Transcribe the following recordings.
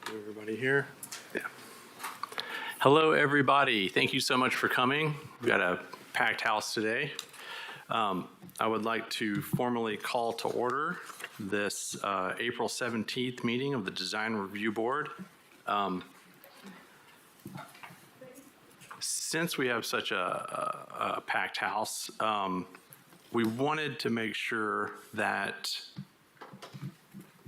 Everybody here? Yeah. Hello, everybody. Thank you so much for coming. We've got a packed house today. I would like to formally call to order this April 17th meeting of the Design Review Board. Since we have such a packed house, we wanted to make sure that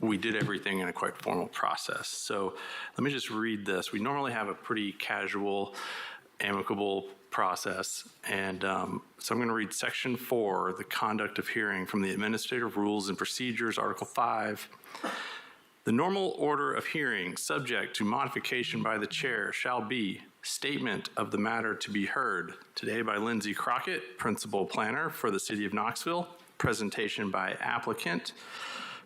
we did everything in a quite formal process. So let me just read this. We normally have a pretty casual, amicable process. And so I'm going to read Section 4, the conduct of hearing from the Administrative Rules and Procedures, Article 5. The normal order of hearing, subject to modification by the chair, shall be statement of the matter to be heard today by Lindsay Crockett, Principal Planner for the City of Knoxville, presentation by applicant,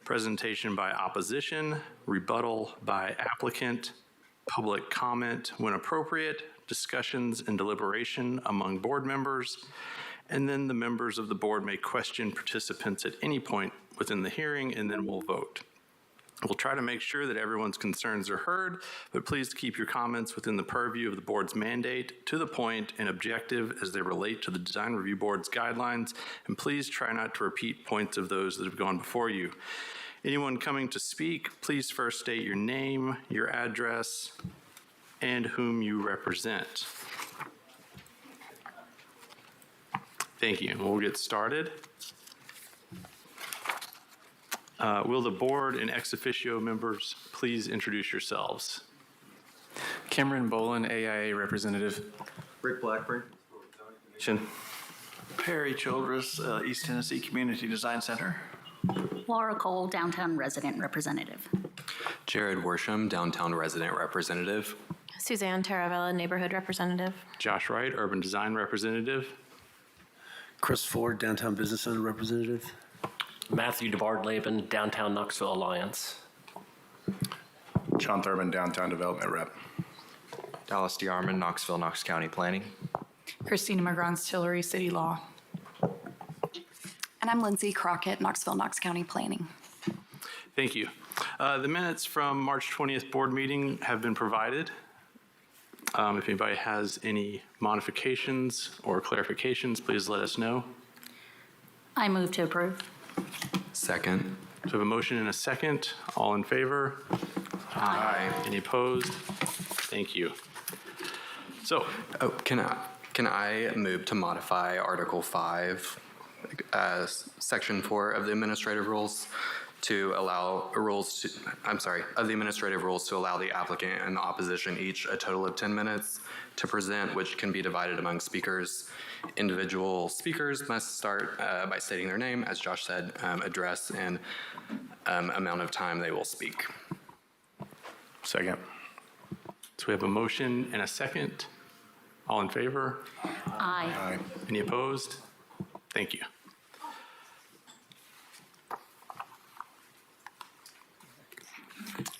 presentation by opposition, rebuttal by applicant, public comment when appropriate, discussions and deliberation among board members, and then the members of the board may question participants at any point within the hearing, and then we'll vote. We'll try to make sure that everyone's concerns are heard, but please keep your comments within the purview of the board's mandate, to the point and objective as they relate to the Design Review Board's guidelines, and please try not to repeat points of those that have gone before you. Anyone coming to speak, please first state your name, your address, and whom you represent. Thank you, and we'll get started. Will the board and ex officio members please introduce yourselves? Cameron Bolin, AIA representative. Rick Blackburn. Perry Childress, East Tennessee Community Design Center. Laura Cole, Downtown Resident Representative. Jared Worsham, Downtown Resident Representative. Suzanne Taravella, Neighborhood Representative. Josh Wright, Urban Design Representative. Chris Ford, Downtown Business Center Representative. Matthew DeBard-Laban, Downtown Knoxville Alliance. John Thurman, Downtown Development Rep. Dallas DeArmond, Knoxville, Knox County Planning. Christina McGrath, Tillery City Law. And I'm Lindsay Crockett, Knoxville, Knox County Planning. Thank you. The minutes from March 20th board meeting have been provided. If anybody has any modifications or clarifications, please let us know. I move to approve. Second. So we have a motion and a second. All in favor? Aye. Any opposed? Thank you. So, Can I move to modify Article 5, Section 4 of the Administrative Rules to allow of the Administrative Rules to allow the applicant and the opposition each a total of 10 minutes to present, which can be divided among speakers. Individual speakers must start by stating their name, as Josh said, address, and amount of time they will speak. Second. so we have a motion and a second. All in favor? Aye. Aye. Any opposed? Thank you.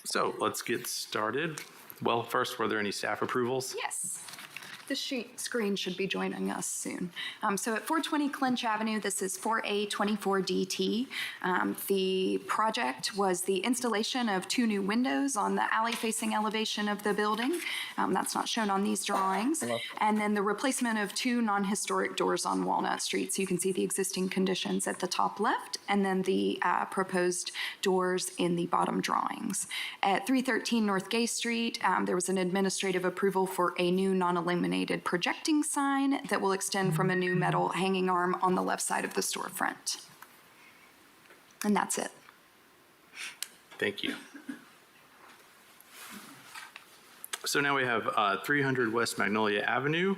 So let's get started. Well, first, were there any staff approvals? Yes. The screen should be joining us soon. So at 420 Clinch Avenue, this is 4A24DT. The project was the installation of 2 new windows on the alley-facing elevation of the building. That's not shown on these drawings. Hello. And then the replacement of 2 non-historic doors on Walnut Street. So you can see the existing conditions at the top left, and then the proposed doors in the bottom drawings. At 313 North Gay Street, there was an administrative approval for a new non-illuminated projecting sign that will extend from a new metal hanging arm on the left side of the storefront. And that's it. Thank you. So now we have 300 West Magnolia Avenue.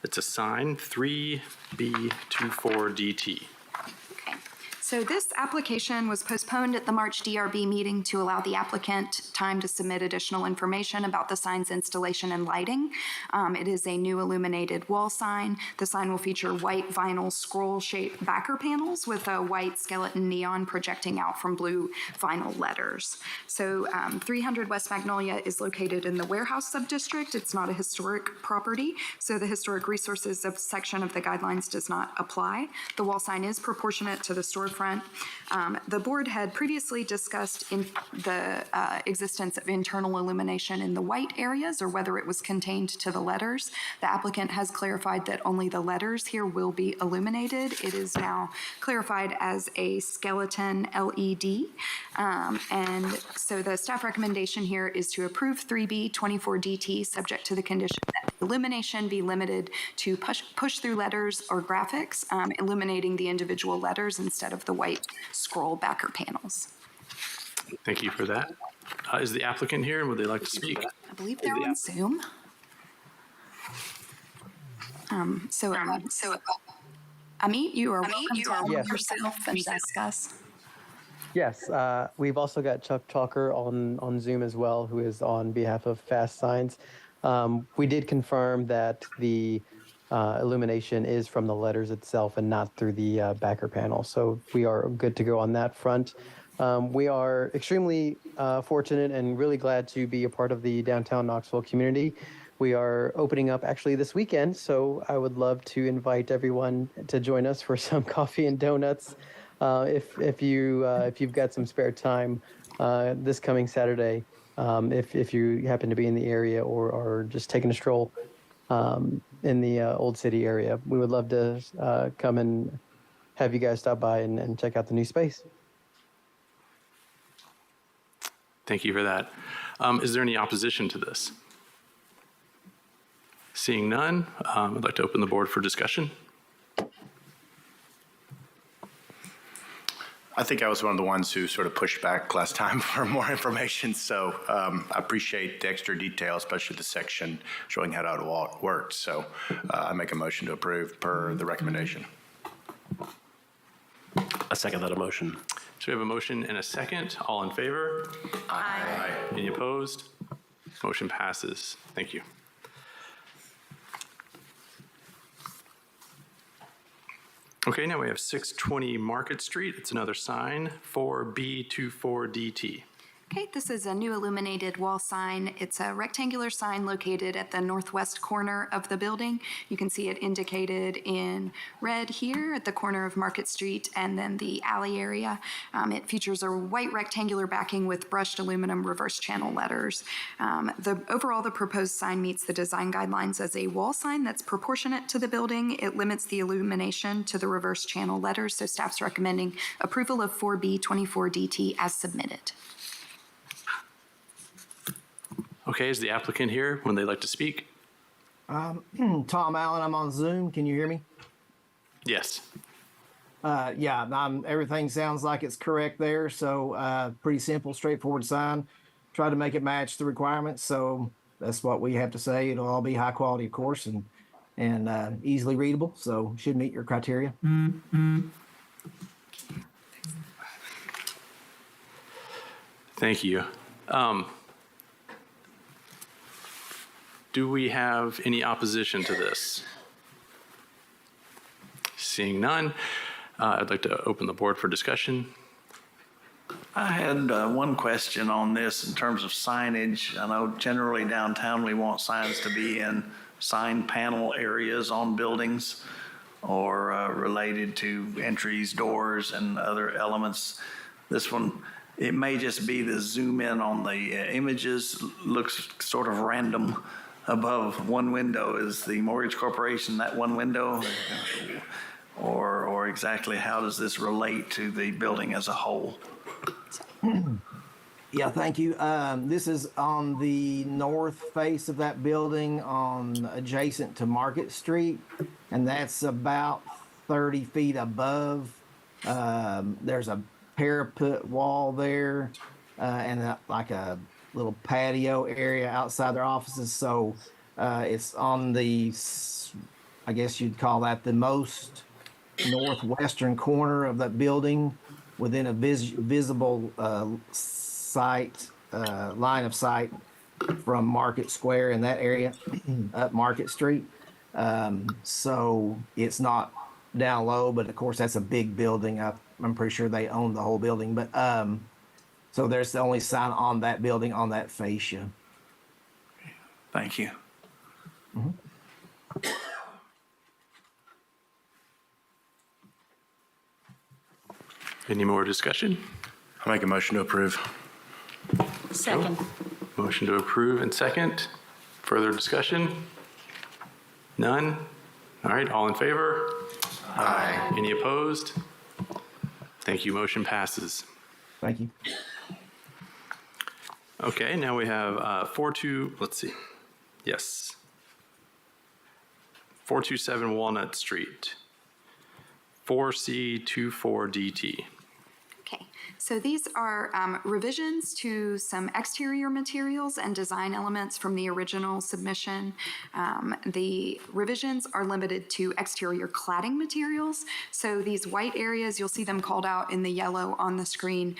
It's a sign 3B24DT. Okay. So this application was postponed at the March DRB meeting to allow the applicant time to submit additional information about the sign's installation and lighting. It is a new illuminated wall sign. The sign will feature white vinyl scroll-shaped backer panels with a white skeleton neon projecting out from blue vinyl letters. So 300 West Magnolia is located in the warehouse subdistrict. It's not a historic property, so the historic resources section of the guidelines does not apply. The wall sign is proportionate to the storefront. The board had previously discussed in the existence of internal illumination in the white areas or whether it was contained to the letters. The applicant has clarified that only the letters here will be illuminated. It is now clarified as a skeleton LED. And so the staff recommendation here is to approve 3B 24DT subject to the condition that illumination be limited to push-through letters or graphics, illuminating the individual letters instead of the white scroll backer panels. Thank you for that. Is the applicant here and would they like to speak? I believe they're on Zoom. Amit, you are welcome to unmute yourself and discuss. Yes, we've also got Chuck Chalker on Zoom as well, who is on behalf of Fast Signs. We did confirm that the illumination is from the letters itself and not through the backer panel. So we are good to go on that front. We are extremely fortunate and really glad to be a part of the downtown Knoxville community. We are opening up actually this weekend, so I would love to invite everyone to join us for some coffee and donuts. If you've got some spare time this coming Saturday, if you happen to be in the area or just taking a stroll in the Old City area, we would love to come and have you guys stop by and check out the new space. Thank you for that. Is there any opposition to this? Seeing none, I'd like to open the board for discussion. I think I was one of the ones who sort of pushed back last time for more information, so I appreciate the extra detail, especially the section showing how it all worked. So I make a motion to approve per the recommendation. I second that motion. So we have a motion and a second. All in favor? Aye. Any opposed? Motion passes. Thank you. Okay, now we have 620 Market Street. It's another sign, 4B24DT. Okay, this is a new illuminated wall sign. It's a rectangular sign located at the northwest corner of the building. You can see it indicated in red here at the corner of Market Street and then the alley area. It features a white rectangular backing with brushed aluminum reverse channel letters. Overall, the proposed sign meets the design guidelines as a wall sign that's proportionate to the building. It limits the illumination to the reverse channel letters, so staff's recommending approval of 4B24DT as submitted. Okay, is the applicant here? Would they like to speak? Tom Allen, I'm on Zoom. Can you hear me? Yes. Yeah, everything sounds like it's correct there. So pretty simple, straightforward sign. Try to make it match the requirements. So that's what we have to say. It'll all be high quality, of course, and easily readable. So should meet your criteria. Thank you. Do we have any opposition to this? Seeing none, I'd like to open the board for discussion. I had one question on this in terms of signage. I know generally downtown we want signs to be in sign panel areas on buildings or related to entries, doors, and other elements. This one, it may just be the zoom in on the images looks sort of random. Above one window is the mortgage corporation, that one window, or exactly how does this relate to the building as a whole? Yeah, thank you. This is on the north face of that building adjacent to Market Street, and that's about 30 feet above. There's a parapet wall there and like a little patio area outside their offices. So it's on the, I guess you'd call that the most northwestern corner of that building within a visible line of sight from Market Square in that area up Market Street. So it's not down low, but of course that's a big building. I'm pretty sure they own the whole building, but so there's the only sign on that building on that fascia. Thank you. Any more discussion? I'll make a motion to approve. Second. Motion to approve and second. Further discussion? None? All right, all in favor? Aye. Any opposed? Thank you, motion passes. Thank you. Okay, now we have let's see. Yes. 427 Walnut Street, 4C24DT. Okay, so these are revisions to some exterior materials and design elements from the original submission. The revisions are limited to exterior cladding materials. So these white areas, you'll see them called out in the yellow on the screen.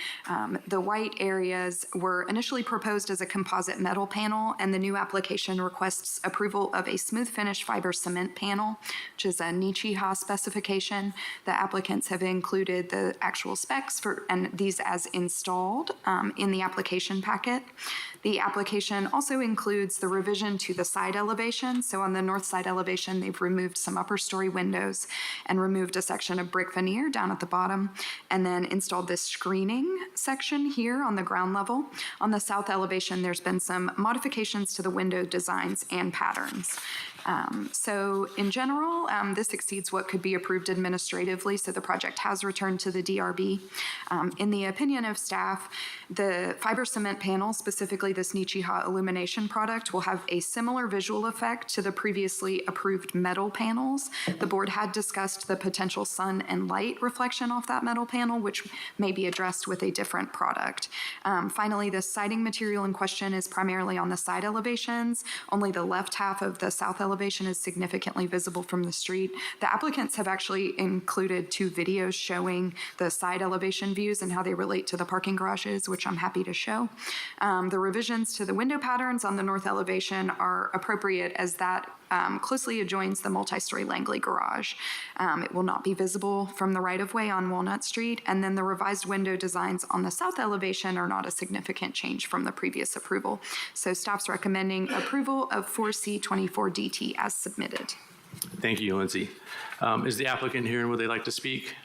The white areas were initially proposed as a composite metal panel, and the new application requests approval of a smooth finish fiber cement panel, which is a Nichiha specification. The applicants have included the actual specs and these as installed in the application packet. The application also includes the revision to the side elevation. So on the north side elevation, they've removed some upper story windows and removed a section of brick veneer down at the bottom, and then installed this screening section here on the ground level. On the south elevation, there's been some modifications to the window designs and patterns. So in general, this exceeds what could be approved administratively, so the project has returned to the DRB. In the opinion of staff, the fiber cement panel, specifically this Nichiha illumination product, will have a similar visual effect to the previously approved metal panels. The board had discussed the potential sun and light reflection off that metal panel, which may be addressed with a different product. Finally, the siding material in question is primarily on the side elevations. Only the left half of the south elevation is significantly visible from the street. The applicants have actually included 2 videos showing the side elevation views and how they relate to the parking garages, which I'm happy to show. The revisions to the window patterns on the north elevation are appropriate as that closely adjoins the multi-story Langley garage. It will not be visible from the right-of-way on Walnut Street, and then the revised window designs on the south elevation are not a significant change from the previous approval. So staff's recommending approval of 4C24DT as submitted. Thank you, Lindsay. Is the applicant here and would they like to speak?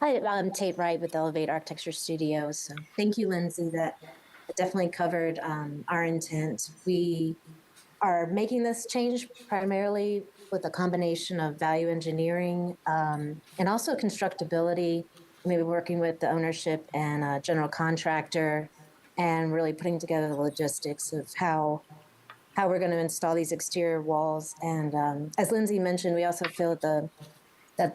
Hi, I'm Tate Wright with Elevate Architecture Studios. So thank you, Lindsay. That definitely covered our intent. We are making this change primarily with a combination of value engineering and also constructability, maybe working with the ownership and general contractor and really putting together the logistics of how we're going to install these exterior walls. And as Lindsay mentioned, we also feel that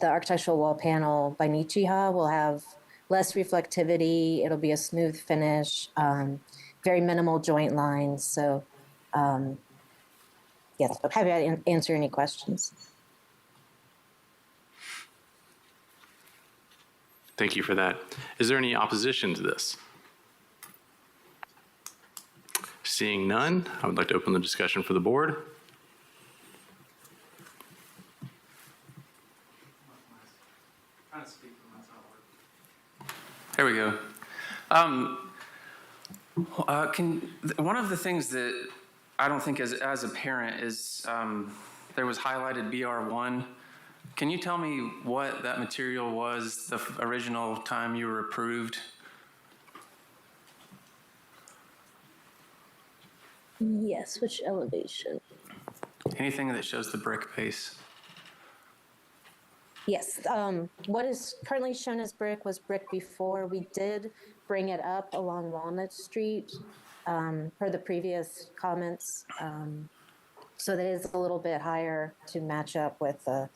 the architectural wall panel by Nichiha will have less reflectivity. It'll be a smooth finish, very minimal joint lines. So yes, I'm happy to answer any questions. Thank you for that. Is there any opposition to this? Seeing none, I would like to open the discussion for the board. There we go. One of the things that I don't think as a parent is there was highlighted BR1. Can you tell me what that material was the original time you were approved? Yes, which elevation? Anything that shows the brick base. Yes, what is currently shown as brick was brick before. We did bring it up along Walnut Street per the previous comments. So that is a little bit higher to match up with the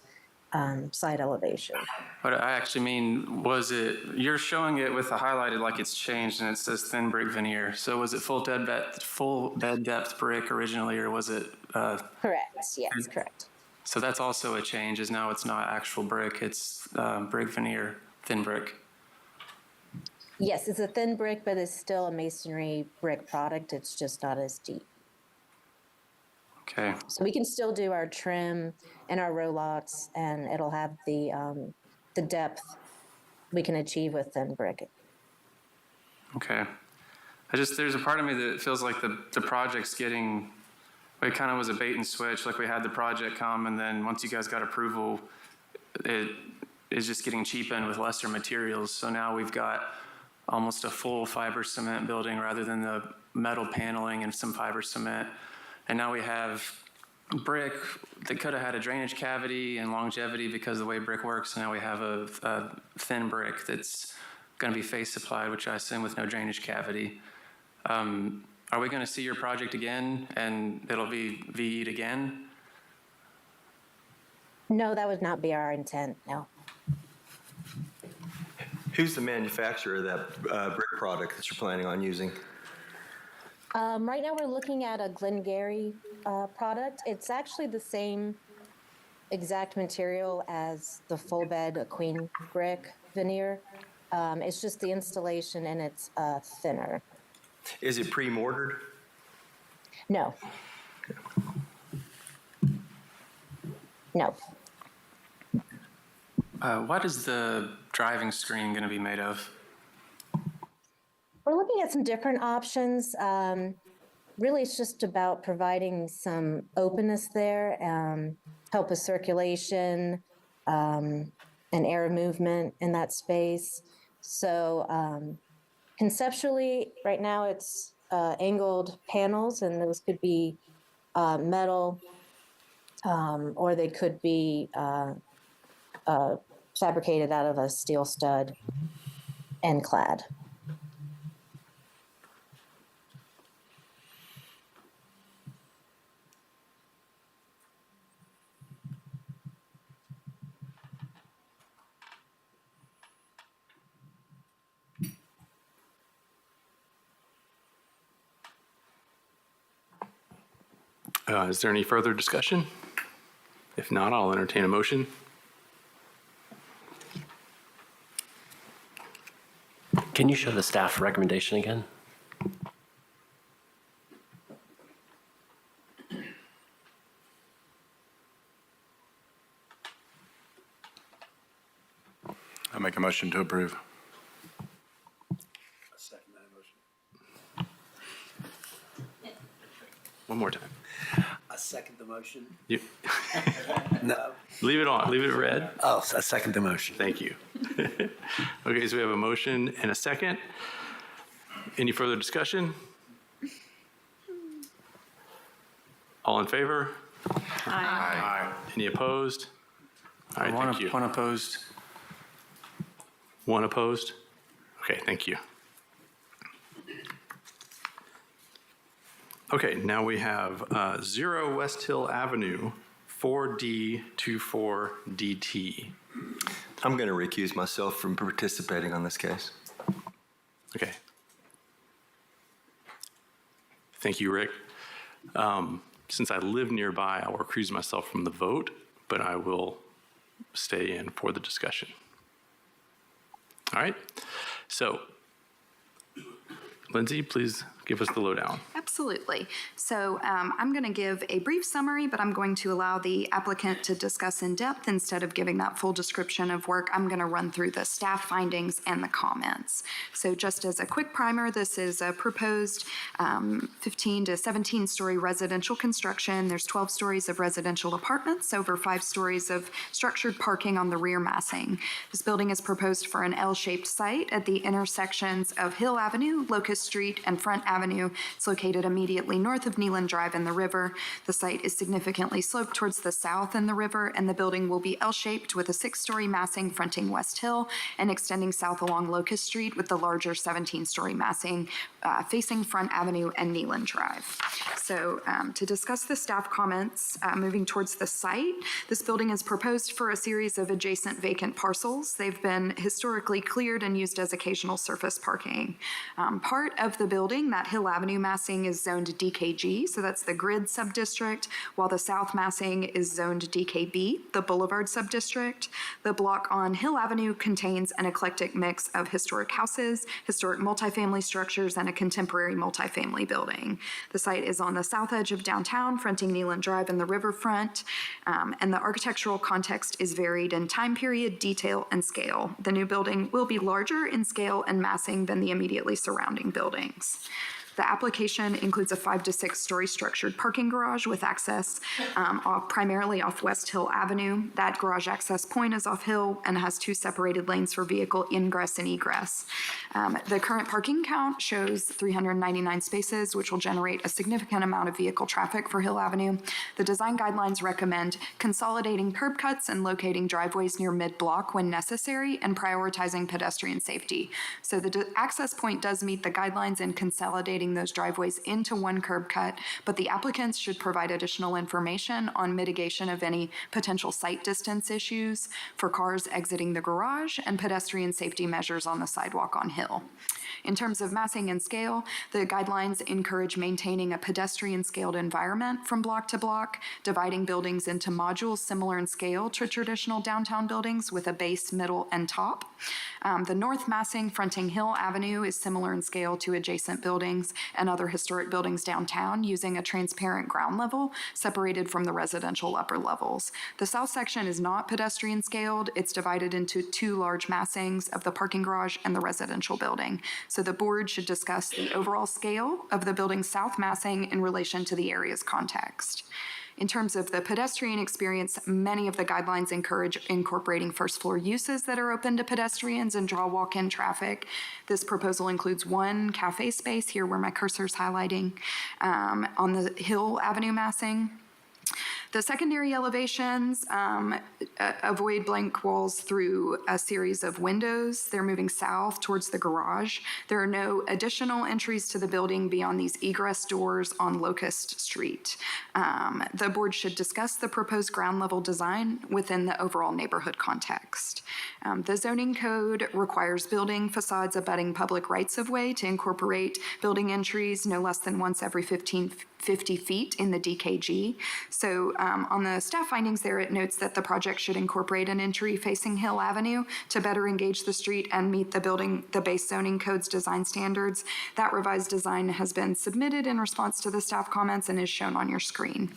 side elevation. What I actually mean, was it, you're showing it with the highlighted like it's changed and it says thin brick veneer. So was it full bed depth brick originally, or was it? Correct, yes, correct. So that's also a change, is now it's not actual brick, it's brick veneer, thin brick. Yes, it's a thin brick, but it's still a masonry brick product. It's just not as deep. Okay. So we can still do our trim and our row locks, and it'll have the depth we can achieve with thin brick. Okay. There's a part of me that feels like the project's getting, it kind of was a bait and switch. Like we had the project come, and then once you guys got approval, it is just getting cheapened with lesser materials. So now we've got almost a full fiber cement building rather than the metal paneling and some fiber cement. And now we have brick that could have had a drainage cavity and longevity because of the way brick works. Now we have a thin brick that's going to be face supplied, which I assume with no drainage cavity. Are we going to see your project again and it'll be VE'd again? No, that would not be our intent, no. Who's the manufacturer of that brick product that you're planning on using? Right now we're looking at a Glengarry product. It's actually the same exact material as the full bed queen brick veneer. It's just the installation and it's thinner. Is it pre-mortared? No. No. What is the driving screen going to be made of? We're looking at some different options. Really, it's just about providing some openness there, help with circulation and air movement in that space. So conceptually, right now it's angled panels, and those could be metal, or they could be fabricated out of a steel stud and clad. Is there any further discussion? If not, I'll entertain a motion. Can you show the staff recommendation again? I make a motion to approve. One more time. I second the motion. You, No. leave it on. Leave it red. Oh, I second the motion. Thank you. Okay, so we have a motion and a second. Any further discussion? All in favor? Aye. Any opposed? All right, thank you. One opposed. One opposed? Okay, thank you. Okay, now we have 0 West Hill Avenue, 4D24DT. I'm going to recuse myself from participating on this case. Okay. Thank you, Rick. Since I live nearby, I will recuse myself from the vote, but I will stay in for the discussion. All right. So, Lindsay, please give us the lowdown. Absolutely. So I'm going to give a brief summary, but I'm going to allow the applicant to discuss in depth instead of giving that full description of work. I'm going to run through the staff findings and the comments. So just as a quick primer, this is a proposed 15 to 17 story residential construction. There's 12 stories of residential apartments, over 5 stories of structured parking on the rear massing. This building is proposed for an L-shaped site at the intersections of Hill Avenue, Locust Street, and Front Avenue. It's located immediately north of Neelan Drive and the river. The site is significantly sloped towards the south in the river, and the building will be L-shaped with a 6-story massing fronting West Hill and extending south along Locust Street with the larger 17-story massing facing Front Avenue and Neelan Drive. So to discuss the staff comments, moving towards the site, this building is proposed for a series of adjacent vacant parcels. They've been historically cleared and used as occasional surface parking. Part of the building, that Hill Avenue massing, is zoned DKG, so that's the grid subdistrict, while the south massing is zoned DKB, the boulevard subdistrict. The block on Hill Avenue contains an eclectic mix of historic houses, historic multifamily structures, and a contemporary multifamily building. The site is on the south edge of downtown, fronting Neyland Drive and the riverfront, and the architectural context is varied in time period, detail, and scale. The new building will be larger in scale and massing than the immediately surrounding buildings. The application includes a 5 to 6 story structured parking garage with access primarily off West Hill Avenue. That garage access point is off Hill and has 2 separated lanes for vehicle ingress and egress. The current parking count shows 399 spaces, which will generate a significant amount of vehicle traffic for Hill Avenue. The design guidelines recommend consolidating curb cuts and locating driveways near mid-block when necessary and prioritizing pedestrian safety. So the access point does meet the guidelines in consolidating those driveways into one curb cut, but the applicants should provide additional information on mitigation of any potential sight distance issues for cars exiting the garage and pedestrian safety measures on the sidewalk on Hill. In terms of massing and scale, the guidelines encourage maintaining a pedestrian-scaled environment from block to block, dividing buildings into modules similar in scale to traditional downtown buildings with a base, middle, and top. The north massing fronting Hill Avenue is similar in scale to adjacent buildings and other historic buildings downtown, using a transparent ground level separated from the residential upper levels. The south section is not pedestrian scaled. It's divided into 2 large massings of the parking garage and the residential building. So the board should discuss the overall scale of the building's south massing in relation to the area's context. In terms of the pedestrian experience, many of the guidelines encourage incorporating first floor uses that are open to pedestrians and draw walk-in traffic. This proposal includes 1 cafe space, here where my cursor's highlighting, on the Hill Avenue massing. The secondary elevations avoid blank walls through a series of windows. They're moving south towards the garage. There are no additional entries to the building beyond these egress doors on Locust Street. The board should discuss the proposed ground level design within the overall neighborhood context. The zoning code requires building facades abutting public rights-of-way to incorporate building entries no less than once every 50 feet in the DKG. So on the staff findings there, it notes that the project should incorporate an entry facing Hill Avenue to better engage the street and meet the base zoning code's design standards. That revised design has been submitted in response to the staff comments and is shown on your screen.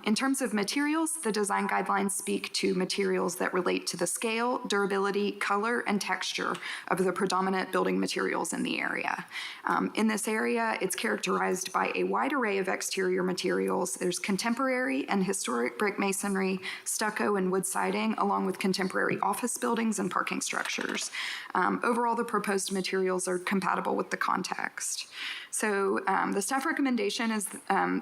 In terms of materials, the design guidelines speak to materials that relate to the scale, durability, color, and texture of the predominant building materials in the area. In this area, it's characterized by a wide array of exterior materials. There's contemporary and historic brick masonry, stucco, and wood siding, along with contemporary office buildings and parking structures. Overall, the proposed materials are compatible with the context. So the staff recommendation is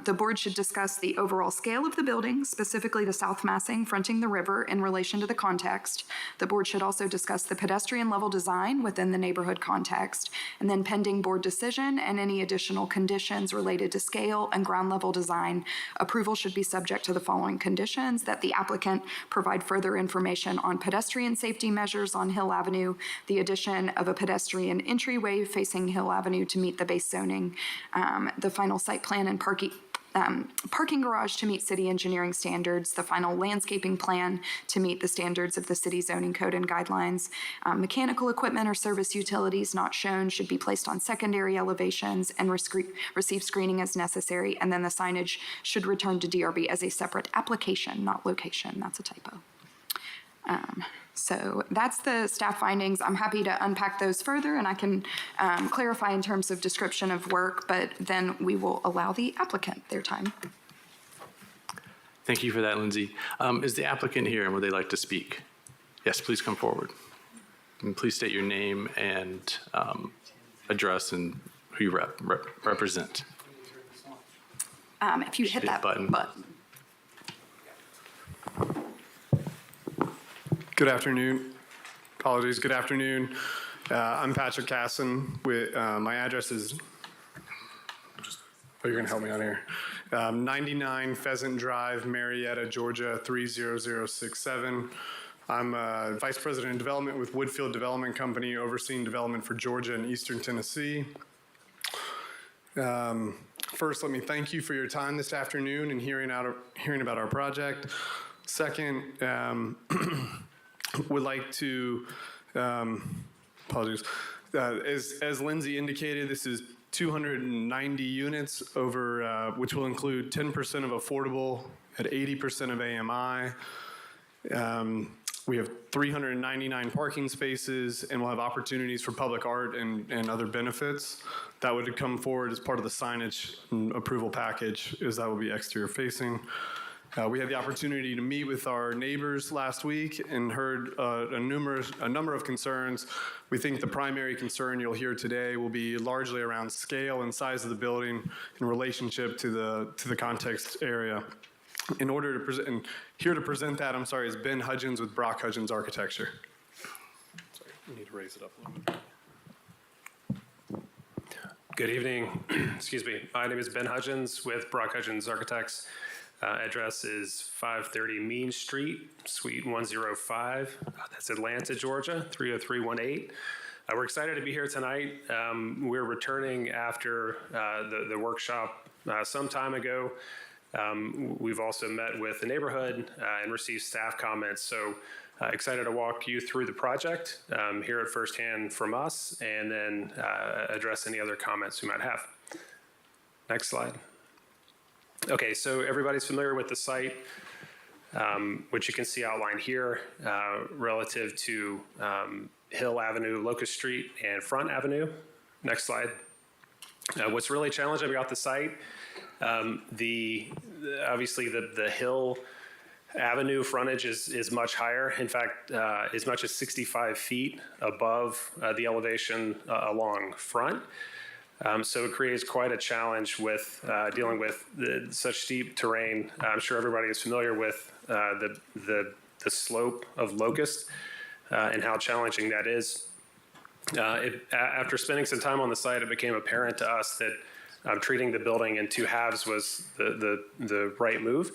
the board should discuss the overall scale of the building, specifically the south massing fronting the river in relation to the context. The board should also discuss the pedestrian level design within the neighborhood context, and then pending board decision and any additional conditions related to scale and ground level design, approval should be subject to the following conditions: that the applicant provide further information on pedestrian safety measures on Hill Avenue, the addition of a pedestrian entryway facing Hill Avenue to meet the base zoning, the final site plan and parking garage to meet city engineering standards, the final landscaping plan to meet the standards of the city zoning code and guidelines. Mechanical equipment or service utilities not shown should be placed on secondary elevations and receive screening as necessary, and then the signage should return to DRB as a separate application, not location. That's a typo. So that's the staff findings. I'm happy to unpack those further, and I can clarify in terms of description of work, but then we will allow the applicant their time. Thank you for that, Lindsay. Is the applicant here, and would they like to speak? Yes, please come forward. And please state your name and address and who you represent. If you hit that button. Good afternoon. Apologies. Good afternoon. I'm Patrick Casson. My address is, you're going to help me out here. 99 Pheasant Drive, Marietta, Georgia, 30067. I'm Vice President of Development with Woodfield Development Company, overseeing development for Georgia and Eastern Tennessee. First, let me thank you for your time this afternoon and hearing about our project. Second, would like to, apologies, as Lindsay indicated, this is 290 units over, which will include 10% of affordable at 80% of AMI. We have 399 parking spaces, and we'll have opportunities for public art and other benefits. That would come forward as part of the signage approval package, as that will be exterior facing. We had the opportunity to meet with our neighbors last week and heard a number of concerns. We think the primary concern you'll hear today will be largely around scale and size of the building in relationship to the context area. In order to present, and here to present that, I'm sorry, is Ben Hudgens with Brock Hudgens Architecture. Sorry, you need to raise it up a little bit. Good evening. Excuse me. My name is Ben Hudgens with Brock Hudgens Architects. Address is 530 Mean Street, Suite 105. That's Atlanta, Georgia, 30318. We're excited to be here tonight. We're returning after the workshop some time ago. We've also met with the neighborhood and received staff comments. So excited to walk you through the project, hear it firsthand from us, and then address any other comments we might have. Next slide. Okay, so everybody's familiar with the site, which you can see outlined here relative to Hill Avenue, Locust Street, and Front Avenue. Next slide. What's really challenging about the site, obviously the Hill Avenue frontage is much higher. In fact, as much as 65 feet above the elevation along Front. So it creates quite a challenge with dealing with such steep terrain. I'm sure everybody is familiar with the slope of Locust and how challenging that is. After spending some time on the site, it became apparent to us that treating the building in two halves was the right move.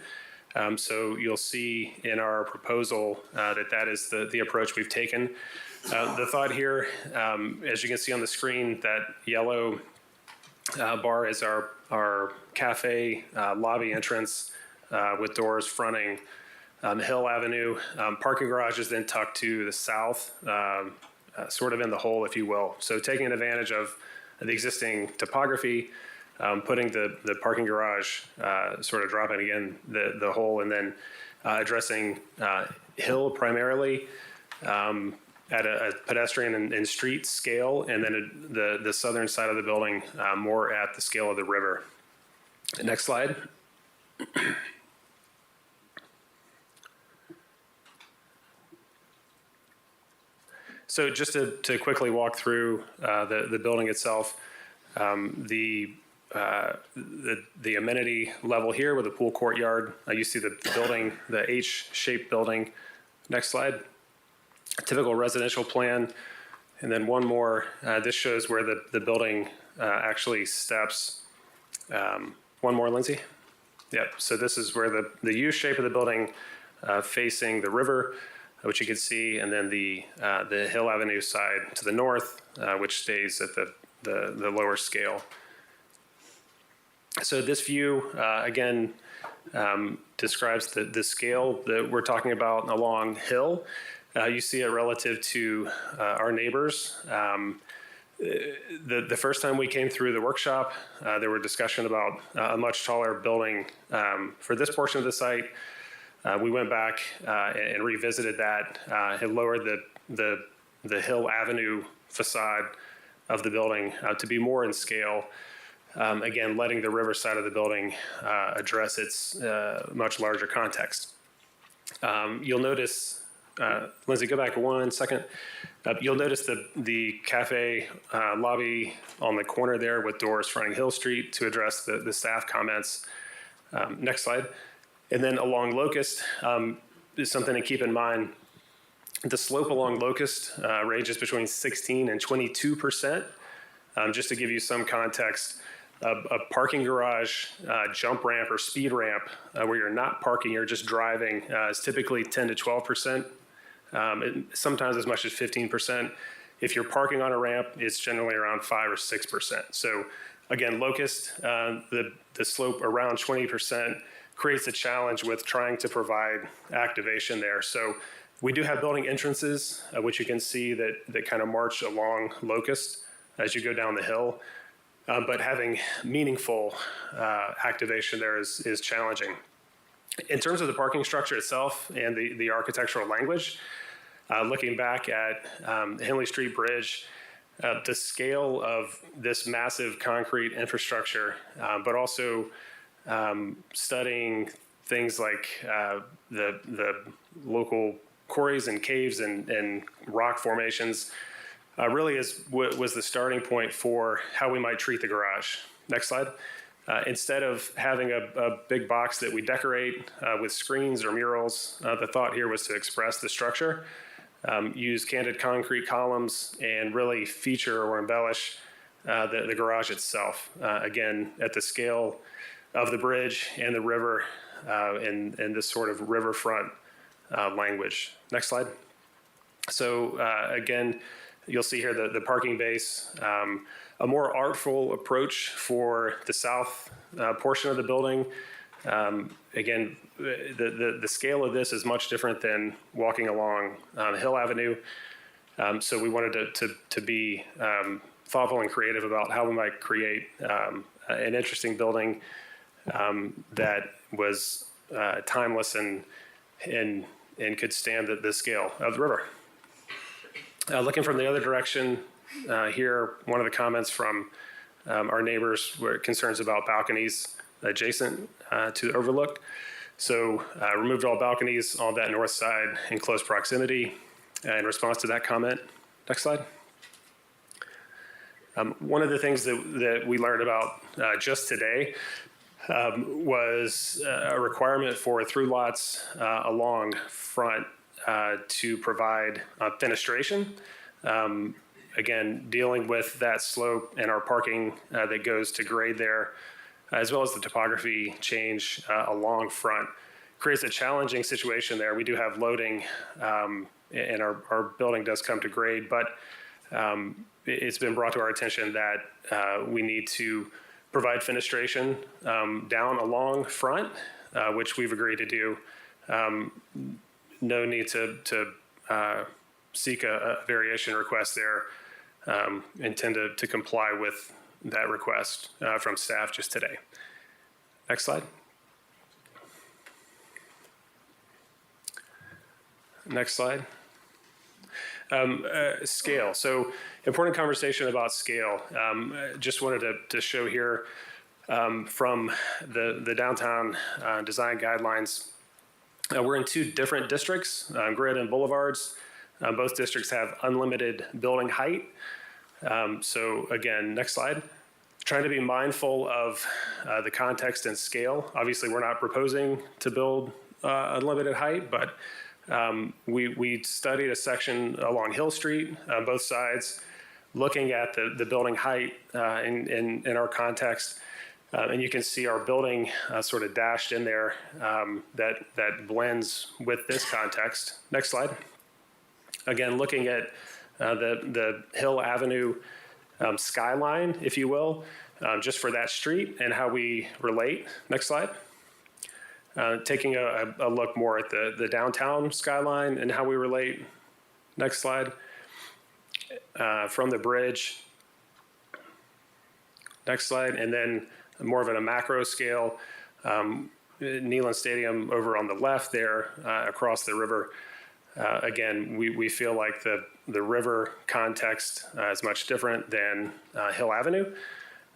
So you'll see in our proposal that is the approach we've taken. The thought here, as you can see on the screen, that yellow bar is our cafe lobby entrance with doors fronting Hill Avenue. Parking garage is then tucked to the south, sort of in the hole, if you will. So taking advantage of the existing topography, putting the parking garage, sort of dropping again the hole, and then addressing Hill primarily at a pedestrian and street scale, and then the southern side of the building more at the scale of the river. Next slide. So just to quickly walk through the building itself, the amenity level here with a pool courtyard. You see the building, the H-shaped building. Next slide. Typical residential plan. And then one more. This shows where the building actually steps. One more, Lindsay. Yep. So this is where the U shape of the building facing the river, which you can see, and then the Hill Avenue side to the north, which stays at the lower scale. So this view, again, describes the scale that we're talking about along Hill. You see it relative to our neighbors. The first time we came through the workshop, there were discussion about a much taller building for this portion of the site. We went back and revisited that. It lowered the Hill Avenue facade of the building to be more in scale. Again, letting the river side of the building address its much larger context. You'll notice, Lindsay, go back 1 second. You'll notice the cafe lobby on the corner there with doors fronting Hill Street to address the staff comments. Next slide. And then along Locust is something to keep in mind. The slope along Locust ranges between 16 and 22%. Just to give you some context, a parking garage jump ramp or speed ramp where you're not parking, you're just driving is typically 10 to 12%, sometimes as much as 15%. If you're parking on a ramp, it's generally around 5 or 6%. So Again, Locust, the slope around 20% creates a challenge with trying to provide activation there. So we do have building entrances, which you can see that kind of march along Locust as you go down the hill. But having meaningful activation there is challenging. In terms of the parking structure itself and the architectural language, looking back at Henley Street Bridge, the scale of this massive concrete infrastructure, but also studying things like the local quarries and caves and rock formations, really was the starting point for how we might treat the garage. Next slide. Instead of having a big box that we decorate with screens or murals, the thought here was to express the structure, use candid concrete columns, and really feature or embellish the garage itself. Again, at the scale of the bridge and the river and this sort of riverfront language. Next slide. So again, you'll see here the parking base, a more artful approach for the south portion of the building. Again, the scale of this is much different than walking along Hill Avenue. So we wanted to be thoughtful and creative about how we might create an interesting building that was timeless and could stand the scale of the river. Looking from the other direction here, one of the comments from our neighbors were concerns about balconies adjacent to the overlook. So removed all balconies on that north side in close proximity in response to that comment. Next slide. One of the things that we learned about just today was a requirement for through lots along front to provide fenestration. Again, dealing with that slope and our parking that goes to grade there, as well as the topography change along front, creates a challenging situation there. We do have loading, and our building does come to grade, but it's been brought to our attention that we need to provide fenestration down along front, which we've agreed to do. No need to seek a variation request there. Intend to comply with that request from staff just today. Next slide. Next slide. Scale. So important conversation about scale. Just wanted to show here from the downtown design guidelines. We're in two different districts, grid and boulevards. Both districts have unlimited building height. So again, next slide. Trying to be mindful of the context and scale. Obviously, we're not proposing to build unlimited height, but we studied a section along Hill Street on both sides, looking at the building height in our context. And you can see our building sort of dashed in there that blends with this context. Next slide. Again, looking at the Hill Avenue skyline, if you will, just for that street and how we relate. Next slide. Taking a look more at the downtown skyline and how we relate. Next slide. From the bridge. Next slide. And then more of a macro scale. Neyland Stadium over on the left there across the river. Again, we feel like the river context is much different than Hill Avenue.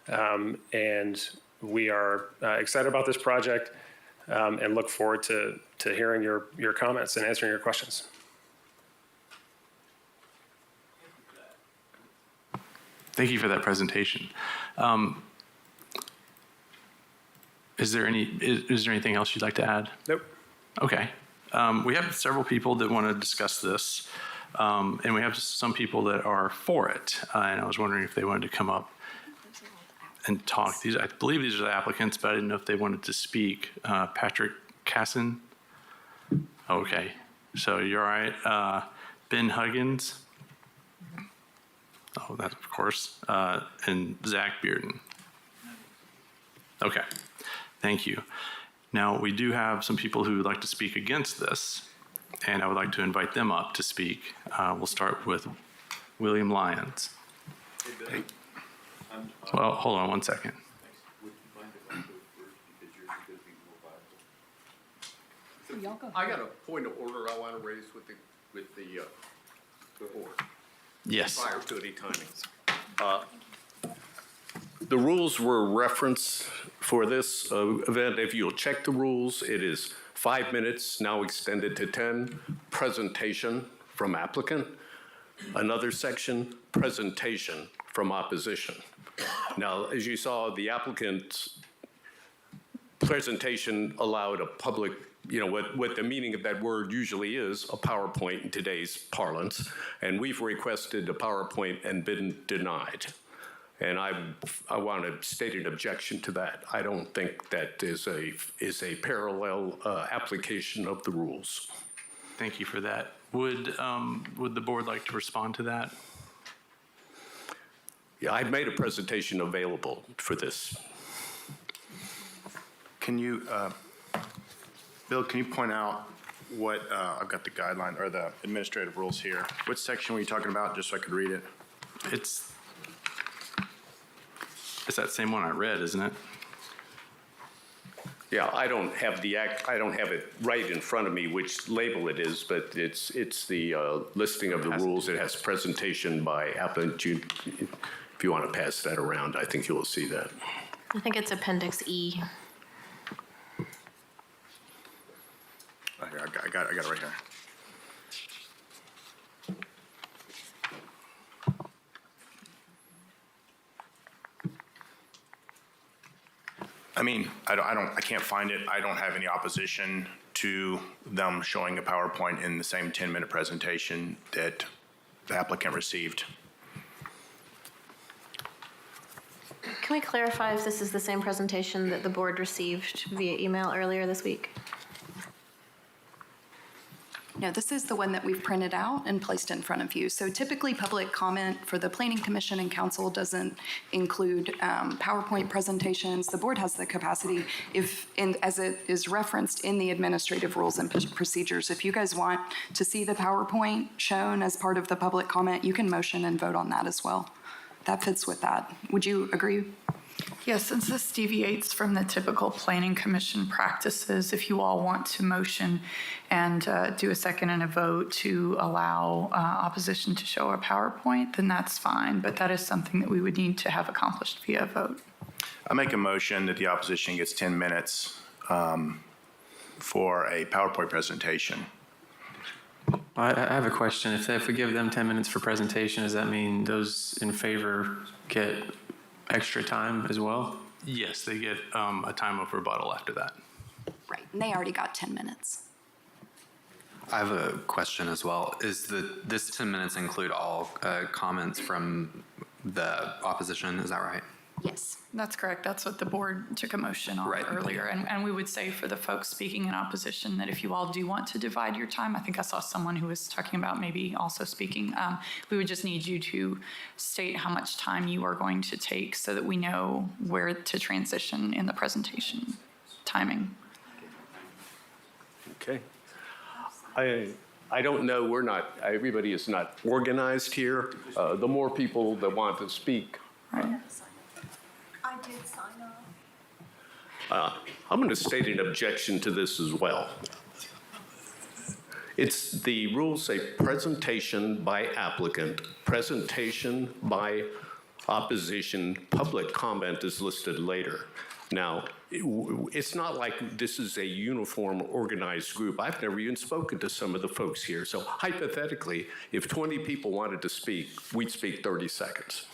And we are excited about this project and look forward to hearing your comments and answering your questions. Thank you for that presentation. Is there anything else you'd like to add? Nope. Okay. We have several people that want to discuss this, and we have some people that are for it. And I was wondering if they wanted to come up and talk. I believe these are the applicants, but I didn't know if they wanted to speak. Patrick Casson. Okay. So you're all right. Ben Huggins. Oh, that of course. And Zach Bearden. Okay, thank you. Now, we do have some people who would like to speak against this, and I would like to invite them up to speak. We'll start with William Lyons. Well, hold on one second. I got a point of order I want to raise with the board. Yes. Prior to any timings. The rules were referenced for this event. If you'll check the rules, it is 5 minutes, now extended to 10. Presentation from applicant. Another section, presentation from opposition. Now, as you saw, the applicant's presentation allowed a public, what the meaning of that word usually is, a PowerPoint in today's parlance, and we've requested a PowerPoint and been denied. And I want to state an objection to that. I don't think that is a parallel application of the rules. Thank you for that. Would the board like to respond to that? Yeah, I've made a presentation available for this. Can you, Bill, can you point out what, I've got the guideline or the administrative rules here. What section were you talking about, just so I could read it? It's that same one I read, isn't it? Yeah, I don't have it right in front of me which label it is, but it's the listing of the rules. It has presentation by applicant. If you want to pass that around, I think you'll see that. I think it's Appendix E. I got it right here. I mean, I can't find it. I don't have any opposition to them showing a PowerPoint in the same 10-minute presentation that the applicant received. Can we clarify if this is the same presentation that the board received via email earlier this week? No, this is the one that we've printed out and placed in front of you. So typically, public comment for the Planning Commission and Council doesn't include PowerPoint presentations. The board has the capacity, as it is referenced in the administrative rules and procedures, if you guys want to see the PowerPoint shown as part of the public comment, you can motion and vote on that as well. That fits with that. Would you agree? Yes, since this deviates from the typical planning commission practices, if you all want to motion and do a second and a vote to allow opposition to show a PowerPoint, then that's fine. But that is something that we would need to have accomplished via vote. I make a motion that the opposition gets 10 minutes for a PowerPoint presentation. I have a question. If we give them 10 minutes for presentation, does that mean those in favor get extra time as well? Yes, they get a time of rebuttal after that. Right, and they already got 10 minutes. I have a question as well. Is this 10 minutes include all comments from the opposition? Is that right? Yes. That's correct. That's what the board took a motion on earlier. And we would say for the folks speaking in opposition that if you all do want to divide your time, I think I saw someone who was talking about maybe also speaking, we would just need you to state how much time you are going to take so that we know where to transition in the presentation timing. Okay. I don't know, everybody is not organized here. The more people that want to speak. Right. I did sign up. I'm going to state an objection to this as well. The rules say presentation by applicant, presentation by opposition, public comment is listed later. Now, it's not like this is a uniform organized group. I've never even spoken to some of the folks here. So hypothetically, if 20 people wanted to speak, we'd speak 30 seconds.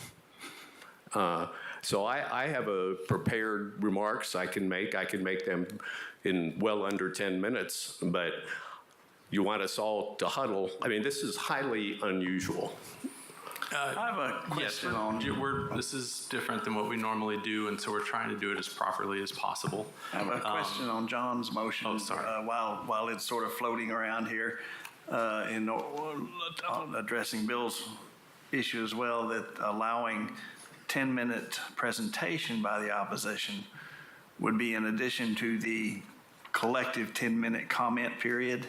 So I have a prepared remarks I can make. I can make them in well under 10 minutes, but you want us all to huddle. I mean, this is highly unusual. I have a question on. This is different than what we normally do, and so we're trying to do it as properly as possible. I have a question on John's motion. Oh, sorry. While it's sort of floating around here, in addressing Bill's issue as well, that allowing 10-minute presentation by the opposition would be in addition to the collective 10-minute comment period.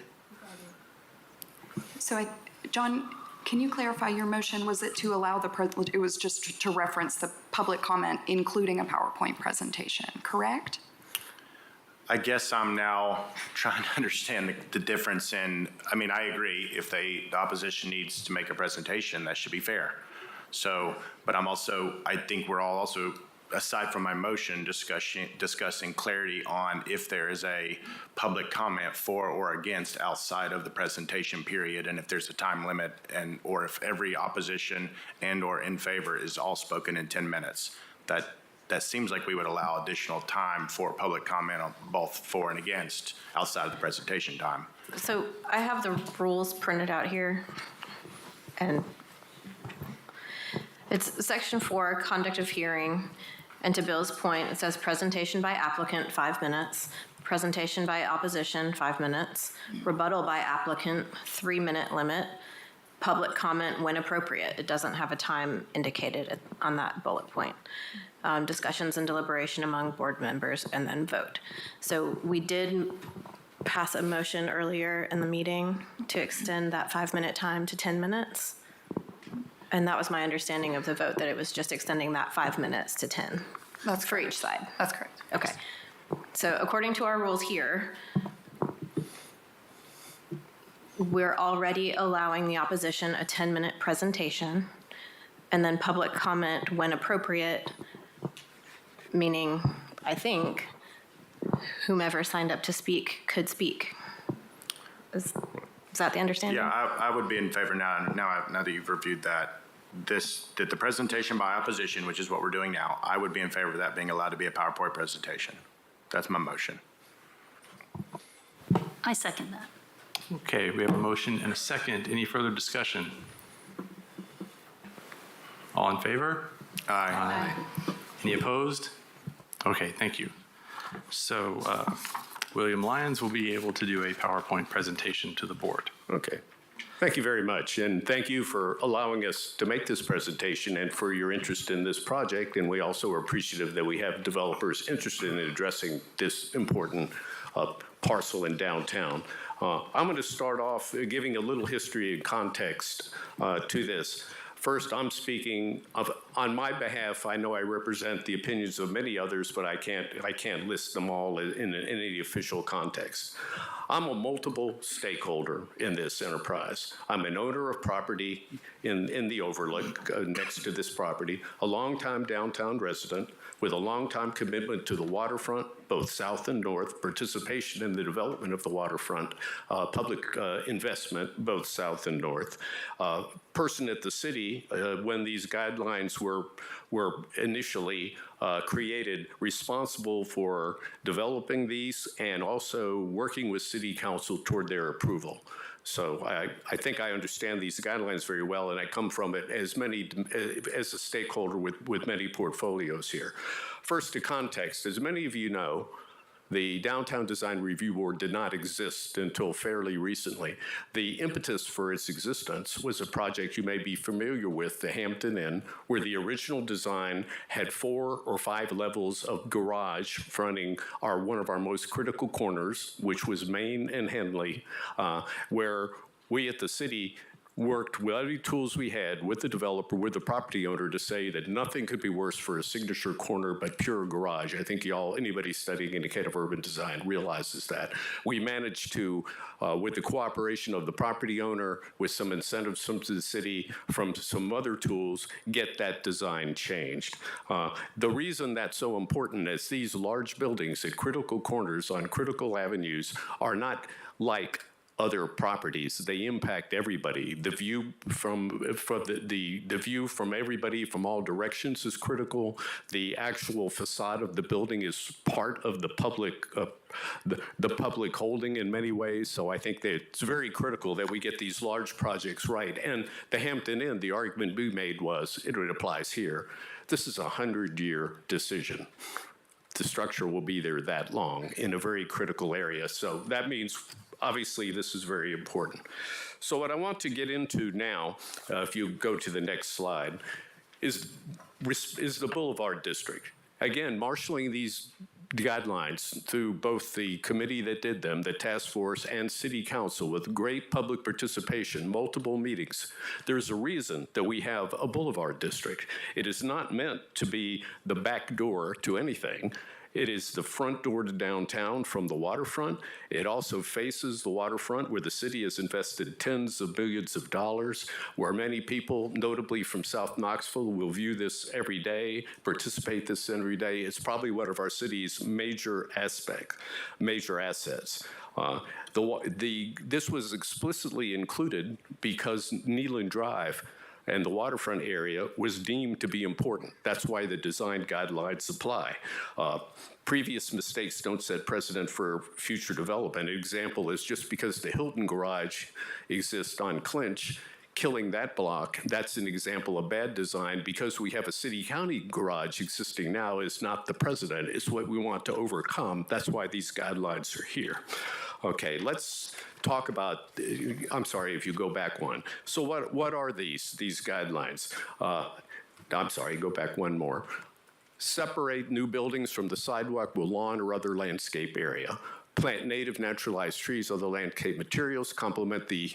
So, John, can you clarify your motion? Was it to allow it was just to reference the public comment, including a PowerPoint presentation, correct? I guess I'm now trying to understand the difference in, I mean, I agree, if the opposition needs to make a presentation, that should be fair. So, but I think we're all also, aside from my motion, discussing clarity on if there is a public comment for or against outside of the presentation period, and if there's a time limit, or if every opposition and or in favor is all spoken in 10 minutes. That seems like we would allow additional time for public comment on both for and against outside of the presentation time. So I have the rules printed out here, and it's section 4, conduct of hearing. And to Bill's point, it says presentation by applicant, 5 minutes, presentation by opposition, 5 minutes, rebuttal by applicant, 3-minute limit, public comment when appropriate. It doesn't have a time indicated on that bullet point. Discussions and deliberation among board members, and then vote. So we did pass a motion earlier in the meeting to extend that 5-minute time to 10 minutes. And that was my understanding of the vote, that it was just extending that 5 minutes to 10. That's for each side. That's correct. Okay. So according to our rules here, we're already allowing the opposition a 10-minute presentation, and then public comment when appropriate, meaning, I think, whomever signed up to speak could speak. Is that the understanding? Yeah, I would be in favor now that you've reviewed that. That the presentation by opposition, which is what we're doing now, I would be in favor of that being allowed to be a PowerPoint presentation. That's my motion. I second that. Okay, we have a motion and a second. Any further discussion? All in favor? Aye. Any opposed? Okay, thank you. So William Lyons will be able to do a PowerPoint presentation to the board. Okay. Thank you very much, and thank you for allowing us to make this presentation and for your interest in this project. And we also are appreciative that we have developers interested in addressing this important parcel in downtown. I'm going to start off giving a little history and context to this. First, I'm speaking on my behalf. I know I represent the opinions of many others, but I can't list them all in any official context. I'm a multiple stakeholder in this enterprise. I'm an owner of property in the overlook next to this property, a longtime downtown resident with a longtime commitment to the waterfront, both south and north, participation in the development of the waterfront, public investment, both south and north. Person at the city when these guidelines were initially created, responsible for developing these and also working with city council toward their approval. So I think I understand these guidelines very well, and I come from it as a stakeholder with many portfolios here. First, to context, as many of you know, the Downtown Design Review Board did not exist until fairly recently. The impetus for its existence was a project you may be familiar with, the Hampton Inn, where the original design had 4 or 5 levels of garage fronting one of our most critical corners, which was Main and Henley, where we at the city worked with any tools we had with the developer, with the property owner, to say that nothing could be worse for a signature corner but pure garage. I think anybody studying indicative urban design realizes that. We managed to, with the cooperation of the property owner, with some incentives from the city, from some other tools, get that design changed. The reason that's so important is these large buildings at critical corners on critical avenues are not like other properties. They impact everybody. The view from the view from everybody from all directions is critical. The actual facade of the building is part of the public the public holding in many ways. So I think that it's very critical that we get these large projects right. And the Hampton Inn, the argument we made was, it applies here, this is a 100-year decision. The structure will be there that long in a very critical area. So that means obviously this is very important. So what I want to get into now, if you go to the next slide, is the Boulevard District. Again, marshaling these guidelines through both the committee that did them, the task force, and city council with great public participation, multiple meetings. There's a reason that we have a boulevard district. It is not meant to be the back door to anything. It is the front door to downtown from the waterfront. It also faces the waterfront where the city has invested tens of billions of dollars, where many people, notably from South Knoxville, will view this every day, participate this every day. It's probably one of our city's major assets. This was explicitly included because Neelan Drive and the waterfront area was deemed to be important. That's why the design guidelines apply. Previous mistakes don't set precedent for future development. An example is just because the Hilton Garage exists on Clinch, killing that block, that's an example of bad design. Because we have a city-county garage existing now is not the precedent. It's what we want to overcome. That's why these guidelines are here. Okay, let's talk about, I'm sorry if you go back one. So what are these guidelines? I'm sorry, go back one more. Separate new buildings from the sidewalk with lawn or other landscape area. Plant native naturalized trees, other landscape materials, complement the,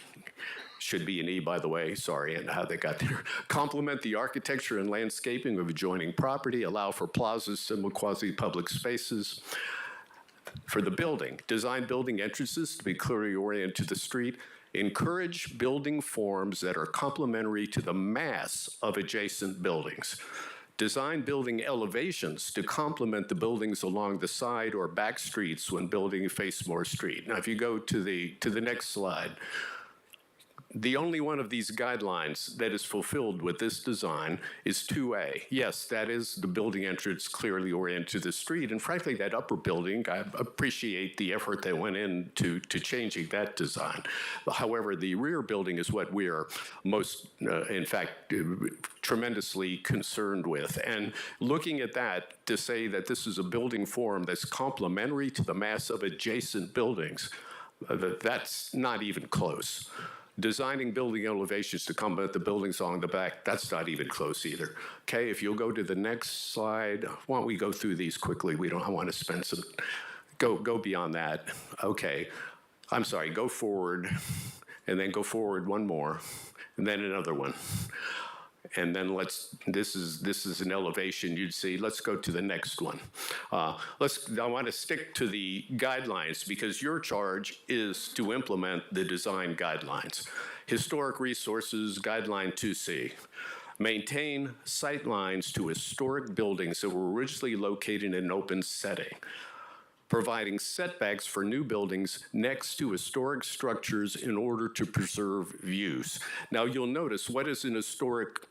should be an E, by the way, sorry, and how they got there. Complement the architecture and landscaping of adjoining property, allow for plazas, similar quasi-public spaces. For the building, design building entrances to be clearly oriented to the street. Encourage building forms that are complementary to the mass of adjacent buildings. Design building elevations to complement the buildings along the side or back streets when building face more street. Now, if you go to the next slide, the only one of these guidelines that is fulfilled with this design is 2A. Yes, that is the building entrance clearly oriented to the street. And frankly, that upper building, I appreciate the effort that went into changing that design. However, the rear building is what we are most, in fact, tremendously concerned with. And looking at that to say that this is a building form that's complementary to the mass of adjacent buildings, that's not even close. Designing building elevations to complement the buildings along the back, that's not even close either. Okay, if you'll go to the next slide, why don't we go through these quickly? I want to spend some, go beyond that. Okay, I'm sorry, go forward, and then go forward one more, and then another one. And then this is an elevation you'd see. Let's go to the next one. I want to stick to the guidelines because your charge is to implement the design guidelines. Historic resources, guideline 2C. Maintain sight lines to historic buildings that were originally located in an open setting. Providing setbacks for new buildings next to historic structures in order to preserve views. Now, you'll notice what is an historic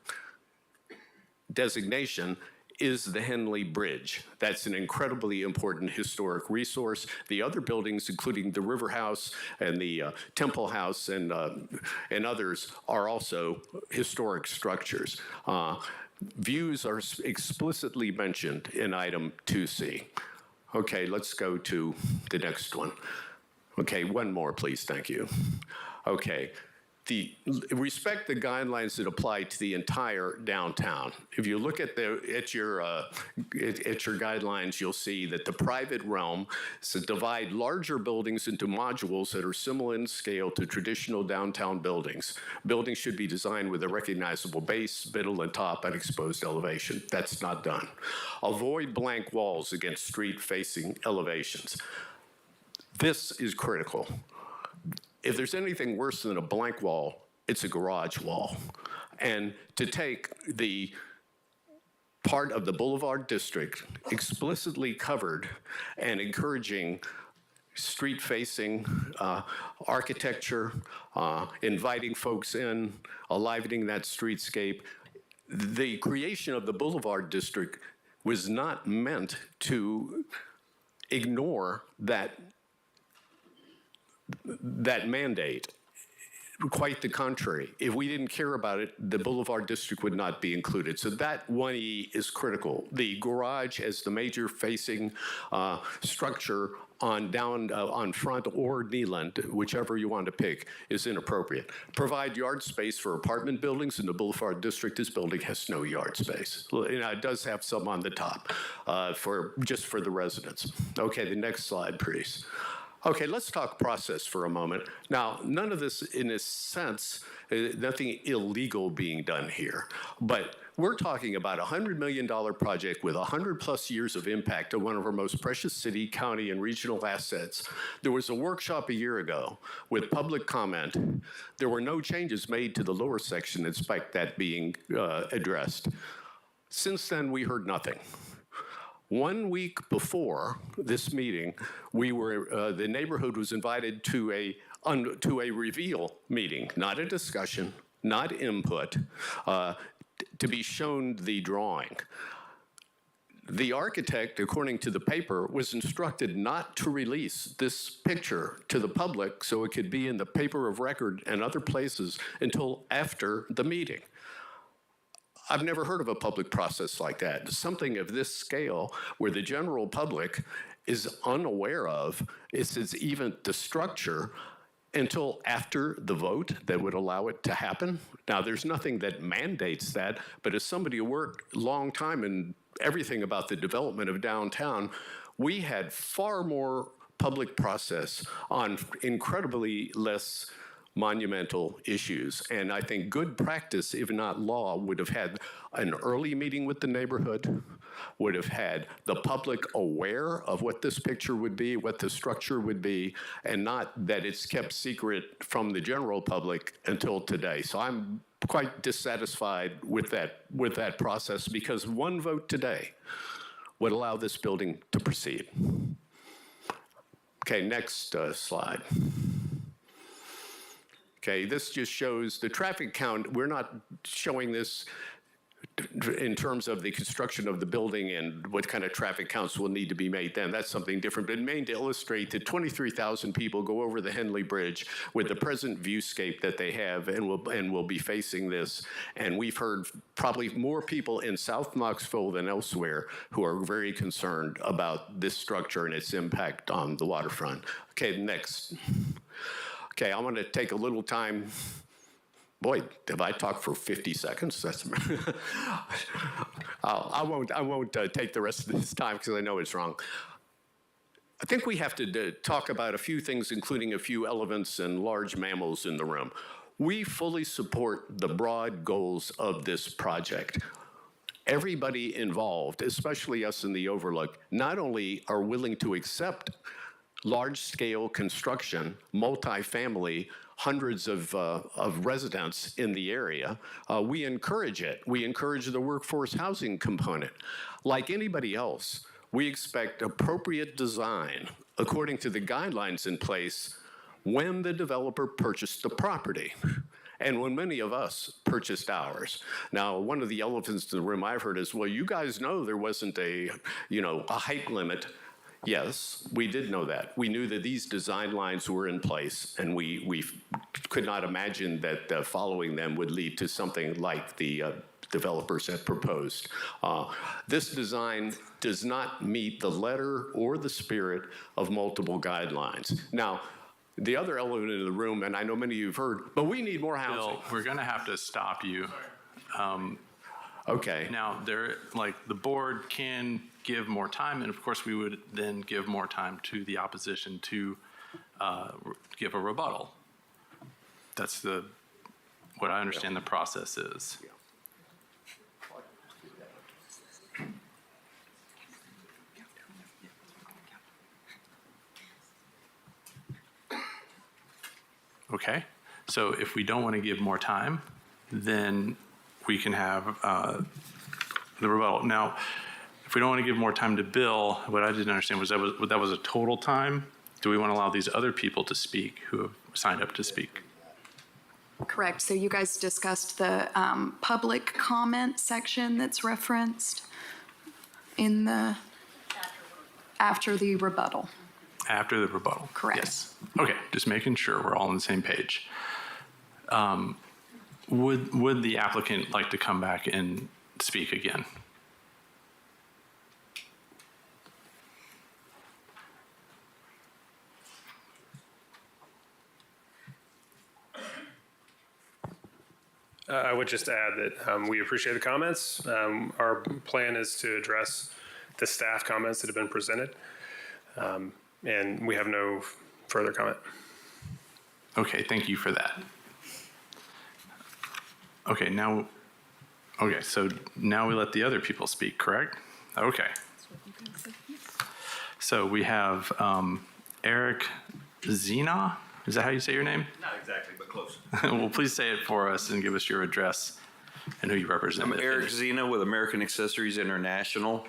designation is the Henley Bridge. That's an incredibly important historic resource. The other buildings, including the River House and the Temple House and others, are also historic structures. Views are explicitly mentioned in item 2C. Okay, let's go to the next one. Okay, one more, please, thank you. Okay, respect the guidelines that apply to the entire downtown. If you look at your guidelines, you'll see that the private realm divide larger buildings into modules that are similar in scale to traditional downtown buildings. Buildings should be designed with a recognizable base, middle, and top, and exposed elevation. That's not done. Avoid blank walls against street-facing elevations. This is critical. If there's anything worse than a blank wall, it's a garage wall. And to take the part of the Boulevard District explicitly covered and encouraging street-facing architecture, inviting folks in, enlivening that streetscape, the creation of the Boulevard District was not meant to ignore that mandate. quite the contrary. If we didn't care about it, the Boulevard District would not be included. So that 1E is critical. The garage as the major facing structure on Front or Kneeland, whichever you want to pick, is inappropriate. Provide yard space for apartment buildings in the Boulevard District. This building has no yard space. It does have some on the top just for the residents. Okay, the next slide, please. Okay, let's talk process for a moment. Now, none of this, in a sense, nothing illegal being done here, but we're talking about a $100 million project with 100+ years of impact on one of our most precious city, county, and regional assets. There was a workshop a year ago with public comment. There were no changes made to the lower section despite that being addressed. Since then, we heard nothing. 1 week before this meeting, the neighborhood was invited to a reveal meeting, not a discussion, not input, to be shown the drawing. The architect, according to the paper, was instructed not to release this picture to the public so it could be in the paper of record and other places until after the meeting. I've never heard of a public process like that. Something of this scale where the general public is unaware of even the structure until after the vote that would allow it to happen. Now, there's nothing that mandates that, but as somebody who worked a long time in everything about the development of downtown, we had far more public process on incredibly less monumental issues. And I think good practice, if not law, would have had an early meeting with the neighborhood, would have had the public aware of what this picture would be, what the structure would be, and not that it's kept secret from the general public until today. So I'm quite dissatisfied with that process because one vote today would allow this building to proceed. Okay, next slide. Okay, this just shows the traffic count. We're not showing this in terms of the construction of the building and what kind of traffic counts will need to be made then. That's something different. But it meant to illustrate that 23,000 people go over the Henley Bridge with the present viewscape that they have and will be facing this. And we've heard probably more people in South Knoxville than elsewhere who are very concerned about this structure and its impact on the waterfront. Okay, next. Okay, I want to take a little time. Boy, have I talked for 50 seconds? That's I won't take the rest of this time because I know it's wrong. I think we have to talk about a few things, including a few elephants and large mammals in the room. We fully support the broad goals of this project. Everybody involved, especially us in the Overlook, not only are willing to accept large-scale construction, multifamily, hundreds of residents in the area, we encourage it. We encourage the workforce housing component. Like anybody else, we expect appropriate design according to the guidelines in place when the developer purchased the property and when many of us purchased ours. Now, one of the elephants in the room I've heard is, well, you guys know there wasn't a height limit. Yes, we did know that. We knew that these design lines were in place, and we could not imagine that following them would lead to something like the developers had proposed. This design does not meet the letter or the spirit of multiple guidelines. Now, the other element in the room, and I know many of you have heard, but we need more housing. Bill, we're going to have to stop you. Okay. Now, the board can give more time, and of course, we would then give more time to the opposition to give a rebuttal. That's what I understand the process is. Okay, so if we don't want to give more time, then we can have the rebuttal. Now, if we don't want to give more time to Bill, what I didn't understand was that was a total time? Do we want to allow these other people to speak who have signed up to speak? Correct. So you guys discussed the public comment section that's referenced in the after the rebuttal. After the rebuttal? Correct. Yes. Okay, just making sure we're all on the same page. Would the applicant like to come back and speak again? I would just add that we appreciate the comments. Our plan is to address the staff comments that have been presented, and we have no further comment. Okay, thank you for that. So now we let the other people speak, correct? Okay. So we have Eric Zena. Is that how you say your name? Not exactly, but close. Well, please say it for us and give us your address and who you represent. I'm Eric Zena with American Accessories International.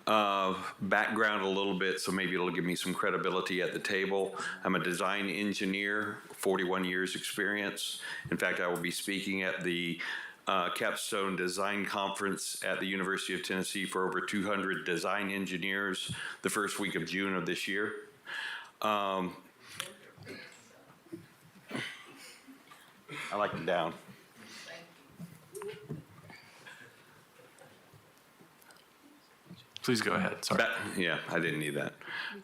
Background a little bit, so maybe it'll give me some credibility at the table. I'm a design engineer, 41 years experience. In fact, I will be speaking at the Capstone Design Conference at the University of Tennessee for over 200 design engineers the first week of June of this year. I like it down. Please go ahead. Sorry. Yeah, I didn't need that.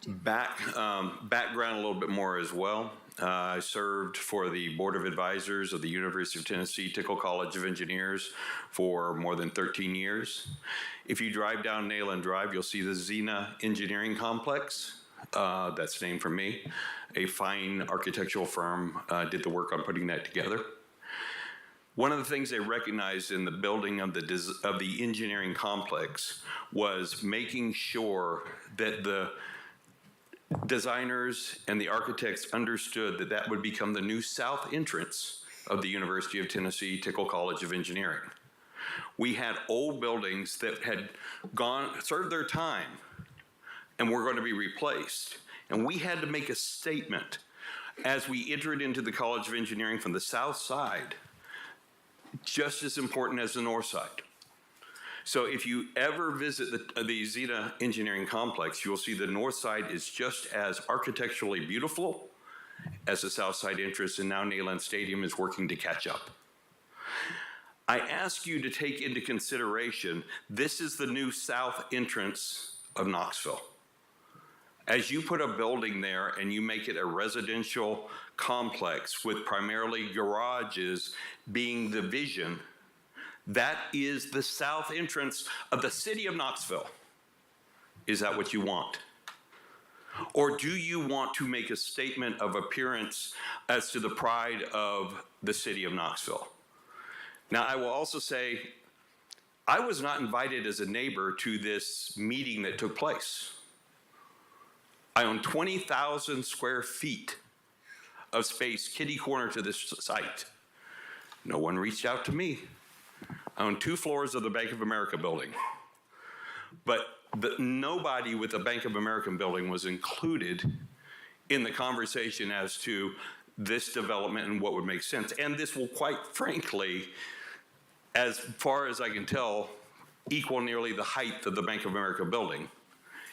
Background a little bit more as well. I served for the Board of Advisors of the University of Tennessee Tickle College of Engineers for more than 13 years. If you drive down Nayland Drive, you'll see the Zena Engineering Complex. That's named for me. A fine architectural firm did the work on putting that together. One of the things they recognized in the building of the engineering complex was making sure that the designers and the architects understood that that would become the new south entrance of the University of Tennessee Tickle College of Engineering. We had old buildings that had served their time and were going to be replaced. And we had to make a statement as we entered into the College of Engineering from the south side, just as important as the north side. So if you ever visit the Zena Engineering Complex, you'll see the north side is just as architecturally beautiful as the south side entrance, and now Neyland Stadium is working to catch up. I ask you to take into consideration, this is the new south entrance of Knoxville. As you put a building there and you make it a residential complex with primarily garages being the vision, that is the south entrance of the city of Knoxville. Is that what you want? Or do you want to make a statement of appearance as to the pride of the city of Knoxville? Now, I will also say, I was not invited as a neighbor to this meeting that took place. I own 20,000 square feet of space kitty corner to this site. No one reached out to me. I own 2 floors of the Bank of America building. But nobody with the Bank of America building was included in the conversation as to this development and what would make sense. And this will, quite frankly, as far as I can tell, equal nearly the height of the Bank of America building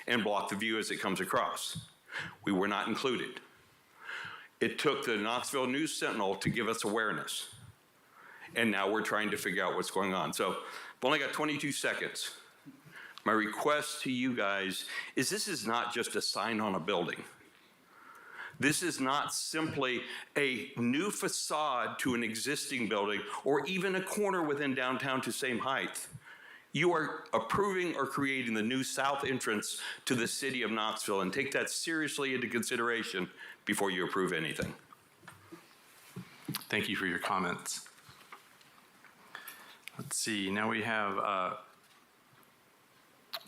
and block the view as it comes across. We were not included. It took the Knoxville News Sentinel to give us awareness. And now we're trying to figure out what's going on. So I've only got 22 seconds. My request to you guys is this is not just a sign on a building. This is not simply a new facade to an existing building or even a corner within downtown to same height. You are approving or creating the new south entrance to the city of Knoxville, and take that seriously into consideration before you approve anything. Thank you for your comments. Let's see, now we have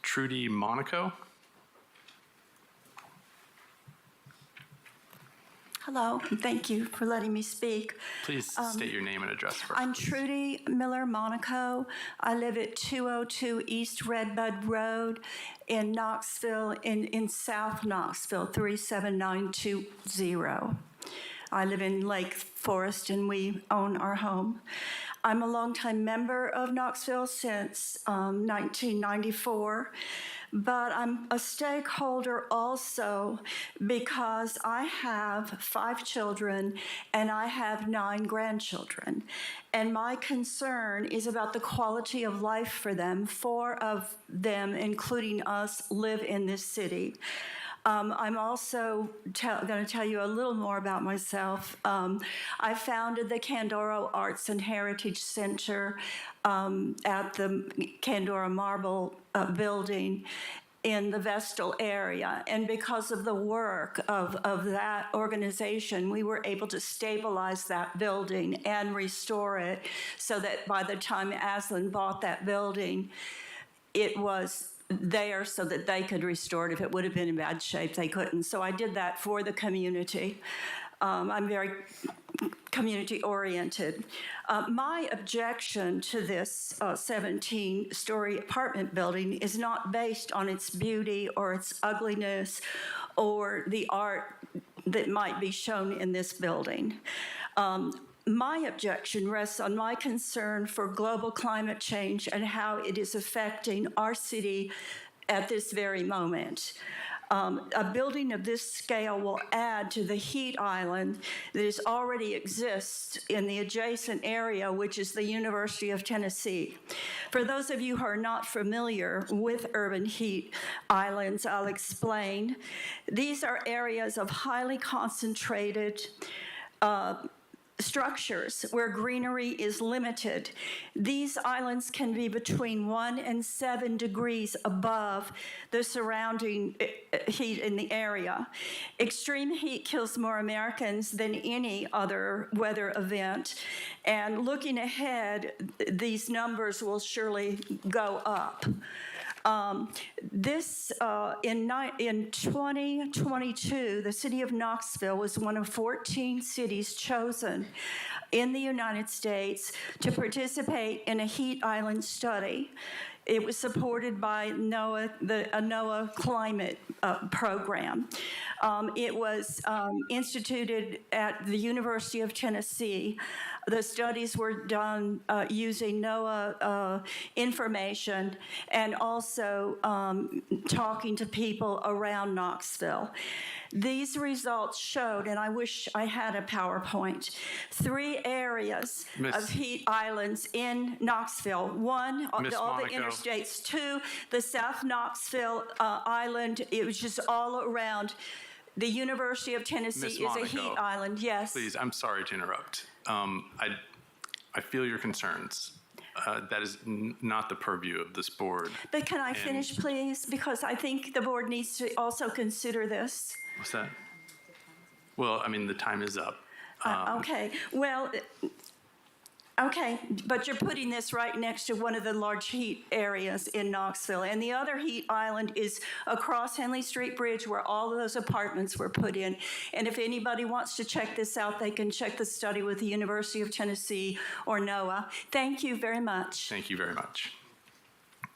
Trudy Monaco. Hello, and thank you for letting me speak. Please state your name and address first. I'm Trudy Miller Monaco. I live at 202 East Redbud Road in Knoxville, in South Knoxville, 37920. I live in Lake Forest, and we own our home. I'm a longtime member of Knoxville since 1994, but I'm a stakeholder also because I have 5 children and I have 9 grandchildren. And my concern is about the quality of life for them. 4 of them, including us, live in this city. I'm also going to tell you a little more about myself. I founded the Candoro Arts and Heritage Center at the Candoro Marble building in the Vestal area. And because of the work of that organization, we were able to stabilize that building and restore it so that by the time Aslan bought that building, it was there so that they could restore it. If it would have been in bad shape, they couldn't. So I did that for the community. I'm very community-oriented. My objection to this 17-story apartment building is not based on its beauty or its ugliness or the art that might be shown in this building. My objection rests on my concern for global climate change and how it is affecting our city at this very moment. A building of this scale will add to the heat island that already exists in the adjacent area, which is the University of Tennessee. For those of you who are not familiar with urban heat islands, I'll explain. These are areas of highly concentrated structures where greenery is limited. These islands can be between 1 and 7 degrees above the surrounding heat in the area. Extreme heat kills more Americans than any other weather event. And looking ahead, these numbers will surely go up. In 2022, the city of Knoxville was one of 14 cities chosen in the United States to participate in a heat island study. It was supported by NOAA, the NOAA climate program. It was instituted at the University of Tennessee. The studies were done using NOAA information and also talking to people around Knoxville. These results showed, and I wish I had a PowerPoint, 3 areas of heat islands in Knoxville. 1, all the interstates. 2, the South Knoxville Island. It was just all around. The University of Tennessee is a heat island, yes. Please, I'm sorry to interrupt. I feel your concerns. That is not the purview of this board. But can I finish, please? Because I think the board needs to also consider this. What's that? Well, I mean, the time is up. Okay, well, okay, but you're putting this right next to one of the large heat areas in Knoxville. And the other heat island is across Henley Street Bridge where all of those apartments were put in. And if anybody wants to check this out, they can check the study with the University of Tennessee or NOAA. Thank you very much. Thank you very much.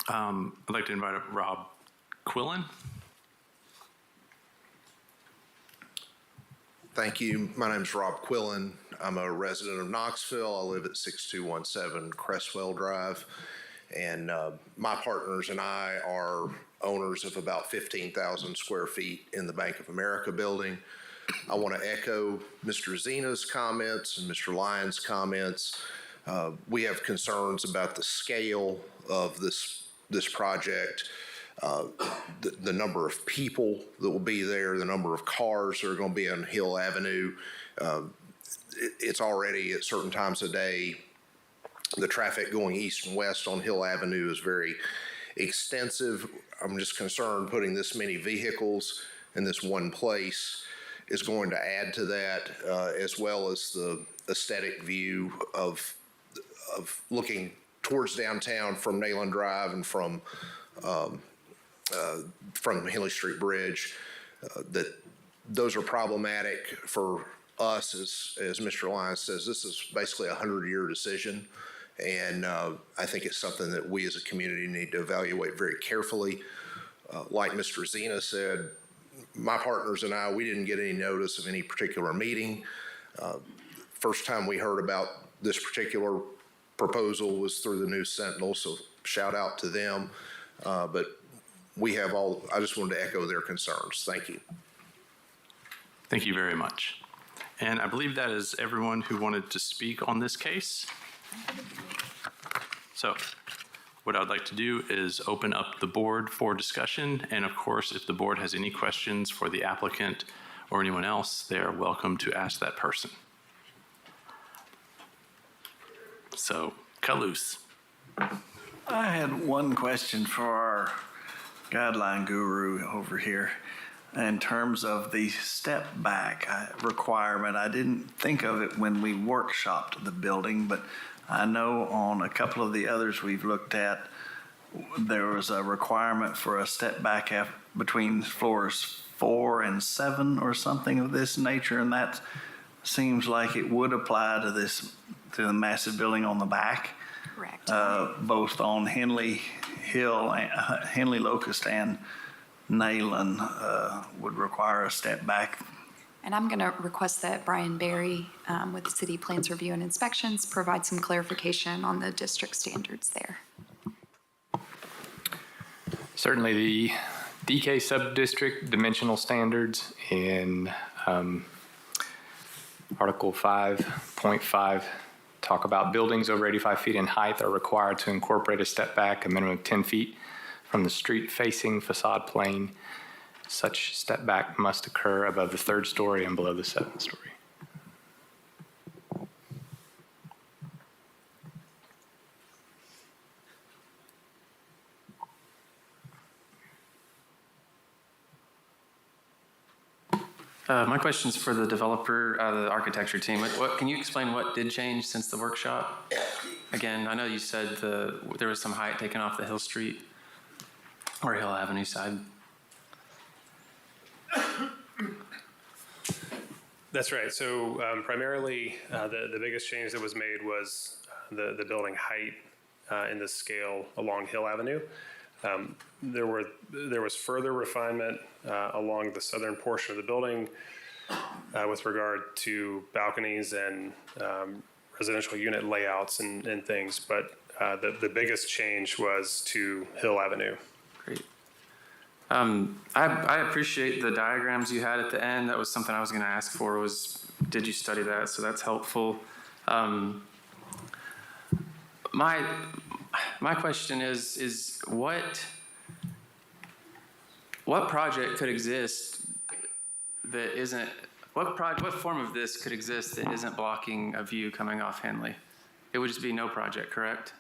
I'd like to invite up Rob Quillen. Thank you. My name is Rob Quillen. I'm a resident of Knoxville. I live at 6217 Cresswell Drive. And my partners and I are owners of about 15,000 square feet in the Bank of America building. I want to echo Mr. Zena's comments and Mr. Lyons' comments. We have concerns about the scale of this project. The number of people that will be there, the number of cars that are going to be on Hill Avenue. It's already at certain times of day, the traffic going east and west on Hill Avenue is very extensive. I'm just concerned putting this many vehicles in this one place is going to add to that, as well as the aesthetic view of looking towards downtown from Nayland Drive and from Henley Street Bridge, that those are problematic for us. As Mr. Lyons says, this is basically a 100-year decision. And I think it's something that we as a community need to evaluate very carefully. Like Mr. Zena said, my partners and I, we didn't get any notice of any particular meeting. First time we heard about this particular proposal was through the News Sentinel, so shout out to them. But we have all, I just wanted to echo their concerns. Thank you. Thank you very much. And I believe that is everyone who wanted to speak on this case. So what I'd like to do is open up the board for discussion. And of course, if the board has any questions for the applicant or anyone else, they are welcome to ask that person. So, cut loose. I had one question for our guideline guru over here. In terms of the step back requirement, I didn't think of it when we workshopped the building, but I know on a couple of the others we've looked at, there was a requirement for a step back between floors 4 and 7 or something of this nature, and that seems like it would apply to the massive building on the back. Correct. Both on Henley Hill, Henley Locust, and Nayland would require a step back. And I'm going to request that Brian Berry with the City Plans Review and Inspections provide some clarification on the district standards there. Certainly the DK sub-district dimensional standards in Article 5.5 talk about buildings over 85 feet in height are required to incorporate a step back a minimum of 10 feet from the street facing facade plane. Such step back must occur above the 3rd story and below the 7th story. My question's for the developer, the architecture team. Can you explain what did change since the workshop? Again, I know you said there was some height taken off the Hill Street or Hill Avenue side. That's right. So primarily, the biggest change that was made was the building height in the scale along Hill Avenue. There was further refinement along the southern portion of the building with regard to balconies and residential unit layouts and things, but the biggest change was to Hill Avenue. Great. I appreciate the diagrams you had at the end. That was something I was going to ask for was, did you study that? So that's helpful. My question is what project could exist that isn't, what form of this could exist that isn't blocking a view coming off Henley? It would just be no project, correct?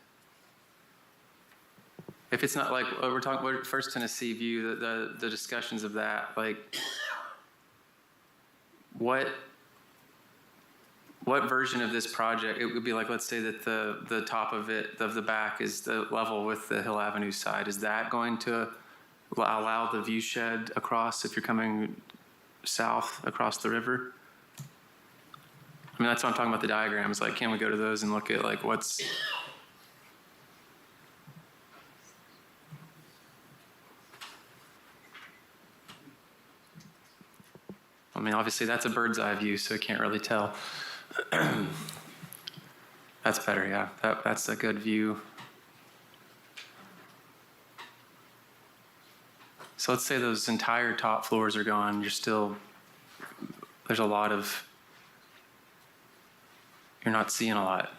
If it's not like, we're First Tennessee View, the discussions of that, like, what version of this project, it would be like, let's say that the top of the back is the level with the Hill Avenue side. Is that going to allow the view shed across if you're coming south across the river? I mean, that's what I'm talking about, the diagrams. Like, can we go to those and look at like what's... I mean, obviously that's a bird's eye view, so I can't really tell. That's better, yeah. That's a good view. So let's say those entire top floors are gone. There's a lot of, you're not seeing a lot.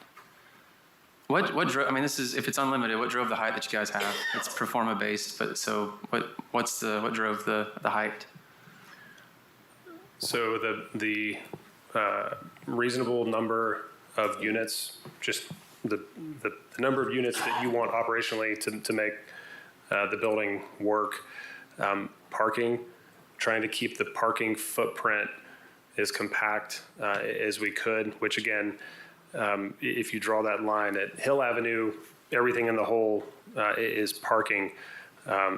What drove, I mean, this is, if it's unlimited, what drove the height that you guys have? It's pro forma based, but so what drove the height? So the reasonable number of units, just the number of units that you want operationally to make the building work. Parking, trying to keep the parking footprint as compact as we could, which again, if you draw that line at Hill Avenue, everything in the whole is parking.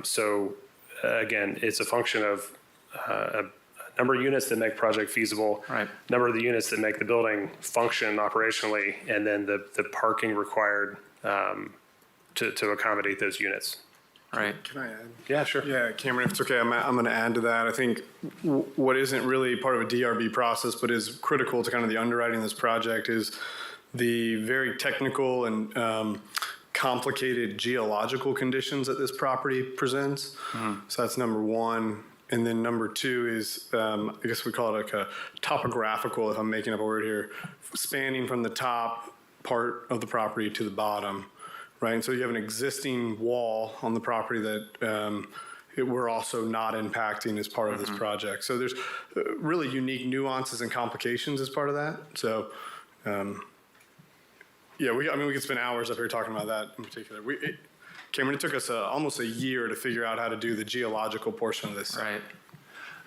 So again, it's a function of a number of units that make project feasible, right, number of the units that make the building function operationally, and then the parking required to accommodate those units. right? Can I add? Yeah, sure. Yeah, Cameron, if it's okay, I'm going to add to that. I think what isn't really part of a DRB process, but is critical to kind of the underwriting of this project is the very technical and complicated geological conditions that this property presents. So that's number one. And then number two is, I guess we call it like a topographical, if I'm making up a word here, spanning from the top part of the property to the bottom, right? And so you have an existing wall on the property that we're also not impacting as part of this project. So there's really unique nuances and complications as part of that. So, yeah, we could spend hours up here talking about that in particular. Cameron, it took us almost a year to figure out how to do the geological portion of this. Right.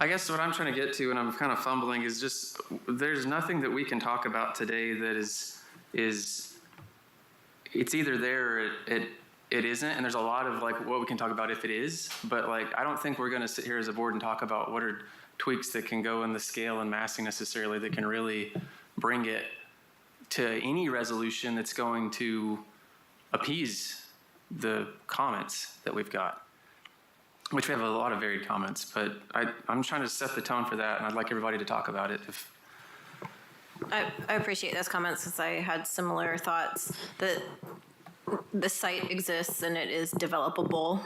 I guess what I'm trying to get to, and I'm kind of fumbling, is just there's nothing that we can talk about today that is it's either there or it isn't, and there's a lot of like what we can talk about if it is, but like I don't think we're going to sit here as a board and talk about what are tweaks that can go in the scale and massing necessarily that can really bring it to any resolution that's going to appease the comments that we've got, which we have a lot of varied comments, but I'm trying to set the tone for that, and I'd like everybody to talk about it. I appreciate those comments because I had similar thoughts that the site exists and it is developable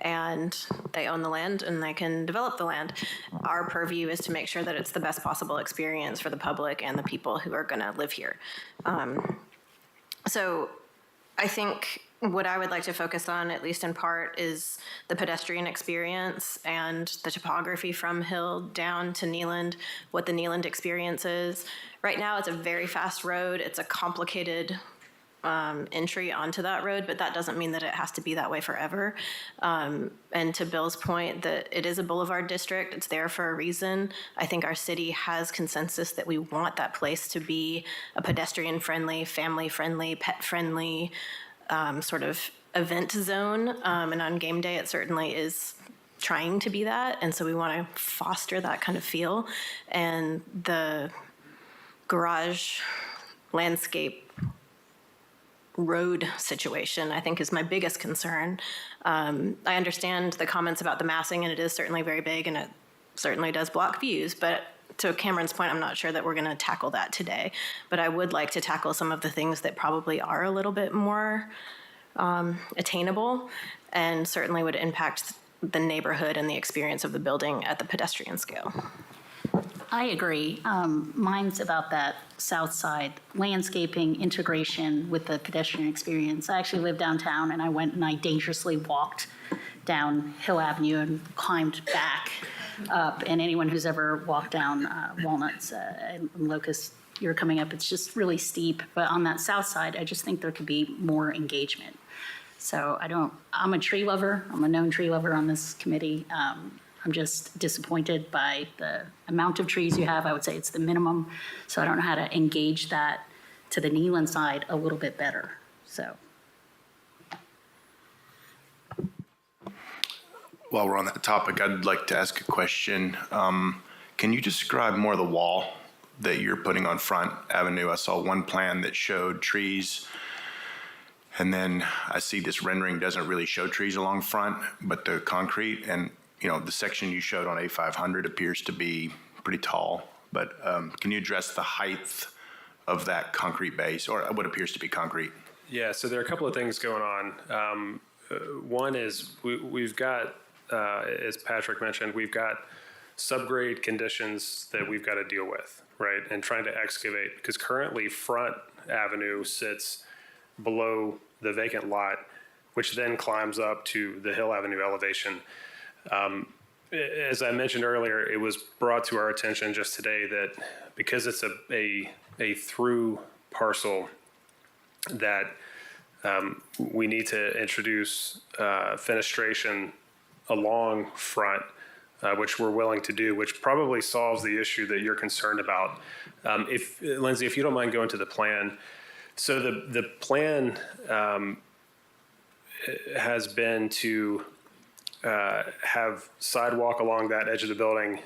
and they own the land and they can develop the land. Our purview is to make sure that it's the best possible experience for the public and the people who are going to live here. So I think what I would like to focus on, at least in part, is the pedestrian experience and the topography from Hill down to Neeland, what the Neeland experience is. Right now, it's a very fast road. It's a complicated entry onto that road, but that doesn't mean that it has to be that way forever. And to Bill's point, that it is a boulevard district. It's there for a reason. I think our city has consensus that we want that place to be a pedestrian-friendly, family-friendly, pet-friendly, sort of event zone, and on game day it certainly is trying to be that, and so we want to foster that kind of feel. And the garage landscape road situation, I think, is my biggest concern. I understand the comments about the massing, and it is certainly very big, and it certainly does block views, but to Cameron's point, I'm not sure that we're going to tackle that today, but I would like to tackle some of the things that probably are a little bit more attainable and certainly would impact the neighborhood and the experience of the building at the pedestrian scale. I agree. Mine's about that south side landscaping integration with the pedestrian experience. I actually live downtown, and I went and I dangerously walked down Hill Avenue and climbed back up. And anyone who's ever walked down Walnuts and Locust, you're coming up, it's just really steep. But on that south side, I just think there could be more engagement. So I'm a tree lover. I'm a known tree lover on this committee. I'm just disappointed by the amount of trees you have. I would say it's the minimum. So I don't know how to engage that to the Neeland side a little bit better. So. While we're on that topic, I'd like to ask a question. Can you describe more of the wall that you're putting on Front Avenue? I saw one plan that showed trees, and then I see this rendering doesn't really show trees along Front, but the concrete, and the section you showed on A500 appears to be pretty tall. But can you address the height of that concrete base, or what appears to be concrete? Yeah, so there are a couple of things going on. One is we've got, as Patrick mentioned, we've got subgrade conditions that we've got to deal with, right? And trying to excavate, because currently Front Avenue sits below the vacant lot, which then climbs up to the Hill Avenue elevation. As I mentioned earlier, it was brought to our attention just today that because it's a through parcel, that we need to introduce fenestration along Front, which we're willing to do, which probably solves the issue that you're concerned about. Lindsay, if you don't mind going to the plan. So the plan has been to have sidewalk along that edge of the building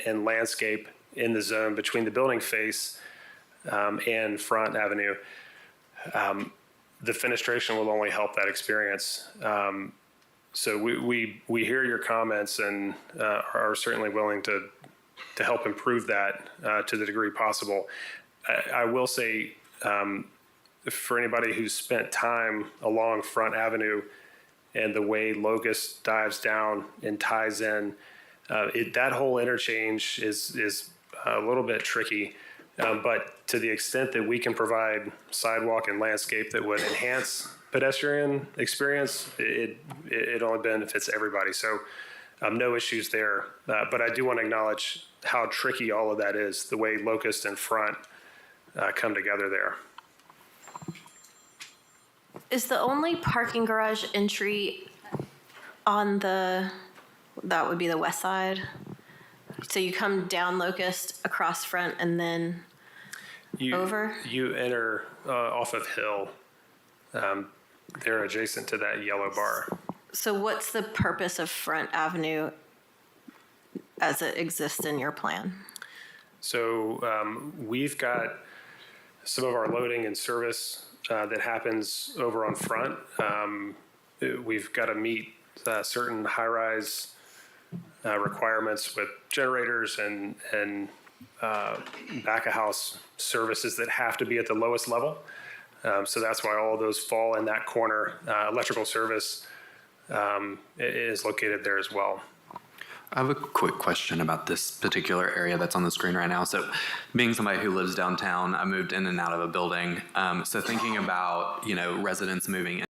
and landscape in the zone between the building face and Front Avenue. The fenestration will only help that experience. So we hear your comments and are certainly willing to help improve that to the degree possible. I will say, for anybody who's spent time along Front Avenue and the way Locust dives down and ties in, that whole interchange is a little bit tricky. But to the extent that we can provide sidewalk and landscape that would enhance pedestrian experience, it only benefits everybody. So no issues there. But I do want to acknowledge how tricky all of that is, the way Locust and Front come together there. Is the only parking garage entry on that would be the west side? So you come down Locust, across Front, and then over? You enter off of Hill. They're adjacent to that yellow bar. So what's the purpose of Front Avenue as it exists in your plan? So we've got some of our loading and service that happens over on Front. We've got to meet certain high-rise requirements with generators and back-of-house services that have to be at the lowest level. So that's why all of those fall in that corner. Electrical service is located there as well. I have a quick question about this particular area that's on the screen right now. So being somebody who lives downtown, I moved in and out of a building. So thinking about, residents moving in.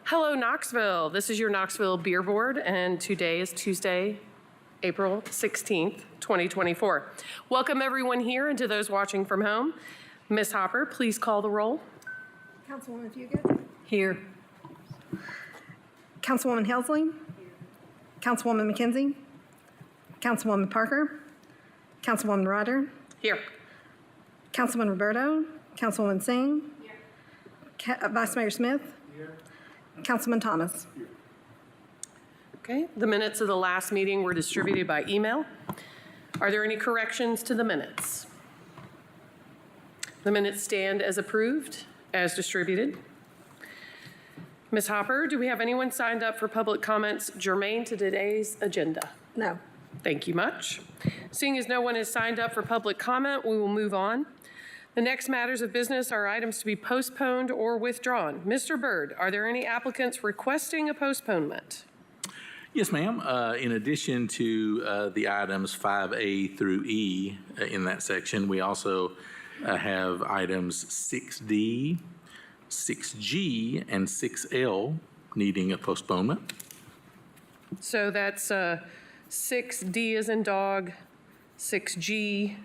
Hello, Knoxville. This is your Knoxville Beer Board, and today is Tuesday, April 16th, 2024. Welcome everyone here and to those watching from home. Ms. Hopper, please call the roll. Councilwoman Fugit? Here. Councilwoman Helsley? Councilwoman McKenzie? Councilwoman Parker? Councilwoman Ryder? Here. Councilman Roberto? Councilwoman Singh? Vice Mayor Smith? Councilman Thomas? Okay, the minutes of the last meeting were distributed by email. Are there any corrections to the minutes? The minutes stand as approved, as distributed. Ms. Hopper, do we have anyone signed up for public comments germane to today's agenda? No. Thank you much. Seeing as no one has signed up for public comment, we will move on. The next matters of business are items to be postponed or withdrawn. Mr. Byrd, are there any applicants requesting a postponement? Yes, ma'am. In addition to the items 5A through E in that section, we also have items 6D, 6G, and 6L needing a postponement. So that's 6D as in dog, 6G,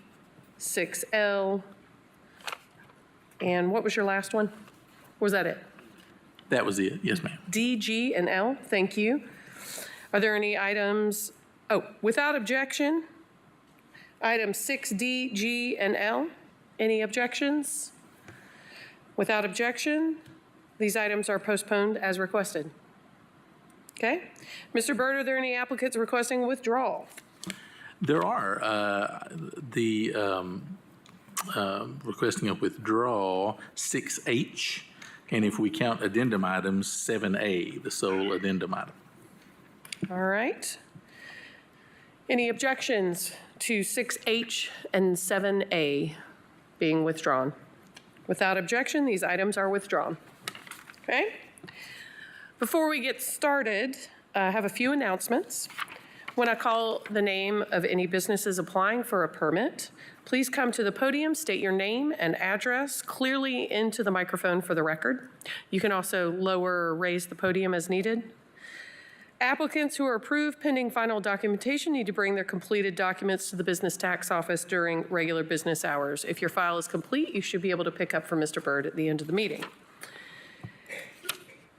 6L, and what was your last one? Was that it? That was it. Yes, ma'am. D, G, and L. Thank you. Are there any items? Oh, without objection, items 6D, G, and L. Any objections? Without objection, these items are postponed as requested. Okay. Mr. Byrd, are there any applicants requesting withdrawal? There are. Requesting a withdrawal 6H, and if we count addendum items, 7A, the sole addendum item. All right. Any objections to 6H and 7A being withdrawn? Without objection, these items are withdrawn. Okay? Before we get started, I have a few announcements. When I call the name of any businesses applying for a permit, please come to the podium, state your name and address clearly into the microphone for the record. You can also lower or raise the podium as needed. Applicants who are approved pending final documentation need to bring their completed documents to the business tax office during regular business hours. If your file is complete, you should be able to pick up from Mr. Byrd at the end of the meeting.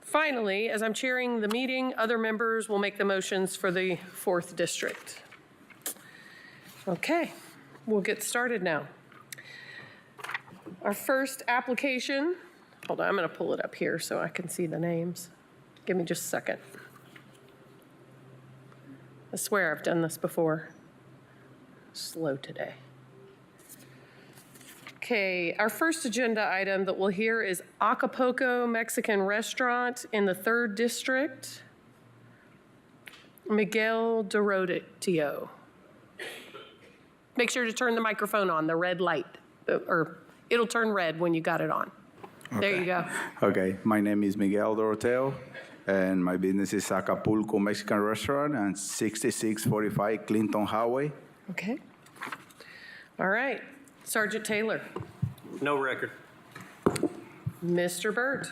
Finally, as I'm chairing the meeting, other members will make the motions for the 4th District. Okay, we'll get started now. Our first application, hold on, I'm going to pull it up here so I can see the names. Give me just a second. I swear I've done this before. Slow today. Okay, our first agenda item that we'll hear is Acapulco Mexican Restaurant in the 3rd District. Miguel Dorotio. Make sure to turn the microphone on, the red light, or it'll turn red when you got it on. Okay. There you go. Okay, my name is Miguel Doroteo, and my business is Acapulco Mexican Restaurant and 6645 Clinton Highway. Okay. All right. Sergeant Taylor. No record. Mr. Byrd.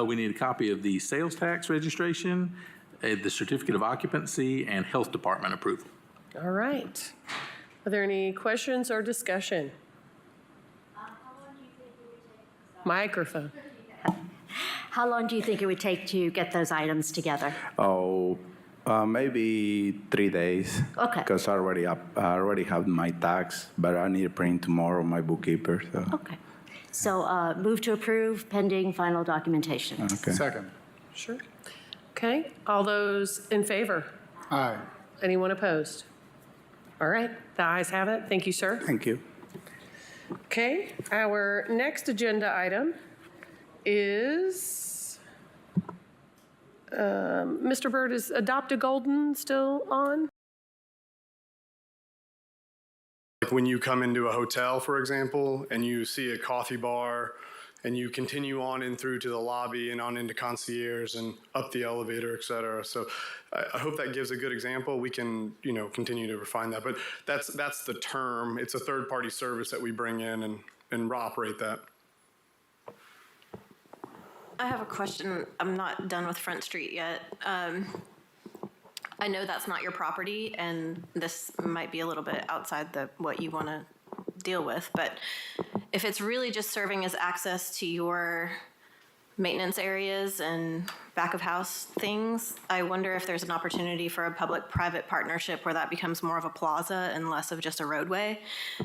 We need a copy of the sales tax registration, the certificate of occupancy, and health department approval. All right. Are there any questions or discussion? Microphone. How long do you think it would take to get those items together? Oh, maybe 3 days. Okay. Because I already have my tax, but I need to print tomorrow, my bookkeeper. So. Okay. So move to approve pending final documentation. Okay. Second. Sure. Okay. All those in favor? Aye. Anyone opposed? All right. The ayes have it. Thank you, sir. Thank you. Okay. Our next agenda item is Mr. Byrd, is Adopt a Golden still on? Like when you come into a hotel, for example, and you see a coffee bar, and you continue on in through to the lobby and on into concierge and up the elevator, et cetera. So I hope that gives a good example. We can, continue to refine that, but that's the term. It's a third-party service that we bring in and operate that. I have a question. I'm not done with Front Street yet. I know that's not your property, and this might be a little bit outside what you want to deal with, but if it's really just serving as access to your maintenance areas and back of house things, I wonder if there's an opportunity for a public-private partnership where that becomes more of a plaza and less of just a roadway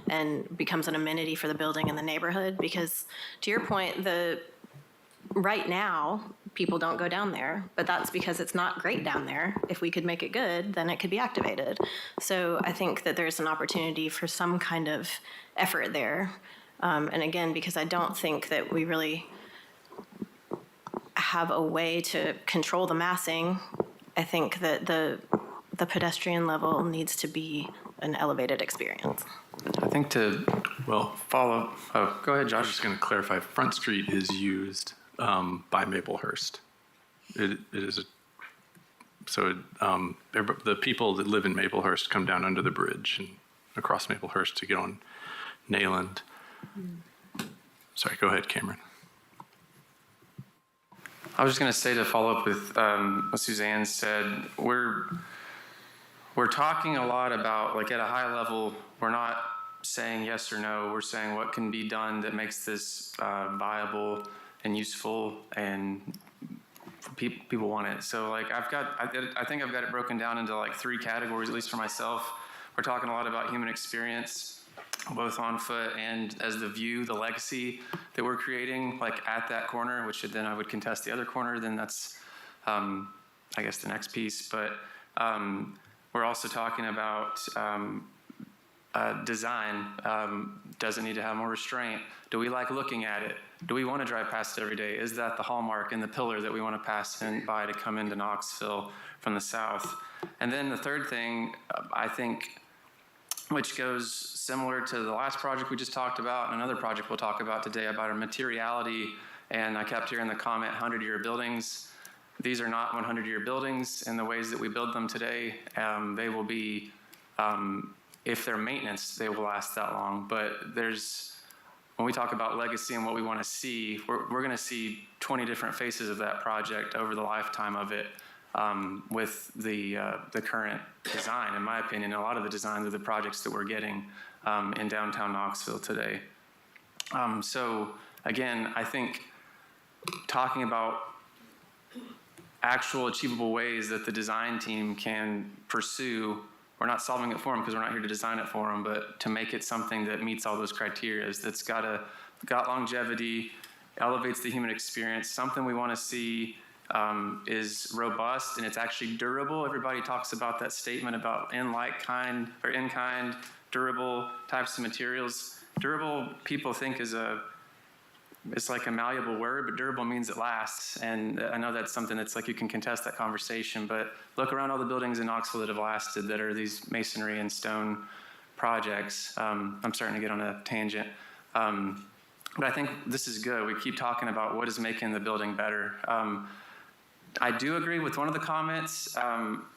and becomes an amenity for the building and the neighborhood. Because to your point, right now, people don't go down there, but that's because it's not great down there. If we could make it good, then it could be activated. So I think that there's an opportunity for some kind of effort there. And again, because I don't think that we really have a way to control the massing, I think that the the pedestrian level needs to be an elevated experience. I think to, well, follow, oh, go ahead, I'm Josh. just going to clarify, Front Street is used by Maplehurst. It is, the people that live in Maplehurst come down under the bridge and across Maplehurst to get on Nayland. Sorry, go ahead, Cameron. I was just going to say, to follow up with what Suzanne said, we're talking a lot about, like, at a high level, we're not saying yes or no. We're saying what can be done that makes this viable and useful, and people want it. So, like, I think I've got it broken down into like 3 categories, at least for myself. We're talking a lot about human experience, both on foot and as the view, the legacy that we're creating, like at that corner, which then I would contest the other corner, then that's, I guess, the next piece. But we're also talking about design. Does it need to have more restraint? Do we like looking at it? Do we want to drive past it every day? Is that the hallmark and the pillar that we want to pass by to come into Knoxville from the south? And then the third thing, I think, which goes similar to the last project we just talked about, and another project we'll talk about today about our materiality. And I kept hearing the comment, 100-year buildings. These are not 100-year buildings in the ways that we build them today. They will be, if they're maintenance, they will last that long. But when we talk about legacy and what we want to see, we're going to see 20 different faces of that project over the lifetime of it. With the current design, in my opinion, a lot of the designs of the projects that we're getting in downtown Knoxville today. So again, I think talking about actual achievable ways that the design team can pursue, we're not solving it for them because we're not here to design it for them, but to make it something that meets all those criteria, that's got longevity, elevates the human experience, something we want to see is robust and it's actually durable. Everybody talks about that statement about in-kind, durable types of materials. Durable, people think it's like a malleable word, but durable means it lasts. And I know that's something that's like, you can contest that conversation, but look around all the buildings in Knoxville that have lasted, that are these masonry and stone projects. I'm starting to get on a tangent. But I think this is good. We keep talking about what is making the building better. I do agree with one of the comments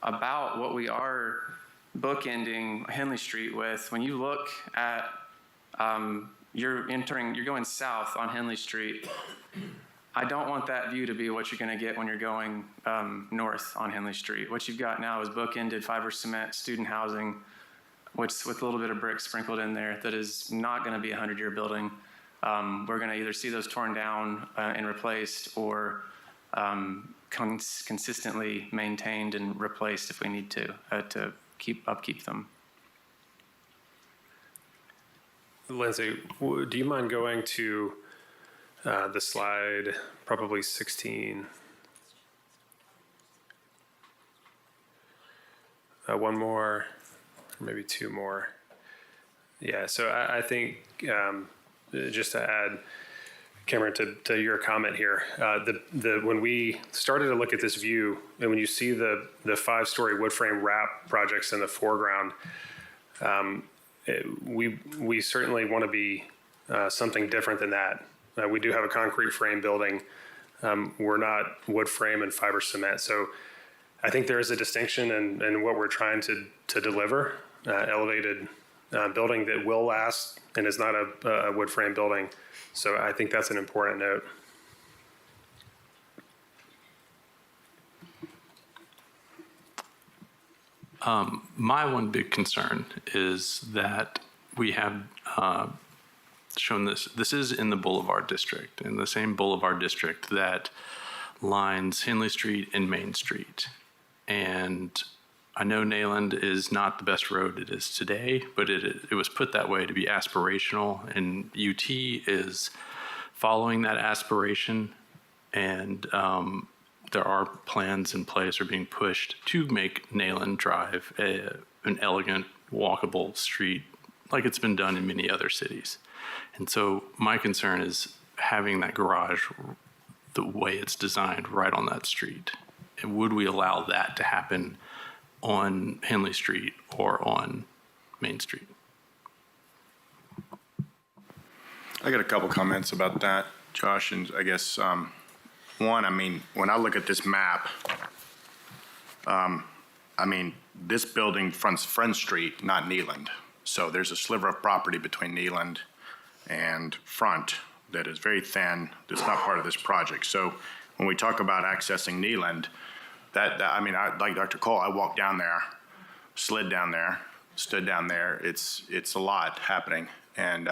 about what we are bookending Henley Street with. When you look at, you're going south on Henley Street, I don't want that view to be what you're going to get when you're going north on Henley Street. What you've got now is bookended fiber cement student housing, which with a little bit of brick sprinkled in there, that is not going to be a 100-year building. We're going to either see those torn down and replaced, or consistently maintained and replaced if we need to upkeep them. Lindsay, do you mind going to the slide, probably 16? One more, or maybe 2 more. Yeah, so I think just to add, Cameron, to your comment here, when we started to look at this view, and when you see the 5-story wood frame wrap projects in the foreground, we certainly want to be something different than that. We do have a concrete frame building. We're not wood frame and fiber cement. So I think there is a distinction in what we're trying to deliver, elevated building that will last and is not a wood frame building. So I think that's an important note. My one big concern is that we have shown this. This is in the Boulevard District, in the same Boulevard District that lines Henley Street and Main Street. And I know Nayland is not the best road it is today, but it was put that way to be aspirational, and UT is following that aspiration, and there are plans in place or being pushed to make Nayland Drive an elegant, walkable street like it's been done in many other cities. And so my concern is having that garage the way it's designed right on that street. And would we allow that to happen on Henley Street or on Main Street. I got a couple comments about that, Josh, and I guess, one, I mean, when I look at this map, I mean, this building fronts Friend Street, not Neeland. So there's a sliver of property between Neeland and Front that is very thin, that's not part of this project. So when we talk about accessing Neeland, I mean, like Dr. Cole, I walked down there, slid down there, stood down there. It's a lot happening. And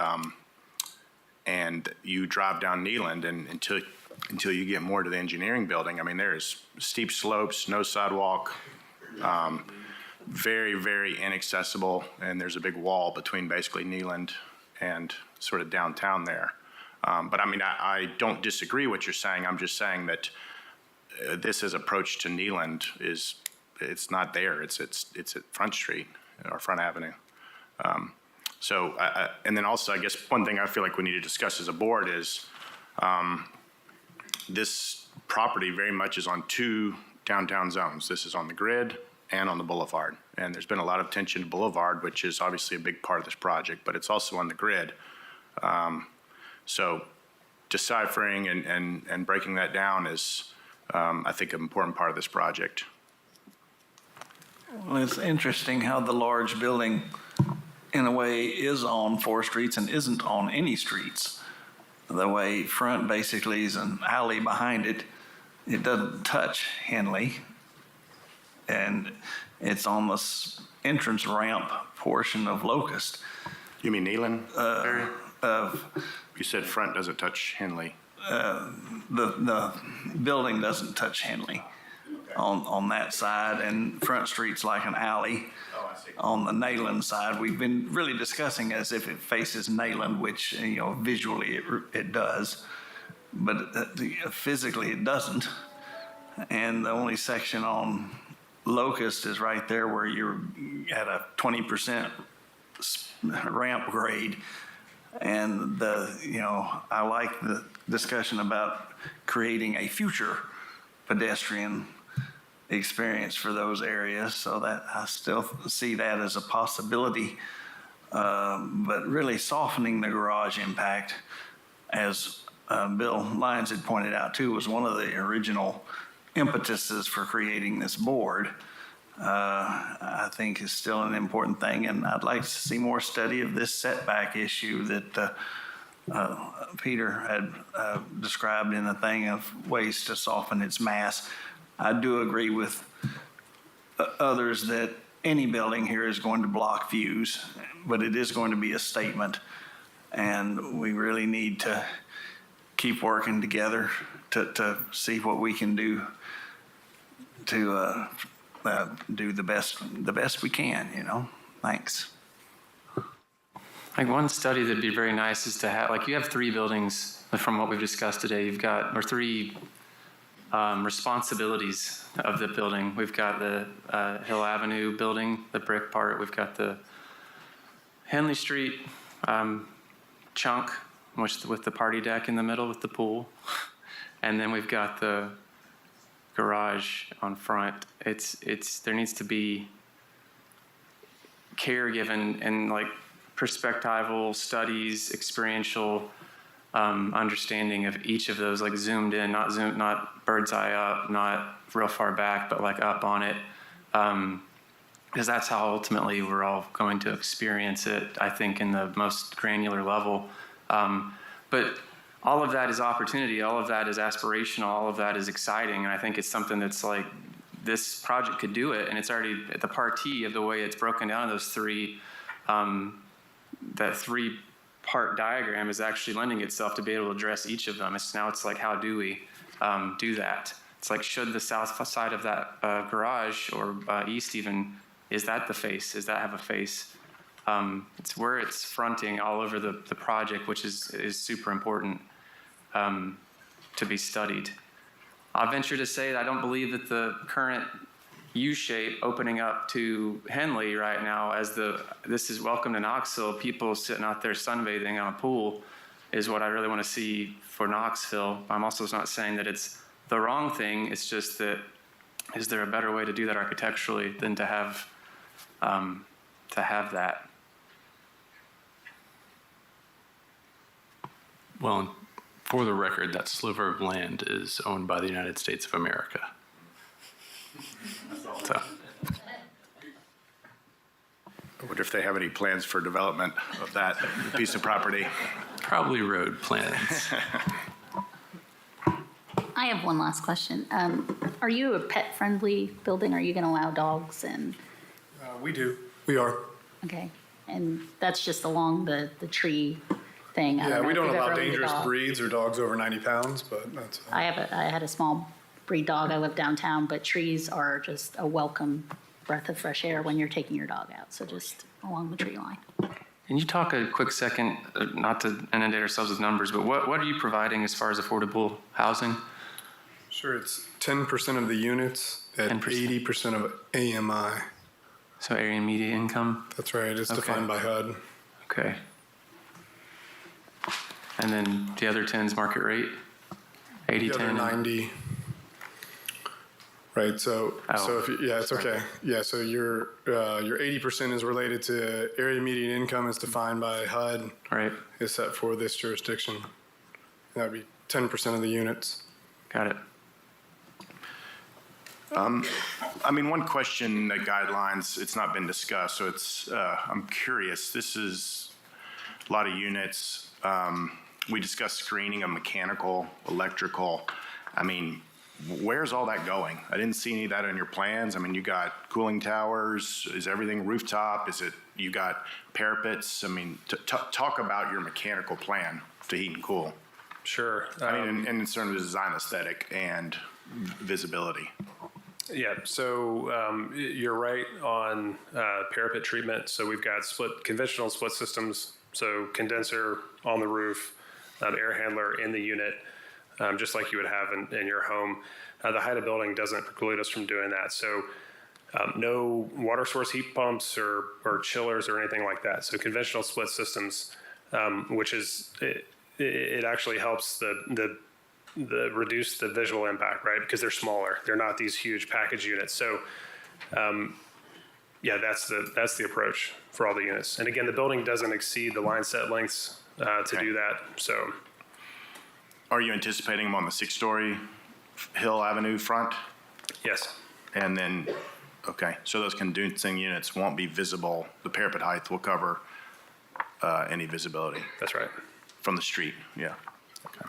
you drive down Neeland, and until you get more to the engineering building, I mean, there's steep slopes, no sidewalk, very, very inaccessible, and there's a big wall between basically Neeland and sort of downtown there. But I mean, I don't disagree with what you're saying. I'm just saying that this approach to Neeland it's not there. It's at Front Street or Front Avenue. So, and then also, I guess one thing I feel like we need to discuss as a board is this property very much is on two downtown zones. This is on the grid and on the boulevard. And there's been a lot of attention to boulevard, which is obviously a big part of this project, but it's also on the grid. So deciphering and breaking that down is, I think, an important part of this project. Well, it's interesting how the large building, in a way, is on 4 streets and isn't on any streets. The way Front basically is an alley behind it, it doesn't touch Henley. And it's on the entrance ramp portion of Locust. You mean Neeland area? You said Front doesn't touch Henley. The building doesn't touch Henley on that side, and Front Street's like an alley. On the Nayland side, we've been really discussing as if it faces Nayland, which, you know, visually it does, but physically it doesn't. And the only section on Locust is right there where you're at a 20% ramp grade. And I like the discussion about creating a future pedestrian experience for those areas, so that I still see that as a possibility. But really softening the garage impact, as Bill Lyons had pointed out too, was one of the original impetuses for creating this board. I think is still an important thing, and I'd like to see more study of this setback issue that Peter had described in the thing of ways to soften its mass. I do agree with others that any building here is going to block views, but it is going to be a statement, and we really need to keep working together to see what we can do to do the best we can, you know. Thanks. Like one study that'd be very nice is to have, like, you have 3 buildings from what we've discussed today. You've got, or 3 responsibilities of the building. We've got the Hill Avenue building, the brick part. We've got the Henley Street chunk, with the party deck in the middle with the pool. And then we've got the garage on Front. There needs to be care given and like perspectival studies, experiential understanding of each of those, like zoomed in, not bird's eye up, not real far back, but like up on it. Because that's how ultimately we're all going to experience it, I think, in the most granular level. But all of that is opportunity, all of that is aspirational, all of that is exciting, and I think it's something that's like, this project could do it, and it's already at the party of the way it's broken down in those 3, that 3-part diagram is actually lending itself to be able to address each of them. It's like, how do we do that? It's like, should the south side of that garage, or east even, is that the face? Does that have a face? It's where it's fronting all over the project, which is super important to be studied. I'll venture to say that I don't believe that the current U-shape opening up to Henley right now, as this is welcome to Knoxville, people sitting out there sunbathing on a pool, is what I really want to see for Knoxville. I'm also not saying that it's the wrong thing. It's just that is there a better way to do that architecturally than to have that? Well, for the record, that sliver of land is owned by the United States of America. So, I wonder if they have any plans for development of that piece of property. probably road plans. I have one last question. Are you a pet-friendly building? Are you going to allow dogs and, We do. We are. okay, and that's just along the tree thing? I Yeah, know we if don't you've allow ever owned a dangerous dog. breeds or dogs over 90 pounds, but that's. I had a small breed dog. I live downtown, but trees are just a welcome breath of fresh air when you're taking your dog out. So just along the tree line. Can you talk a quick second, not to inundate ourselves with numbers, but what are you providing as far as affordable housing? Sure, it's 10% of the units at 80% of AMI. So area and median income? That's right, it's defined by HUD. Okay. And then the other 10 is market rate? 80, The other 10? 90. Right, so Oh. if you, yeah, it's okay. Yeah, so your 80% is related to area median income is defined by HUD. Right. Is set for this jurisdiction. That'd be 10% of the units. Got it. I mean, one question, the guidelines, it's not been discussed, so it's, I'm curious. This is a lot of units. We discussed screening of mechanical, electrical. I mean, where's all that going? I didn't see any of that in your plans. I mean, you got cooling towers. Is everything rooftop? Is it, you got parapets? I mean, talk about your mechanical plan to heat and cool. Sure. I mean, in terms of design aesthetic and visibility. Yeah, so you're right on parapet treatment. So we've got conventional split systems, so condenser on the roof, air handler in the unit, just like you would have in your home. The height of building doesn't preclude us from doing that. So no water source heat pumps or chillers or anything like that. So conventional split systems, which is, it actually helps the reduce the visual impact, right? Because they're smaller. They're not these huge package units. So, yeah, that's the approach for all the units. And again, the building doesn't exceed the line set lengths to do that. So, are you anticipating them on the 6-story Hill Avenue front? Yes. And then, okay, so those condensing units won't be visible. The parapet height will cover any visibility. That's right. From the street, yeah. Okay.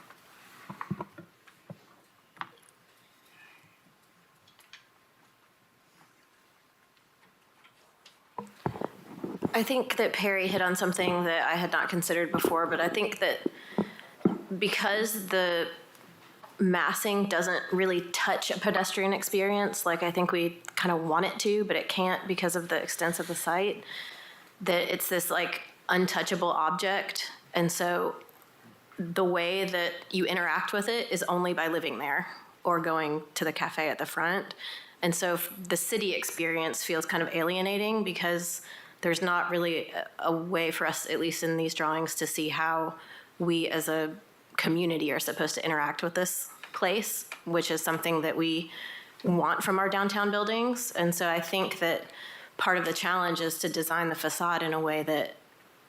I think that Perry hit on something that I had not considered before, but I think that because the massing doesn't really touch a pedestrian experience, like I think we kind of want it to, but it can't because of the extent of the site, that it's this like untouchable object. And so the way that you interact with it is only by living there or going to the cafe at the front. And so the city experience feels kind of alienating because there's not really a way for us, at least in these drawings, to see how we as a community are supposed to interact with this place, which is something that we want from our downtown buildings. And so I think that part of the challenge is to design the facade in a way that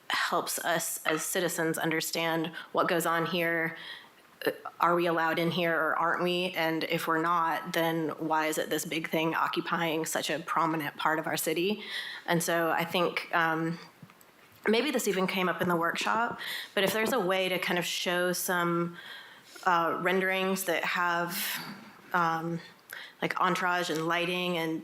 helps us as citizens understand what goes on here. Are we allowed in here or aren't we? And if we're not, then why is it this big thing occupying such a prominent part of our city? And so I think maybe this even came up in the workshop, but if there's a way to kind of show some renderings that have like entourage and lighting and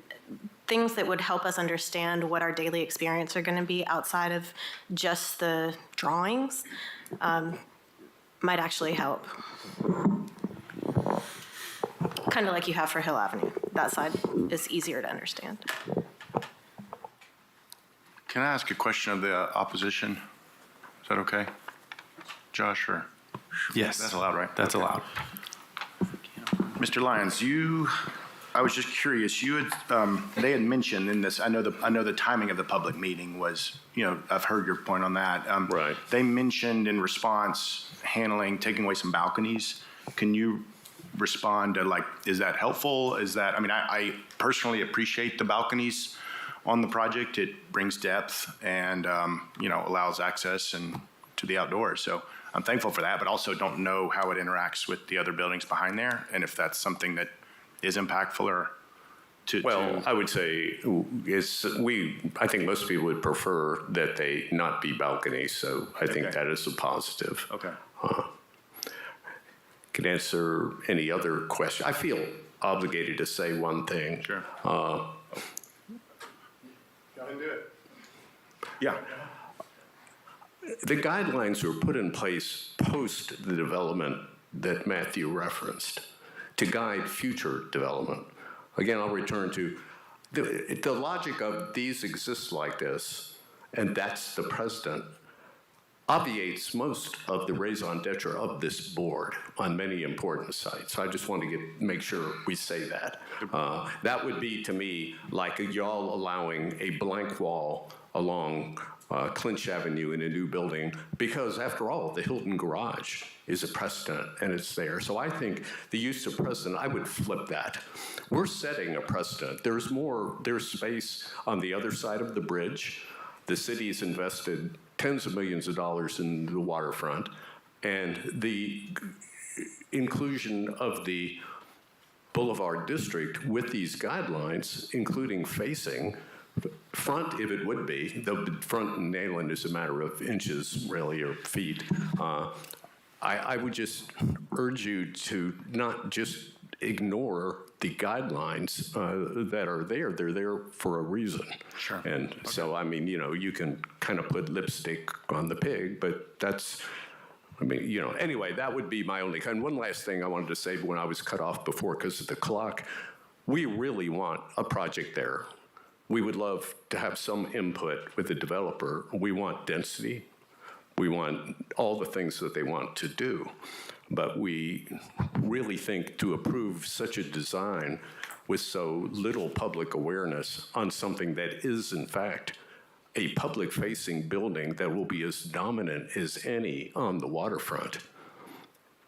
things that would help us understand what our daily experience are going to be outside of just the drawings, might actually help. Kind of like you have for Hill Avenue. That side is easier to understand. Can I ask a question of the opposition? Is that okay? Josh, or? Yes. That's allowed, right? That's allowed. Mr. Lyons, I was just curious, they had mentioned in this, I know the timing of the public meeting was, I've heard your point on that. Right. They mentioned in response, taking away some balconies. Can you respond to, like, is that helpful? Is that, I mean, I personally appreciate the balconies on the project. It brings depth and, allows access and to the outdoors. So I'm thankful for that, but also don't know how it interacts with the other buildings behind there and if that's something that is impactful or Well, I would say I think most people would prefer that they not be balconies, so I think that is a positive. Okay. Can answer any other question. I feel obligated to say one thing. Sure. Go ahead and do it. Yeah. The guidelines were put in place post the development that Matthew referenced to guide future development. Again, I'll return to the logic of these exist like this, and that's the precedent, obviates most of the raison d'etre of this board on many important sites. So I just want to make sure we say that. That would be, to me, like y'all allowing a blank wall along Clinch Avenue in a new building, because after all, the Hilton Garage is a precedent and it's there. So I think the use of precedent, I would flip that. We're setting a precedent. There's space on the other side of the bridge. The city's invested tens of millions of dollars in the waterfront, and the inclusion of the Boulevard District with these guidelines, including facing front, if it would be, the front in Nayland is a matter of inches, really, or feet. I would just urge you to not just ignore the guidelines that are there. They're there for a reason. Sure. And so, I mean, you can kind of put lipstick on the pig, but that's, I mean, anyway, that would be my only kind. One last thing I wanted to say when I was cut off before because of the clock, we really want a project there. We would love to have some input with the developer. We want density. We want all the things that they want to do. But we really think to approve such a design with so little public awareness on something that is, in fact, a public-facing building that will be as dominant as any on the waterfront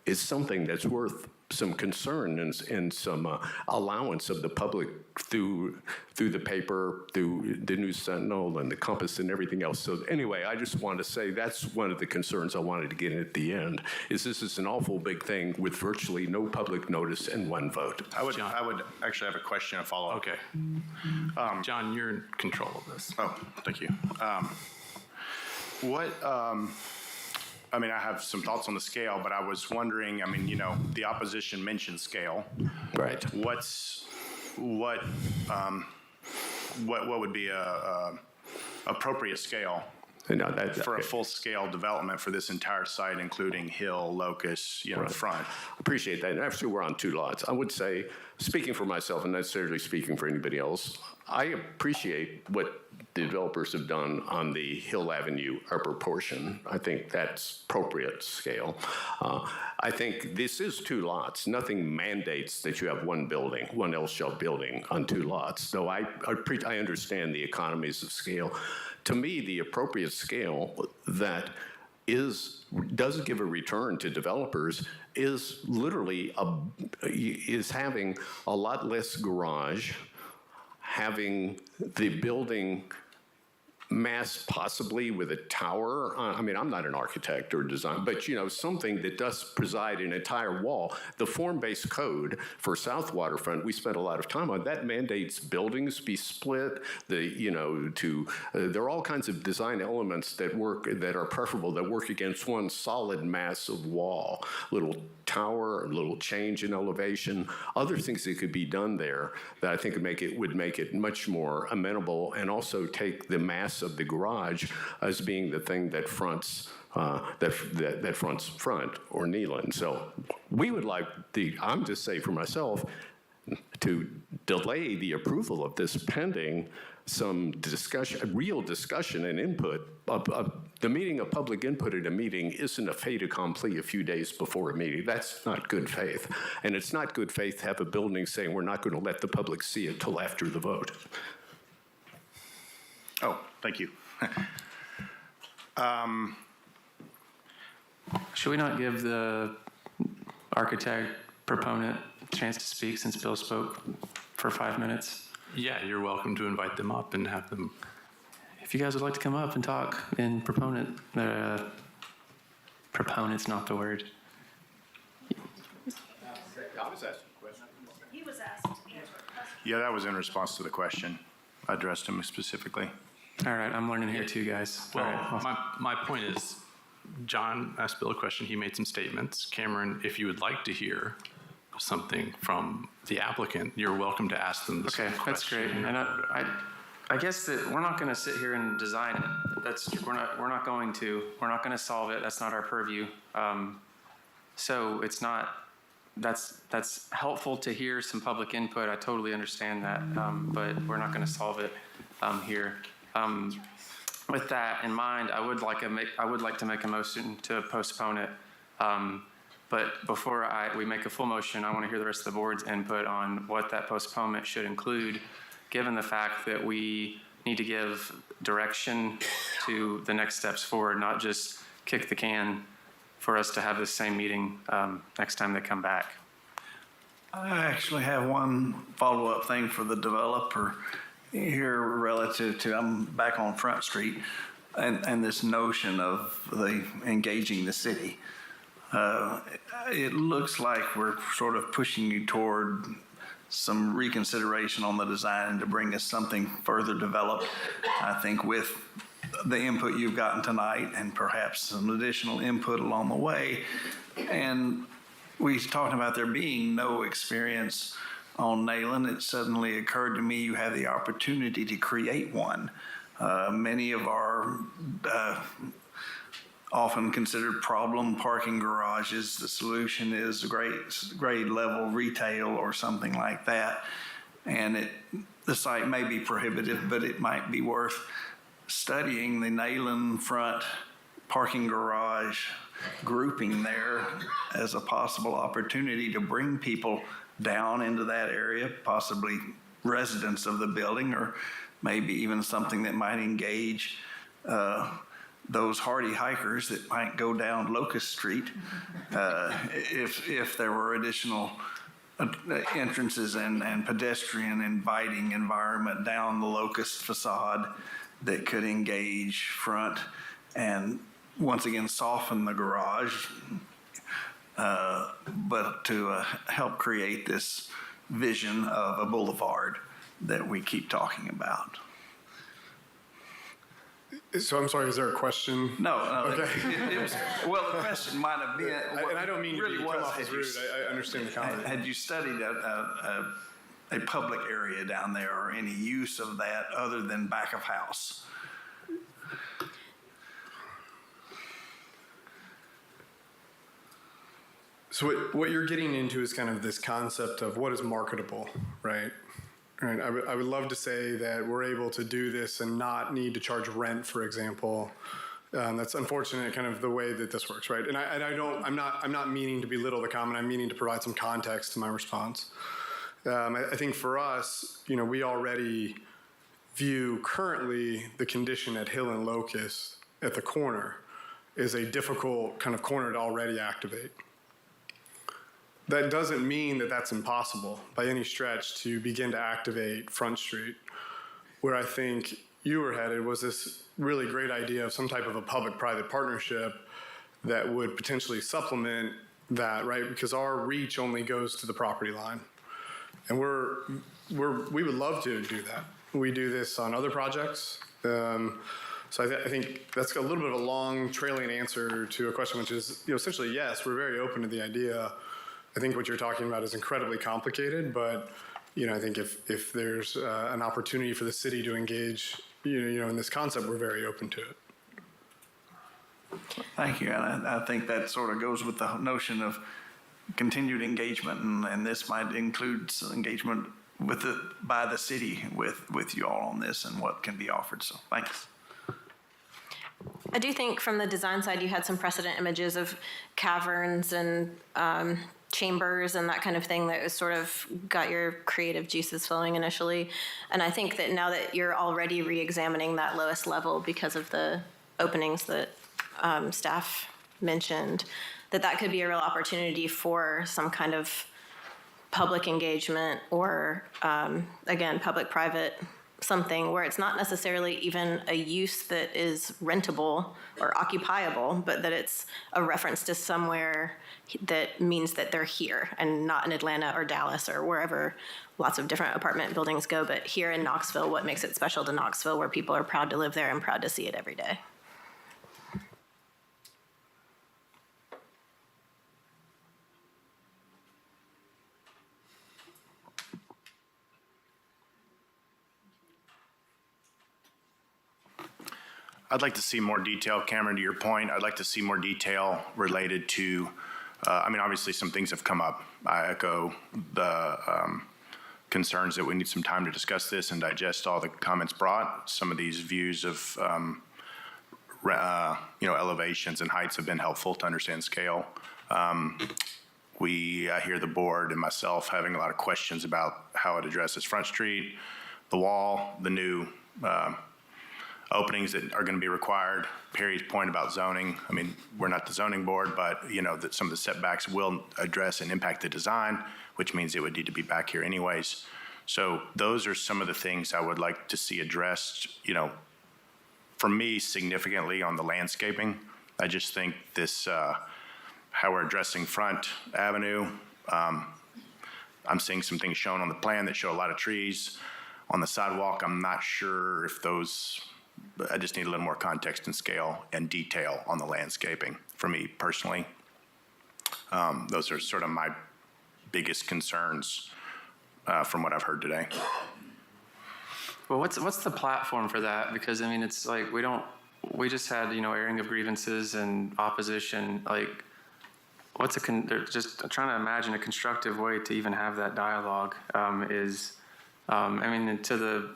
is something that's worth some concern and some allowance of the public through the paper, through the News Sentinel and the Compass and everything else. So anyway, I just wanted to say that's one of the concerns I wanted to get at the end, is this is an awful big thing with virtually no public notice and one vote. I would actually have a question and follow up. Okay. John, you're in control of this. Oh, thank you. I mean, I have some thoughts on the scale, but I was wondering, I mean, the opposition mentioned scale. Right. What would be a appropriate scale for a full-scale development for this entire site, including hill, locus, Right. front? Appreciate that. And actually, we're on two lots. I would say, speaking for myself and not necessarily speaking for anybody else, I appreciate what the developers have done on the Hill Avenue upper portion. I think that's appropriate scale. I think this is two lots. Nothing mandates that you have one building, one L-shell building on two lots. So I understand the economies of scale. To me, the appropriate scale that does give a return to developers is literally is having a lot less garage, having the building mass possibly with a tower. I mean, I'm not an architect or design, but something that does preside an entire wall. The form-based code for South Waterfront, we spent a lot of time on that, mandates buildings be split. There are all kinds of design elements that are preferable, that work against one solid mass of wall, little tower, a little change in elevation, other things that could be done there that I think would make it much more amenable, and also take the mass of the garage as being the thing that fronts that fronts front or Neyland. So we would like I'm just saying for myself, to delay the approval of this pending some discussion, real discussion and input. The meeting of public input at a meeting isn't a fait accompli a few days before a meeting. That's not good faith. And it's not good faith to have a building saying we're not going to let the public see it till after the vote. Oh, thank you. Should we not give the architect proponent a chance to speak since Bill spoke for 5 minutes? Yeah, you're welcome to invite them up and have them. If you guys would like to come up and talk in proponent's not the word. He was asked to answer a question. Yeah, that was in response to the question. I addressed him specifically. All right, I'm learning here too, guys. Well, All right. my point is, John asked Bill a question. He made some statements. Cameron, if you would like to hear something from the applicant, you're welcome to ask them the same Okay, that's great. question. And I guess that we're not going to sit here and design it. We're not going to. We're not going to solve it. That's not our purview. So it's not. That's helpful to hear some public input. I totally understand that, but we're not going to solve it here. With that in mind, I would like to make a motion to postpone it. But before we make a full motion, I want to hear the rest of the board's input on what that postponement should include, given the fact that we need to give direction to the next steps forward, not just kick the can for us to have this same meeting next time they come back. I actually have one follow-up thing for the developer here relative to, I'm back on Front Street, and this notion of engaging the city. It looks like we're sort of pushing you toward some reconsideration on the design to bring us something further developed. I think with the input you've gotten tonight and perhaps some additional input along the way, and we talked about there being no experience on Nayland, it suddenly occurred to me you have the opportunity to create one. Many of our often considered problem parking garages, the solution is grade level retail or something like that. And the site may be prohibitive, but it might be worth studying the Nayland front parking garage grouping there as a possible opportunity to bring people down into that area, possibly residents of the building, or maybe even something that might engage those hardy hikers that might go down Locust Street if there were additional entrances and pedestrian inviting environment down the Locust facade that could engage front and once again soften the garage, but to help create this vision of a boulevard that we keep talking about. So I'm sorry, is there a question? No. Okay. It was, well, the question might have been. And I don't mean really to come off as rude. I understand the comment. Had you studied a public area down there or any use of that other than back of house? So what you're getting into is kind of this concept of what is marketable, right? Right. I would love to say that we're able to do this and not need to charge rent, for example. That's unfortunate, kind of the way that this works, right? And I'm not meaning to belittle the comment. I'm meaning to provide some context to my response. I think for us, we already view currently the condition at Hill and Locust at the corner is a difficult kind of corner to already activate. That doesn't mean that that's impossible by any stretch to begin to activate Front Street. Where I think you were headed was this really great idea of some type of a public-private partnership that would potentially supplement that, right? Because our reach only goes to the property line. And we would love to do that. We do this on other projects. So I think that's a little bit of a long trailing answer to a question, which is, essentially, yes, we're very open to the idea. I think what you're talking about is incredibly complicated, but I think if there's an opportunity for the city to engage, in this concept, we're very open to it. Thank you, and I think that sort of goes with the notion of continued engagement, and this might include some engagement by the city with you all on this and what can be offered. So, thanks. I do think from the design side, you had some precedent images of caverns and chambers and that kind of thing that was sort of got your creative juices flowing initially. And I think that now that you're already re-examining that lowest level because of the openings that staff mentioned, that could be a real opportunity for some kind of public engagement or, again, public-private something where it's not necessarily even a use that is rentable or occupiable, but that it's a reference to somewhere that means that they're here and not in Atlanta or Dallas or wherever lots of different apartment buildings go, but here in Knoxville, what makes it special to Knoxville, where people are proud to live there and proud to see it every day. I'd like to see more detail, Cameron, to your point. I'd like to see more detail related to, obviously some things have come up. I echo the concerns that we need some time to discuss this and digest all the comments brought. Some of these views of, elevations and heights have been helpful to understand scale. I hear the board and myself having a lot of questions about how it addresses Front Street, the wall, the new openings that are going to be required. Perry's point about zoning, we're not the zoning board, but that some of the setbacks will address and impact the design, which means it would need to be back here anyways. So those are some of the things I would like to see addressed, for me, significantly on the landscaping. I just think this, how we're addressing Front Avenue, I'm seeing some things shown on the plan that show a lot of trees. On the sidewalk, I'm not sure if those, I just need a little more context and scale and detail on the landscaping for me personally. Those are sort of my biggest concerns from what I've heard today. Well, what's the platform for that? Because it's like we just had airing of grievances and opposition. Like, they're just trying to imagine a constructive way to even have that dialogue. To the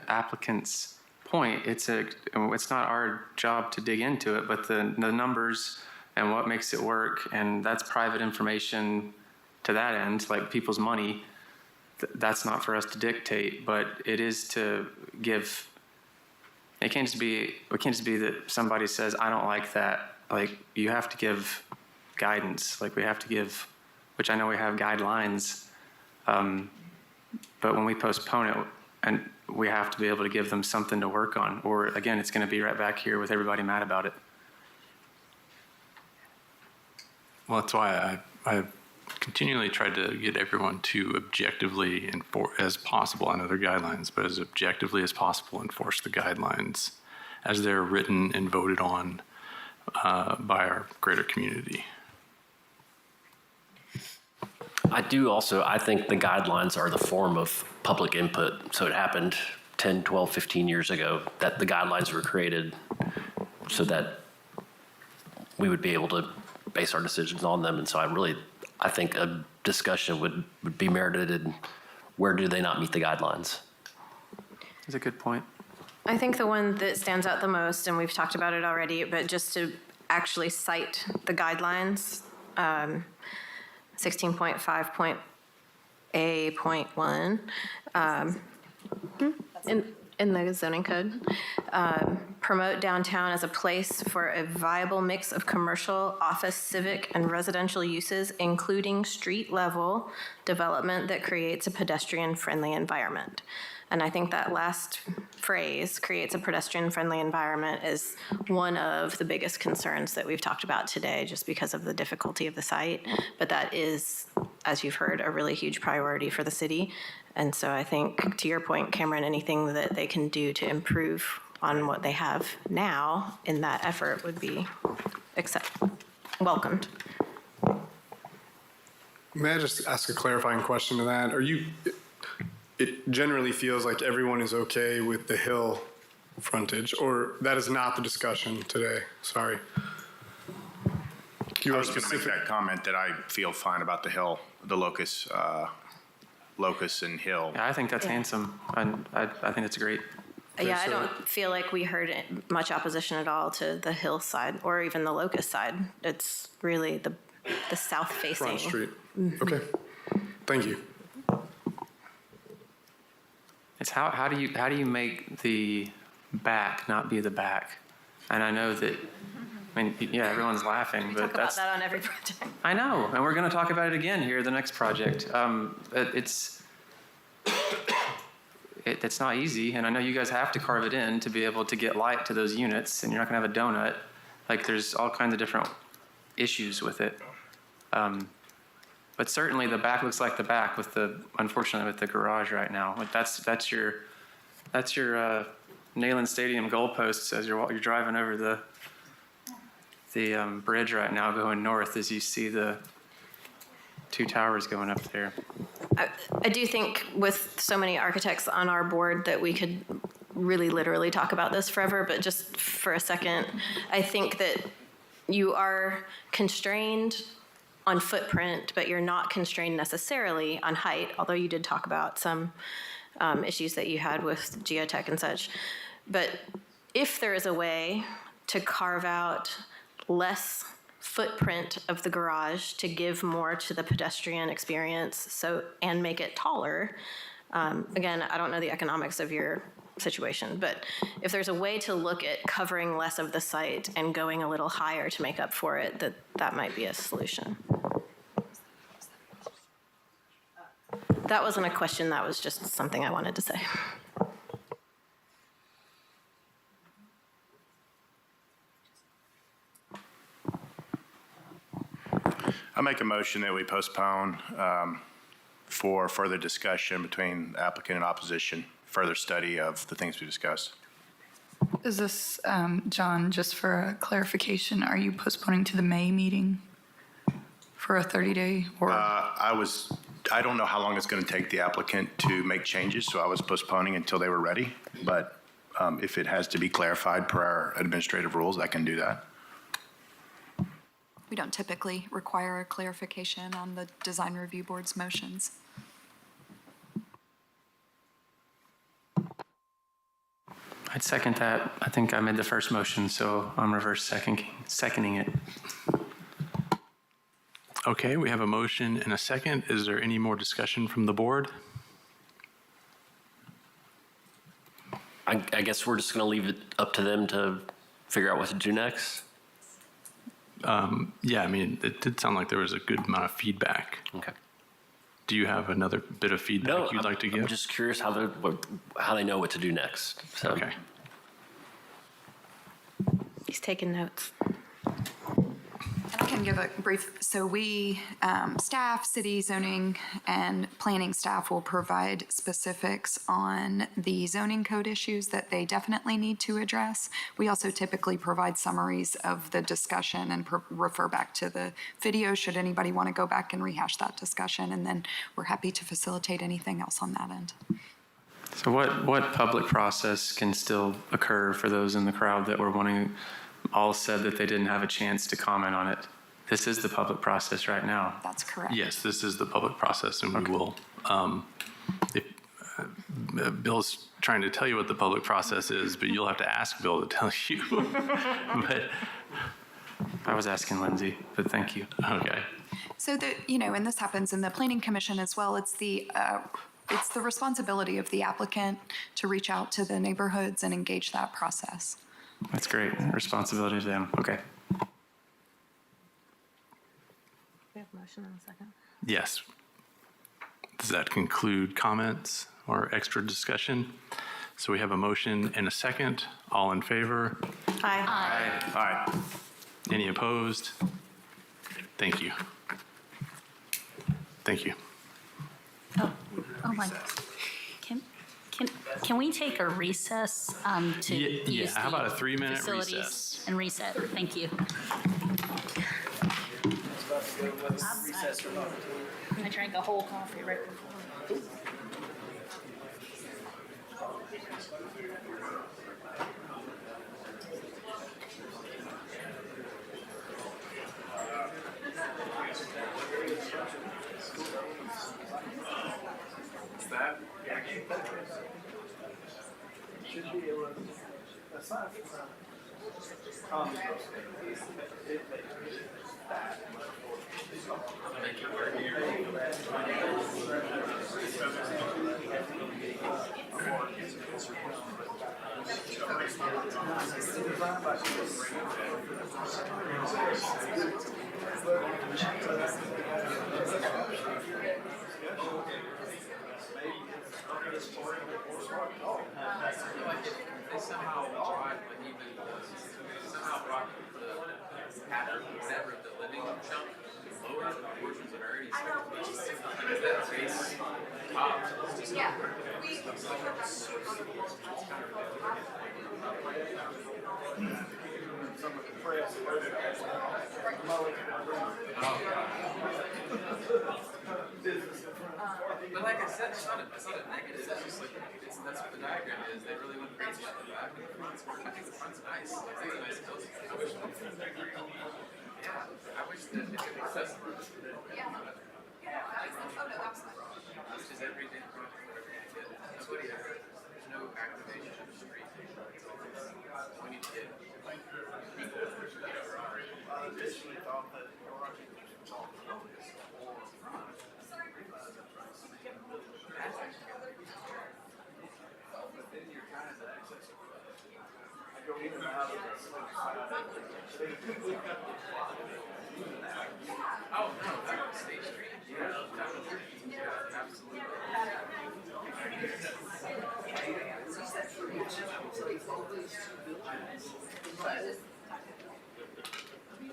applicant's point, it's not our job to dig into it, but the numbers and what makes it work, and that's private information to that end, like people's money. That's not for us to dictate, but it is to give. It can't just be that somebody says, I don't like that. Like, you have to give guidance. Like, we have to give, which I know we have guidelines, but when we postpone it, and we have to be able to give them something to work on, or again, it's going to be right back here with everybody mad about it. Well, that's why I continually tried to get everyone to objectively as possible, I know they're guidelines, but as objectively as possible enforce the guidelines as they're written and voted on by our greater community. I think the guidelines are the form of public input. So it happened 10, 12, 15 years ago that the guidelines were created so that we would be able to base our decisions on them. And so I think a discussion would be merited in where do they not meet the guidelines. That's a good point. I think the one that stands out the most, and we've talked about it already, but just to actually cite the guidelines, 16.5.A.1 in the zoning code, promote downtown as a place for a viable mix of commercial, office, civic, and residential uses, including street-level development that creates a pedestrian-friendly environment. And I think that last phrase, creates a pedestrian-friendly environment, is one of the biggest concerns that we've talked about today, just because of the difficulty of the site. But that is, as you've heard, a really huge priority for the city. And so I think, to your point, Cameron, anything that they can do to improve on what they have now in that effort would be welcomed. May I just ask a clarifying question to that? It generally feels like everyone is okay with the hill frontage, or that is not the discussion today? Sorry. I was going to make that comment that I feel fine about the hill, the locus and hill. Yeah, I think that's handsome, and I think it's great. Yeah, I don't feel like we heard much opposition at all to the hill side or even the locust side. It's really the south facing. Front Street. Okay. Thank you. It's how do you make the back not be the back? And I know that I mean, yeah, everyone's laughing, but Talk about that's, that on every project. I know, and we're going to talk about it again here, the next project. It's not easy, and I know you guys have to carve it in to be able to get light to those units, and you're not going to have a donut. Like, there's all kinds of different issues with it. But certainly the back looks like the back unfortunately, with the garage right now. Like that's your Neyland Stadium goalposts as you're driving over the bridge right now going north as you see the two towers going up there. I do think with so many architects on our board that we could really literally talk about this forever, but just for a second, I think that you are constrained on footprint, but you're not constrained necessarily on height, although you did talk about some issues that you had with geotech and such. But if there is a way to carve out less footprint of the garage to give more to the pedestrian experience and make it taller, again, I don't know the economics of your situation, but if there's a way to look at covering less of the site and going a little higher to make up for it, that might be a solution. That wasn't a question, that was just something I wanted to say. I make a motion that we postpone for further discussion between applicant and opposition, further study of the things we discussed. Is this, John, just for a clarification, are you postponing to the May meeting for a 30-day or? I don't know how long it's going to take the applicant to make changes, so I was postponing until they were ready. But if it has to be clarified per our administrative rules, I can do that. We don't typically require a clarification on the design review board's motions. I'd second that. I think I made the first motion, so I'm reverse seconding it. Okay, we have a motion and a second. Is there any more discussion from the board? I guess we're just going to leave it up to them to figure out what to do next. Yeah, I mean, it did sound like there was a good amount of feedback. Okay. Do you have another bit of feedback you'd like to give? I'm just curious how they know what to do next. So. Okay. He's taking notes. I can give a brief, so we, staff, city zoning, and planning staff will provide specifics on the zoning code issues that they definitely need to address. We also typically provide summaries of the discussion and refer back to the video should anybody want to go back and rehash that discussion, and then we're happy to facilitate anything else on that end. So what public process can still occur for those in the crowd that were wanting, all said that they didn't have a chance to comment on it? This is the public process right now. That's correct. Yes, this is the public process, and we will. Bill's trying to tell you what the public process is, but you'll have to ask Bill to tell you. But I was asking Lindsay, but thank you. Okay. So that, and this happens in the planning commission as well, it's the responsibility of the applicant to reach out to the neighborhoods and engage that process. That's great. Responsibility to them. Okay. We have a motion in a second. Yes. Does that conclude comments or extra discussion? So we have a motion and a second. All in favor? Aye. Aye. Any opposed? Thank you. Thank you. Oh my, can we take a recess to use how about a the 3-minute facilities recess? and reset? Thank you. I drank a whole coffee right before. But like I said, it's not a negative, it's just like, that's what the diagram is, they really went crazy on the back, and the front's, I think the front's nice, like, it's a nice building. I wish, yeah, I wish that it could be accessible. Which is every day project that we're gonna get, nobody ever, there's no activation of the street. We need to get, like, people, oh, no, that's State Street. Yeah, absolutely.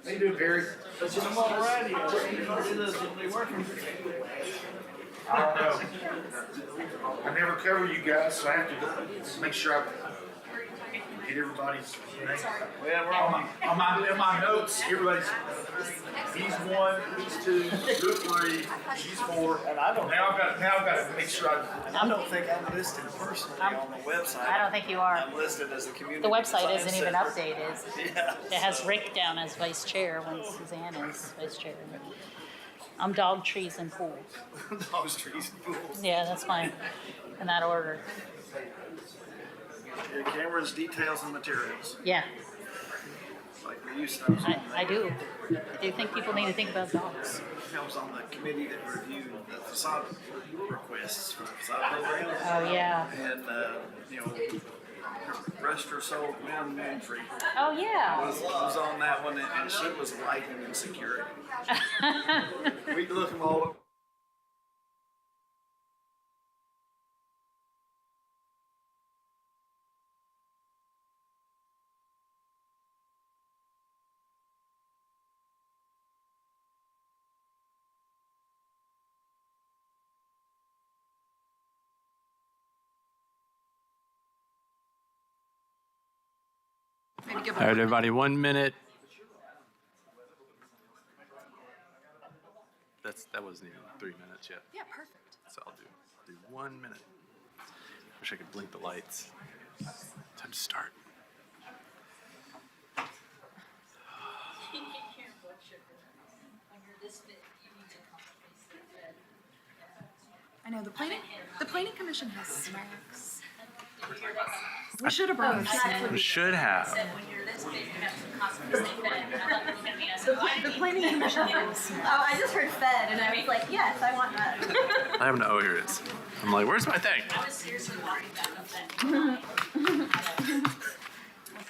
How you doing, Barry? I'm on the radio. They working. I don't know. I never cover you guys, so I have to make sure I get everybody's name. Well, we're on in my notes, everybody's, he's one, he's two, you're three, she's four. And I don't. Now I've got to make sure I don't think I'm listed personally on the website. I don't think you are. I'm listed as a community. The website design isn't even center. updated. Yeah. It has Rick down as vice chair when Suzanne is vice chair. I'm dog, trees, and pools. Dogs, trees, and pools. Yeah, that's fine, in that order. Yeah, cameras, details, and materials. Yeah, Like we used to. I do. I do think people need to think about dogs. I was on the committee that reviewed the facade requests for the facade program. Oh, yeah. And, you know, Rester sold Gwen Winfrey. Oh, yeah. Was on that one, and she was lighting and security. We look them all up. All right, everybody, 1 minute. That wasn't even 3 minutes yet. Yeah, perfect. So I'll do 1 minute. Wish I could blink the lights. Time to start. I know the planning commission has snacks. We should have brought snacks. We should have. The planning commission has. Oh, I just heard fed, and I was like, yes, I want that. I have no, here it is. I'm like, where's my thing? I was seriously worried about that.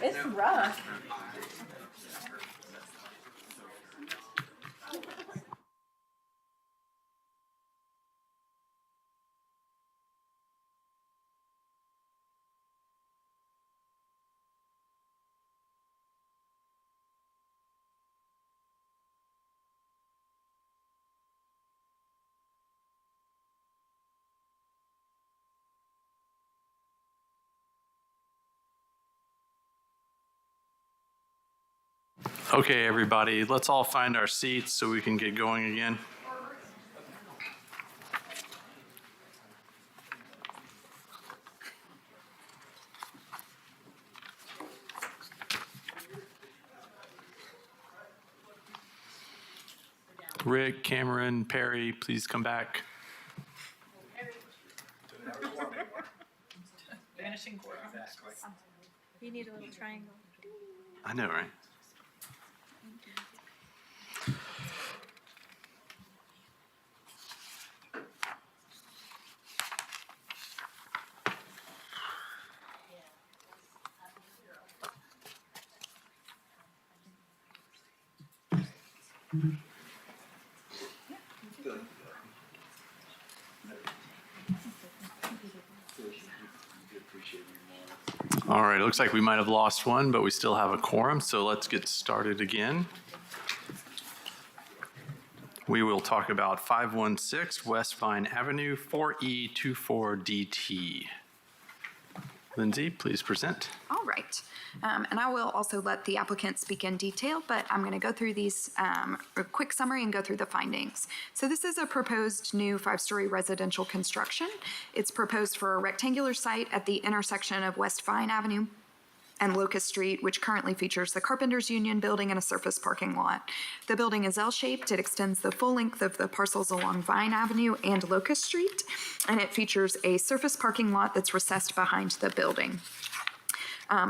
It's rough. Okay, everybody, let's all find our seats so we can get going again. Rick, Cameron, Perry, please come back. Vanishing chord. You need a little triangle. I know, right? All right, it looks like we might have lost one, but we still have a quorum, so let's get started again. We will talk about 516 West Vine Avenue, 4E24DT. Lindsay, please present. All right. And I will also let the applicant speak in detail, but I'm going to go through these, a quick summary and go through the findings. So this is a proposed new 5-story residential construction. It's proposed for a rectangular site at the intersection of West Vine Avenue and Locust Street, which currently features the Carpenters Union building and a surface parking lot. The building is L-shaped. It extends the full length of the parcels along Vine Avenue and Locust Street, and it features a surface parking lot that's recessed behind the building.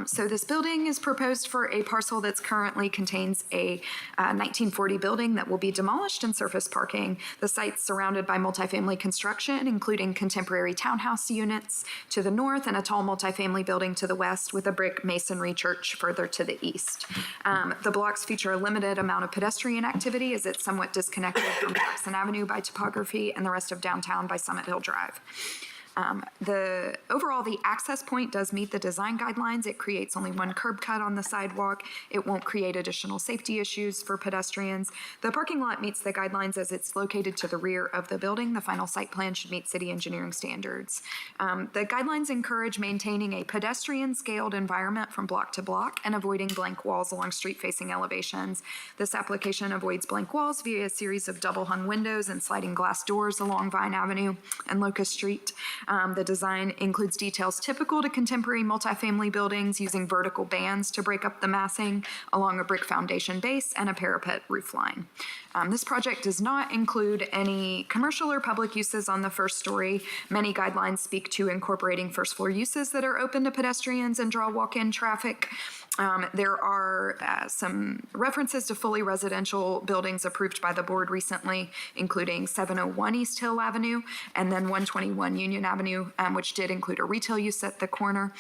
So this building is proposed for a parcel that's currently contains a 1940 building that will be demolished and surface parking. The site's surrounded by multifamily construction, including contemporary townhouse units to the north and a tall multifamily building to the west with a brick masonry church further to the east. The blocks feature a limited amount of pedestrian activity as it's somewhat disconnected from Jackson Avenue by topography and the rest of downtown by Summit Hill Drive. Overall, the access point does meet the design guidelines. It creates only one curb cut on the sidewalk. It won't create additional safety issues for pedestrians. The parking lot meets the guidelines as it's located to the rear of the building. The final site plan should meet city engineering standards. The guidelines encourage maintaining a pedestrian-scaled environment from block to block and avoiding blank walls along street-facing elevations. This application avoids blank walls via a series of double-hung windows and sliding glass doors along Vine Avenue and Locust Street. The design includes details typical to contemporary multifamily buildings, using vertical bands to break up the massing along a brick foundation base and a parapet roofline. This project does not include any commercial or public uses on the first story. Many guidelines speak to incorporating first floor uses that are open to pedestrians and draw walk-in traffic. There are some references to fully residential buildings approved by the board recently, including 701 East Hill Avenue and then 121 Union Avenue, which did include a retail use at the corner.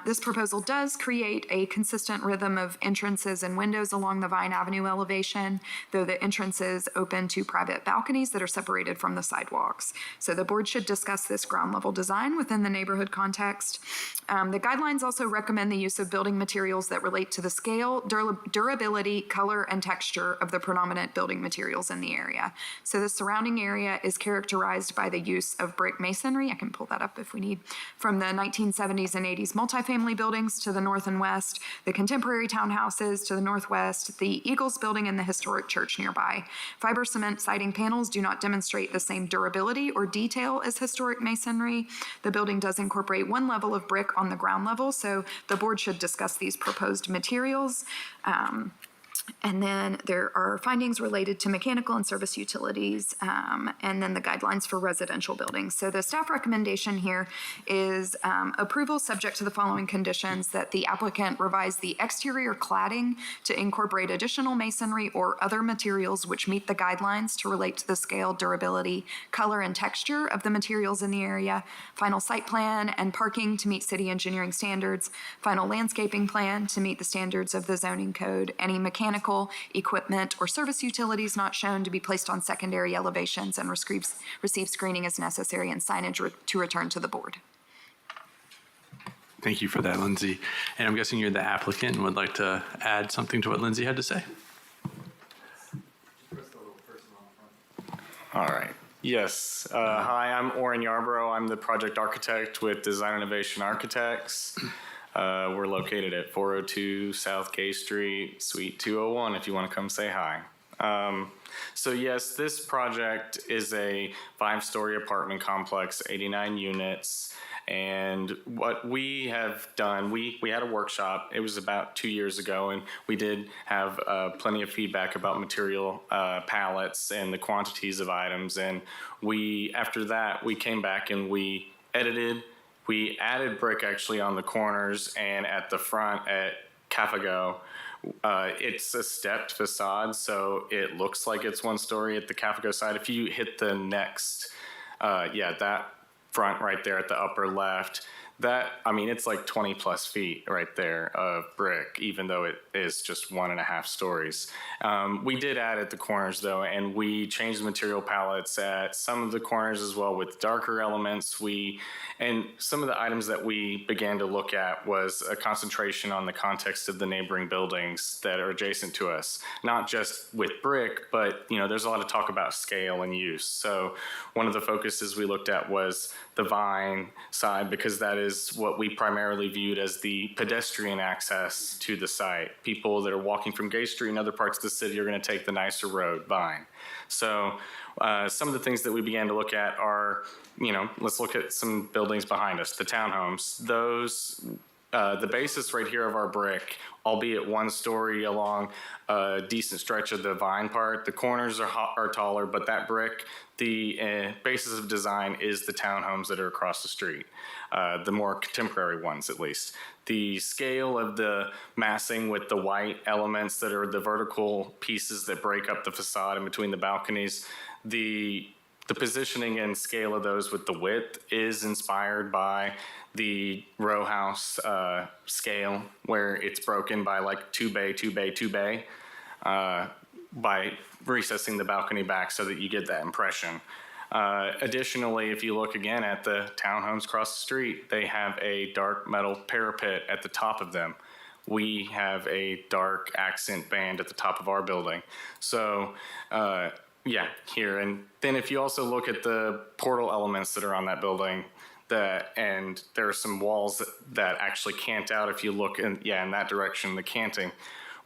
This proposal does create a consistent rhythm of entrances and windows along the Vine Avenue elevation, though the entrances open to private balconies that are separated from the sidewalks. So the board should discuss this ground level design within the neighborhood context. The guidelines also recommend the use of building materials that relate to the scale, durability, color, and texture of the predominant building materials in the area. So the surrounding area is characterized by the use of brick masonry. I can pull that up if we need. From the 1970s and 80s multifamily buildings to the north and west, the contemporary townhouses to the northwest, the Eagles building and the historic church nearby. Fiber cement siding panels do not demonstrate the same durability or detail as historic masonry. The building does incorporate one level of brick on the ground level, so the board should discuss these proposed materials. And then there are findings related to mechanical and service utilities, and then the guidelines for residential buildings. So the staff recommendation here is approval subject to the following conditions: that the applicant revise the exterior cladding to incorporate additional masonry or other materials which meet the guidelines to relate to the scale, durability, color, and texture of the materials in the area. Final site plan and parking to meet city engineering standards. Final landscaping plan to meet the standards of the zoning code. Any mechanical, equipment, or service utilities not shown to be placed on secondary elevations, and receive screening as necessary and signage to return to the board. Thank you for that, Lindsay. And I'm guessing you're the applicant and would like to add something to what Lindsay had to say. All right. Yes. Hi, I'm Orrin Yarborough. I'm the project architect with Design Innovation Architects. We're located at 402 South K Street, Suite 201, if you want to come say hi. So yes, this project is a 5-story apartment complex, 89 units. And what we have done, we had a workshop. It was about 2 years ago, and we did have plenty of feedback about material palettes and the quantities of items. And after that, we came back and we edited. We added brick actually on the corners and at the front at Cafago. It's a stepped facade, so it looks like it's 1 story at the Cafago side. If you hit the next, that front right there at the upper left, it's like 20 plus feet right there of brick, even though it is just 1.5 stories. We did add at the corners though, and we changed the material palettes at some of the corners as well with darker elements. And some of the items that we began to look at was a concentration on the context of the neighboring buildings that are adjacent to us, not just with brick, but there's a lot of talk about scale and use. So one of the focuses we looked at was the Vine side, because that is what we primarily viewed as the pedestrian access to the site. People that are walking from Gay Street and other parts of the city are going to take the nicer road, Vine. So some of the things that we began to look at are, let's look at some buildings behind us, the townhomes. Those, the basis right here of our brick, albeit 1 story along a decent stretch of the Vine part. The corners are taller, but that brick, the basis of design is the townhomes that are across the street, the more contemporary ones at least. The scale of the massing with the white elements that are the vertical pieces that break up the facade in between the balconies, the positioning and scale of those with the width is inspired by the row house scale, where it's broken by like 2 bay, 2 bay, 2 bay, by recessing the balcony back so that you get that impression. Additionally, if you look again at the townhomes across the street, they have a dark metal parapet at the top of them. We have a dark accent band at the top of our building. So, yeah, here. And then if you also look at the portal elements that are on that building, and there are some walls that actually cant out if you look in that direction, the canting.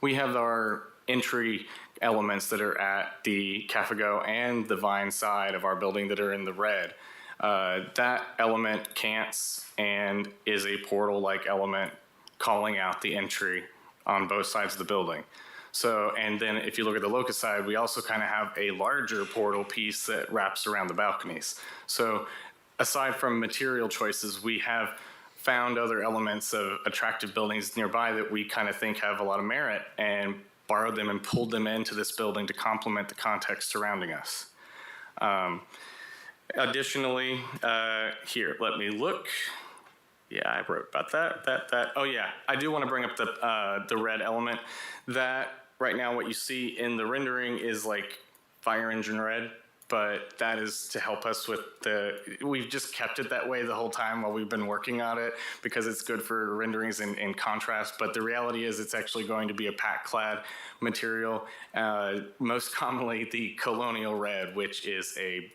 We have our entry elements that are at the Cafago and the Vine side of our building that are in the red. That element cants and is a portal-like element calling out the entry on both sides of the building. So, and then if you look at the locust side, we also kind of have a larger portal piece that wraps around the balconies. So aside from material choices, we have found other elements of attractive buildings nearby that we kind of think have a lot of merit and borrowed them and pulled them into this building to complement the context surrounding us. Additionally, here, let me look. Yeah, I wrote about that. Oh yeah, I do want to bring up the red element. That right now what you see in the rendering is like fire engine red, but that is to help us with we've just kept it that way the whole time while we've been working on it because it's good for renderings in contrast, but the reality is it's actually going to be a pack-clad material, most commonly the colonial red, which is a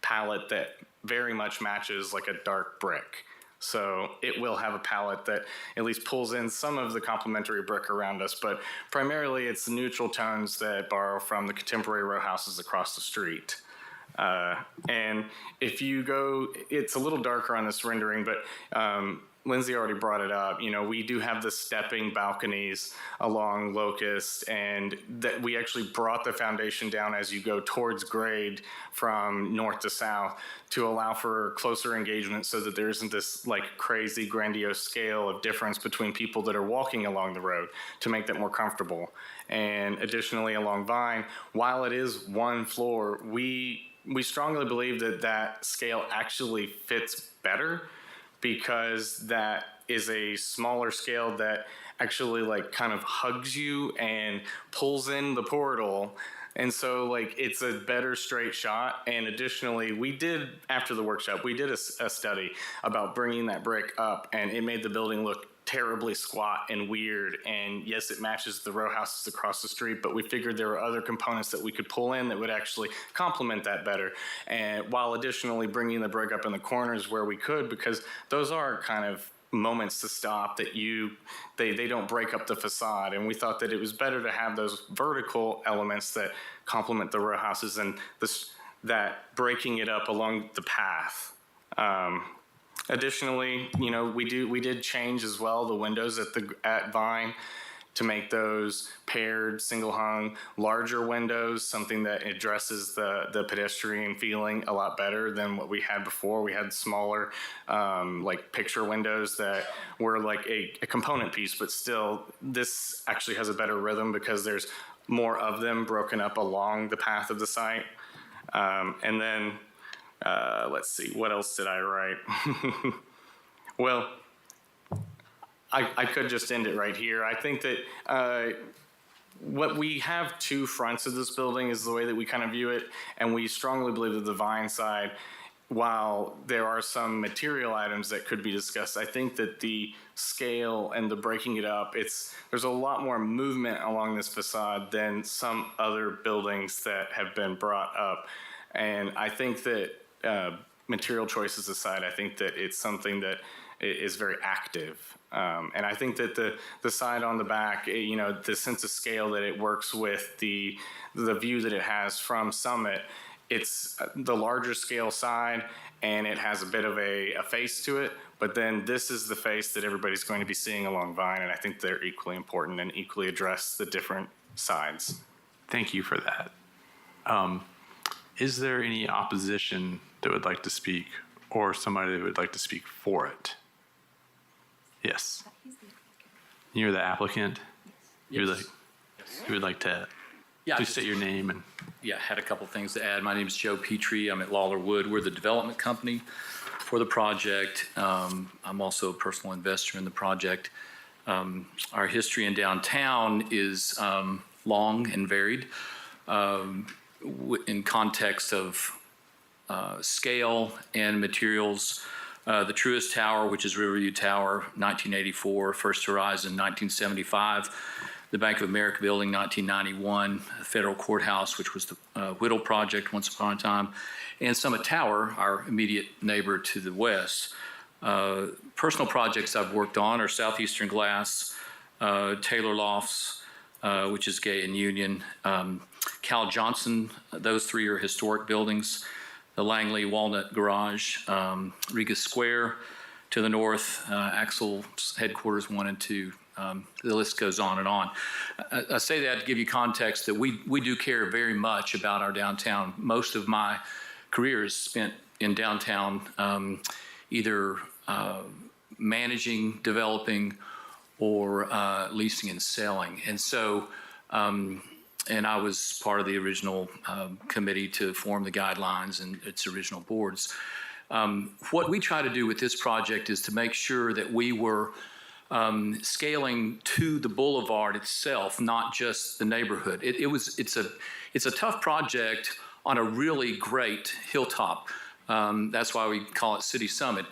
palette that very much matches like a dark brick. So it will have a palette that at least pulls in some of the complementary brick around us, but primarily it's the neutral tones that borrow from the contemporary row houses across the street. And if you go, it's a little darker on this rendering, but Lindsay already brought it up. We do have the stepping balconies along Locust, and that we actually brought the foundation down as you go towards grade from north to south to allow for closer engagement so that there isn't this like crazy grandiose scale of difference between people that are walking along the road to make that more comfortable. And additionally, along Vine, while it is 1 floor, we strongly believe that scale actually fits better, because that is a smaller scale that actually like kind of hugs you and pulls in the portal. And so like it's a better straight shot. And additionally, we did, after the workshop, we did a study about bringing that brick up, and it made the building look terribly squat and weird. And yes, it matches the row houses across the street, but we figured there were other components that we could pull in that would actually complement that better. And while additionally bringing the brick up in the corners where we could, because those are kind of moments to stop that they don't break up the facade. And we thought that it was better to have those vertical elements that complement the row houses and that breaking it up along the path. Additionally, we did change as well the windows at Vine to make those paired, single-hung, larger windows, something that addresses the pedestrian feeling a lot better than what we had before. We had smaller, like picture windows that were like a component piece, but still, this actually has a better rhythm because there's more of them broken up along the path of the site. And then let's see, what else did I write? Well, I could just end it right here. I think that what we have two fronts of this building is the way that we kind of view it, and we strongly believe that the Vine side, while there are some material items that could be discussed, I think that the scale and the breaking it up, there's a lot more movement along this facade than some other buildings that have been brought up. And I think that material choices aside, I think that it's something that is very active. And I think that the side on the back, the sense of scale that it works with, the view that it has from Summit, it's the larger scale side, and it has a bit of a face to it. But then this is the face that everybody's going to be seeing along Vine, and I think they're equally important and equally address the different sides. Thank you for that. Is there any opposition that would like to speak, or somebody that would like to speak for it? Yes. You're the applicant? You would like to just state your name and... Yeah, had a couple things to add. My name is Joe Petrie. I'm at Lawler Wood. We're the development company for the project. I'm also a personal investor in the project. Our history in downtown is long and varied in context of scale and materials. The Truist Tower, which is Riverview Tower, 1984, First Horizon, 1975. The Bank of America Building, 1991, the Federal Courthouse, which was the Whittle Project once upon a time, and Summit Tower, our immediate neighbor to the west. Personal projects I've worked on are Southeastern Glass, Taylor Lofts, which is Gay and Union, Cal Johnson. Those three are historic buildings. The Langley Walnut Garage, Riga Square to the north, Axel's headquarters 1 and 2. The list goes on and on. I say that to give you context that we do care very much about our downtown. Most of my career is spent in downtown, either managing, developing, or leasing and selling. And so, and I was part of the original committee to form the guidelines and its original boards. What we try to do with this project is to make sure that we were scaling to the boulevard itself, not just the neighborhood. It's a tough project on a really great hilltop. That's why we call it City Summit.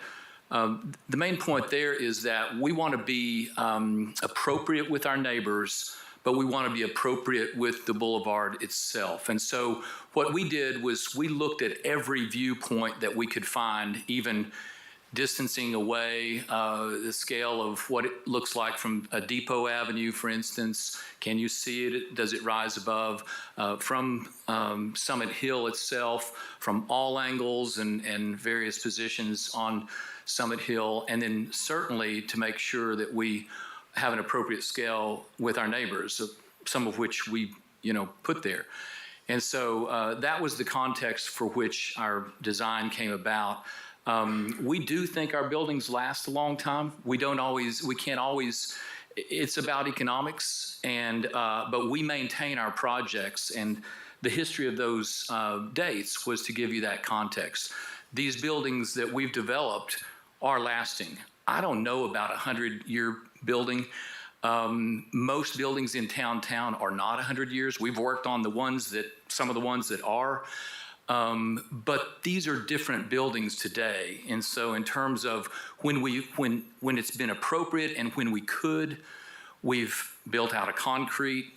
The main point there is that we want to be appropriate with our neighbors, but we want to be appropriate with the boulevard itself. And so what we did was we looked at every viewpoint that we could find, even distancing away, the scale of what it looks like from a Depot Avenue, for instance. Can you see it? Does it rise above? From Summit Hill itself, from all angles and various positions on Summit Hill, and then certainly to make sure that we have an appropriate scale with our neighbors, some of which we, put there. And so that was the context for which our design came about. We do think our buildings last a long time. We can't always, it's about economics, but we maintain our projects, and the history of those dates was to give you that context. These buildings that we've developed are lasting. I don't know about a 100-year building. Most buildings in town are not 100 years. We've worked on some of the ones that are. But these are different buildings today. And so in terms of when it's been appropriate and when we could, we've built out of concrete,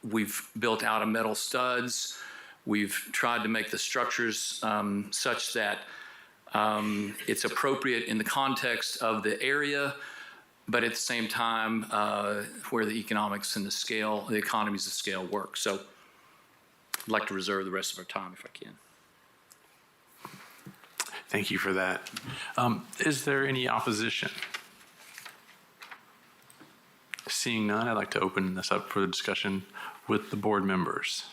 we've built out of metal studs, we've tried to make the structures such that it's appropriate in the context of the area, but at the same time where the economics and the economies of scale work. So I'd like to reserve the rest of our time if I can. Thank you for that. Is there any opposition? Seeing none, I'd like to open this up for the discussion with the board members.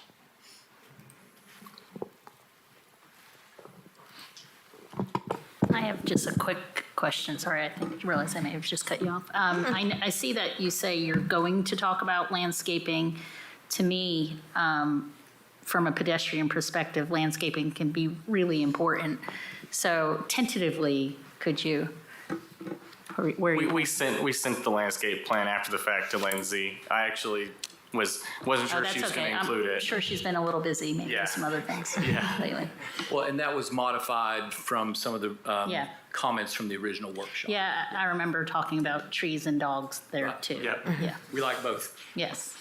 I have just a quick question. Sorry, I realize I may have just cut you off. I see that you say you're going to talk about landscaping. To me, from a pedestrian perspective, landscaping can be really important. So tentatively, could you where you? We sent the landscape plan after the fact to Lindsay. I actually wasn't sure that's she was going okay. to include I'm it. sure she's been a little busy, maybe Yeah. with some other things lately. Well, and that was modified from some of the Yeah. comments from the original workshop. Yeah, I remember talking about trees and dogs there too. Yeah. Yeah, We like both. yes.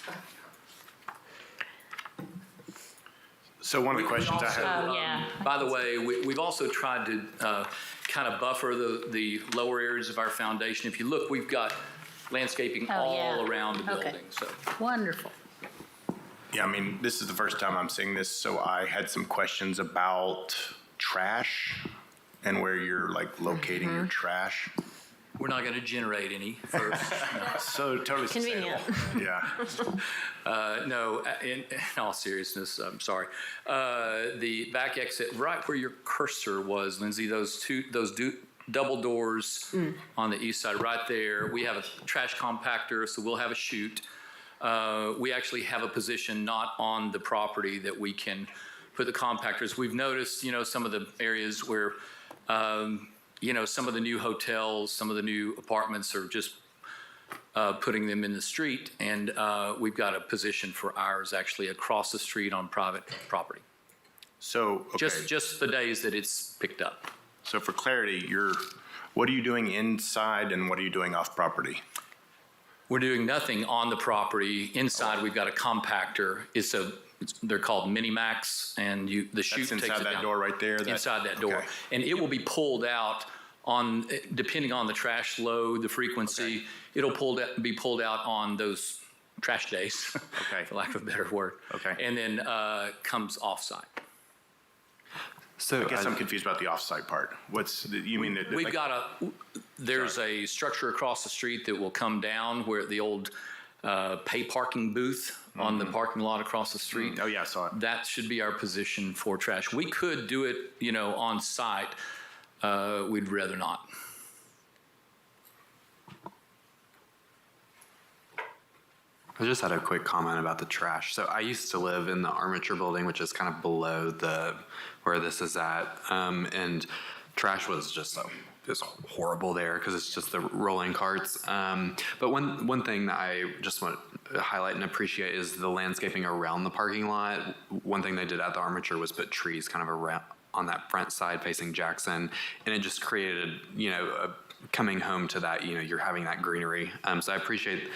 So one of the questions I had. Oh, yeah. By the way, we've also tried to kind of buffer the lower areas of our foundation. If you look, we've got landscaping Oh, yeah. all around the Okay. building, so. Wonderful. Yeah, I mean, this is the first time I'm seeing this, so I had some questions about trash and where you're like locating your trash. We're not going to generate any first. So totally Convenient. sustainable. Yeah. No, in all seriousness, I'm sorry. The back exit, right where your cursor was, Lindsay, those double doors on the east side, right there, we have a trash compactor, so we'll have a chute. We actually have a position not on the property that we can put the compactors. We've noticed, some of the areas where, some of the new hotels, some of the new apartments are just putting them in the street, and we've got a position for ours actually across the street on private property. So, okay. Just the days that it's picked up. So for clarity, what are you doing inside and what are you doing off property? We're doing nothing on the property. Inside, we've got a compactor. They're called Mini-Max, and the chute takes it down. That's inside that door right there? Inside that door. Okay. And it will be pulled out depending on the trash load, the frequency, it'll be pulled out on those trash days, Okay. for lack of a better word. Okay. And then comes off-site. So I guess I'm confused about the off-site part. You mean that? We've got there's a structure across the street that will come down where the old pay parking booth on the parking lot across the street. Oh yeah, I saw it. That should be our position for trash. We could do it, on site. We'd rather not. I just had a quick comment about the trash. So I used to live in the Armature building, which is kind of below where this is at. And trash was just horrible there because it's just the rolling carts. But one thing that I just want to highlight and appreciate is the landscaping around the parking lot. One thing they did at the Armature was put trees kind of around on that front side facing Jackson. And it just created, coming home to that, you're having that greenery. So I appreciate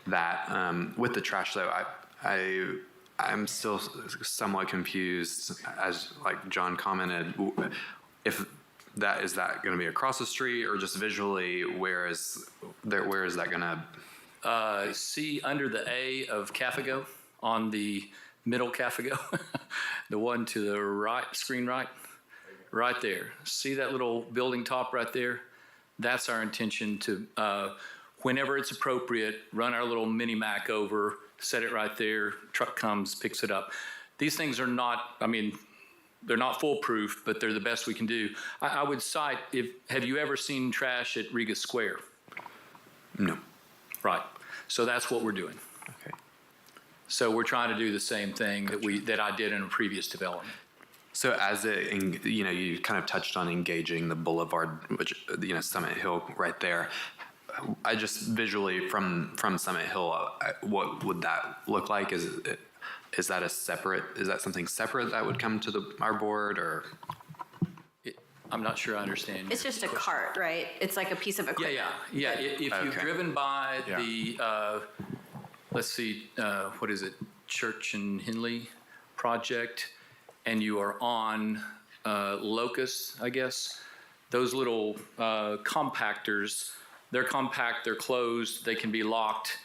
that. With the trash though, I'm still somewhat confused, as like John commented, if that is that going to be across the street or just visually, where is that going to? See under the A of Cafago on the middle Cafago, the one to the right, screen right there. See that little building top right there? That's our intention to, whenever it's appropriate, run our little mini-Mac over, set it right there, truck comes, picks it up. These things are not, they're not foolproof, but they're the best we can do. I would cite, have you ever seen trash at Riga Square? No. Right. So that's what we're doing. Okay. So we're trying to do the same thing that I did in a previous development. So as you kind of touched on engaging the boulevard, which, Summit Hill right there. I just visually from Summit Hill, what would that look like? Is that something separate that would come to our board, or? I'm not sure I understand. It's just a cart, right? It's like a piece of equipment. Yeah. If you've driven by the, let's see, what is it, Church and Henley project, and you are on Locust, I guess, those little compactors, they're compact, they're closed, they can be locked,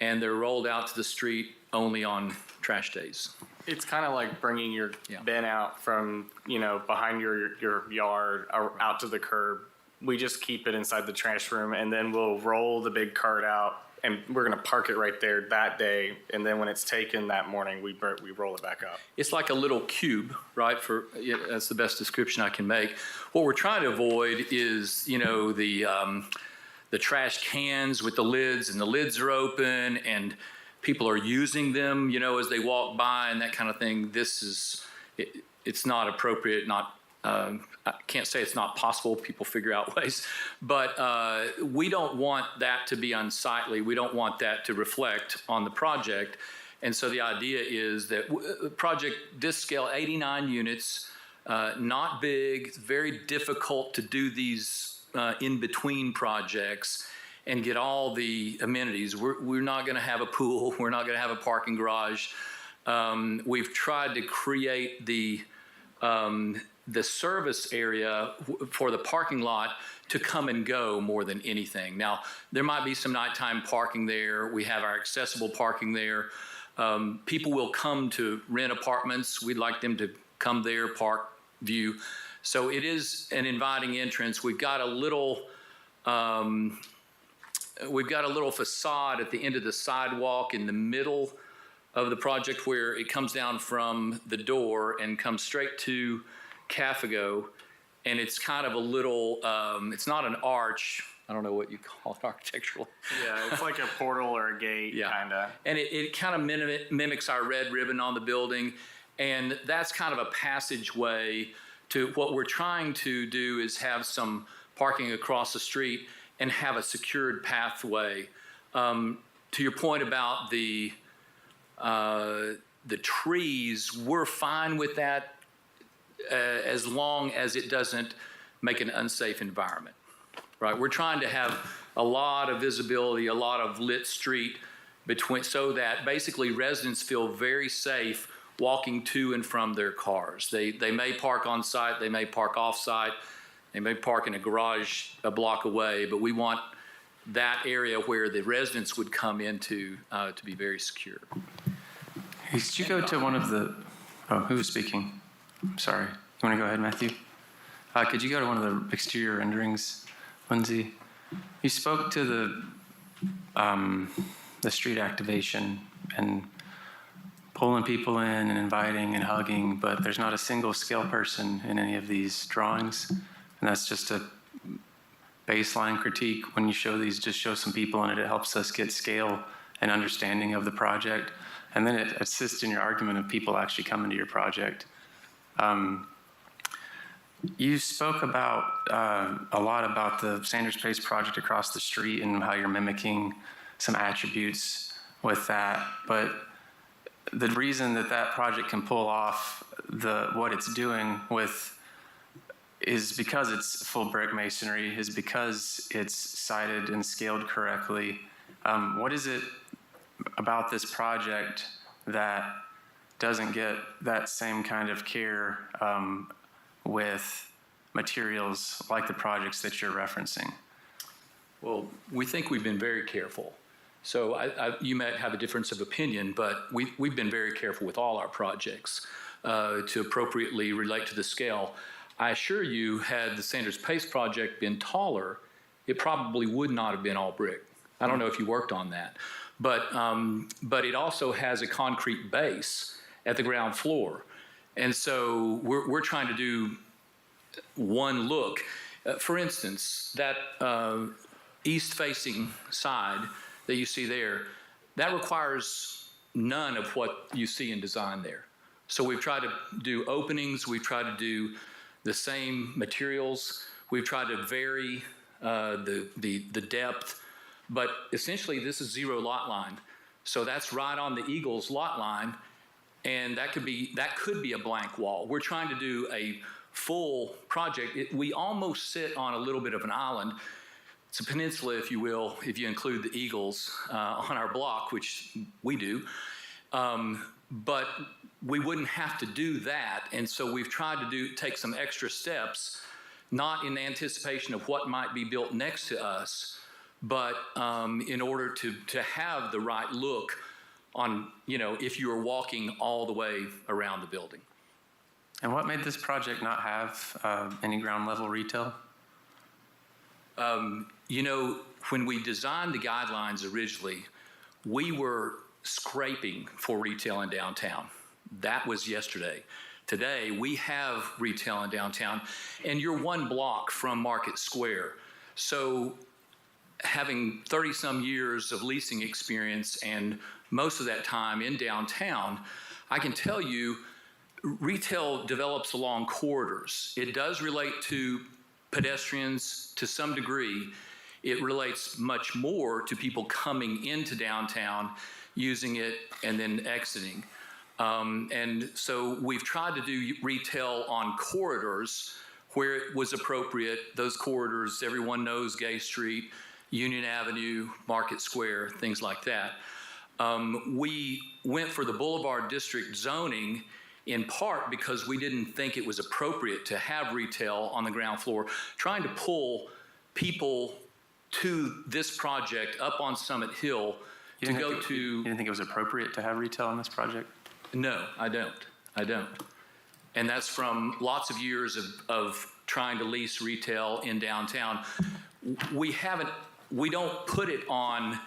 and they're rolled out to the street only on trash days. It's kind of like bringing your bin out from, behind your yard or out to the curb. We just keep it inside the trash room, and then we'll roll the big cart out, and we're going to park it right there that day. And then when it's taken that morning, we roll it back up. It's like a little cube, right? That's the best description I can make. What we're trying to avoid is, the trash cans with the lids, and the lids are open, and people are using them, as they walk by and that kind of thing. It's not appropriate, not I can't say it's not possible. People figure out ways. But we don't want that to be unsightly. We don't want that to reflect on the project. And so the idea is that project this scale, 89 units, not big, very difficult to do these in-between projects and get all the amenities. We're not going to have a pool. We're not going to have a parking garage. We've tried to create the service area for the parking lot to come and go more than anything. Now, there might be some nighttime parking there. We have our accessible parking there. People will come to rent apartments. We'd like them to come there, park, view. So it is an inviting entrance. We've got a little facade at the end of the sidewalk in the middle of the project where it comes down from the door and comes straight to Cafago. And it's kind of a little, it's not an arch. I don't know what you call it architectural. Yeah, it's like a portal or a gate, kind of. And it kind of mimics our red ribbon on the building. And that's kind of a passageway to what we're trying to do is have some parking across the street and have a secured pathway. To your point about the trees, we're fine with that as long as it doesn't make an unsafe environment, right? We're trying to have a lot of visibility, a lot of lit street between, so that basically residents feel very safe walking to and from their cars. They may park on site, they may park off site, they may park in a garage a block away, but we want that area where the residents would come into to be very secure. Hey, could you go to one of the, who was speaking? I'm sorry. You want to go ahead, Matthew? Could you go to one of the exterior renderings, Lindsay? You spoke to the street activation and pulling people in and inviting and hugging, but there's not a single scale person in any of these drawings. And that's just a baseline critique. When you show these, just show some people in it. It helps us get scale and understanding of the project. And then it assists in your argument of people actually coming to your project. You spoke about a lot about the Sanders Place project across the street and how you're mimicking some attributes with that. But the reason that project can pull off what it's doing with is because it's full brick masonry, is because it's sited and scaled correctly. What is it about this project that doesn't get that same kind of care with materials like the projects that you're referencing? Well, we think we've been very careful. So you might have a difference of opinion, but we've been very careful with all our projects to appropriately relate to the scale. I assure you, had the Sanders Pace project been taller, it probably would not have been all brick. I don't know if you worked on that. But it also has a concrete base at the ground floor. And so we're trying to do one look. For instance, that east-facing side that you see there, that requires none of what you see in design there. So we've tried to do openings, we've tried to do the same materials, we've tried to vary the depth, but essentially this is zero lot line. So that's right on the Eagles lot line, and that could be a blank wall. We're trying to do a full project. We almost sit on a little bit of an island. It's a peninsula, if you will, if you include the Eagles on our block, which we do. But we wouldn't have to do that. And so we've tried to take some extra steps, not in anticipation of what might be built next to us, but in order to have the right look on, if you were walking all the way around the building. And what made this project not have any ground level retail? When we designed the guidelines originally, we were scraping for retail in downtown. That was yesterday. Today, we have retail in downtown, and you're one block from Market Square. So having 30-some years of leasing experience and most of that time in downtown, I can tell you retail develops along corridors. It does relate to pedestrians to some degree. It relates much more to people coming into downtown, using it, and then exiting. And so we've tried to do retail on corridors where it was appropriate. Those corridors, everyone knows Gay Street, Union Avenue, Market Square, things like that. We went for the Boulevard District zoning in part because we didn't think it was appropriate to have retail on the ground floor, trying to pull people to this project up on Summit Hill to go to. You didn't think it was appropriate to have retail on this project? No, I don't. And that's from lots of years of trying to lease retail in downtown. We don't put it on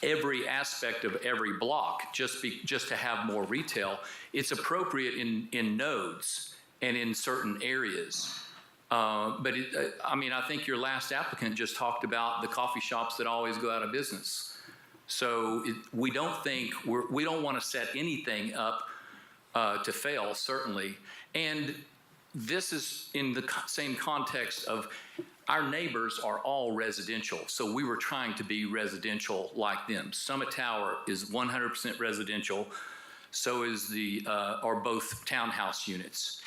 every aspect of every block just to have more retail. It's appropriate in nodes and in certain areas. But I think your last applicant just talked about the coffee shops that always go out of business. So we don't want to set anything up to fail, certainly. And this is in the same context of our neighbors are all residential. So we were trying to be residential like them. Summit Tower is 100% residential. So is are both townhouse units.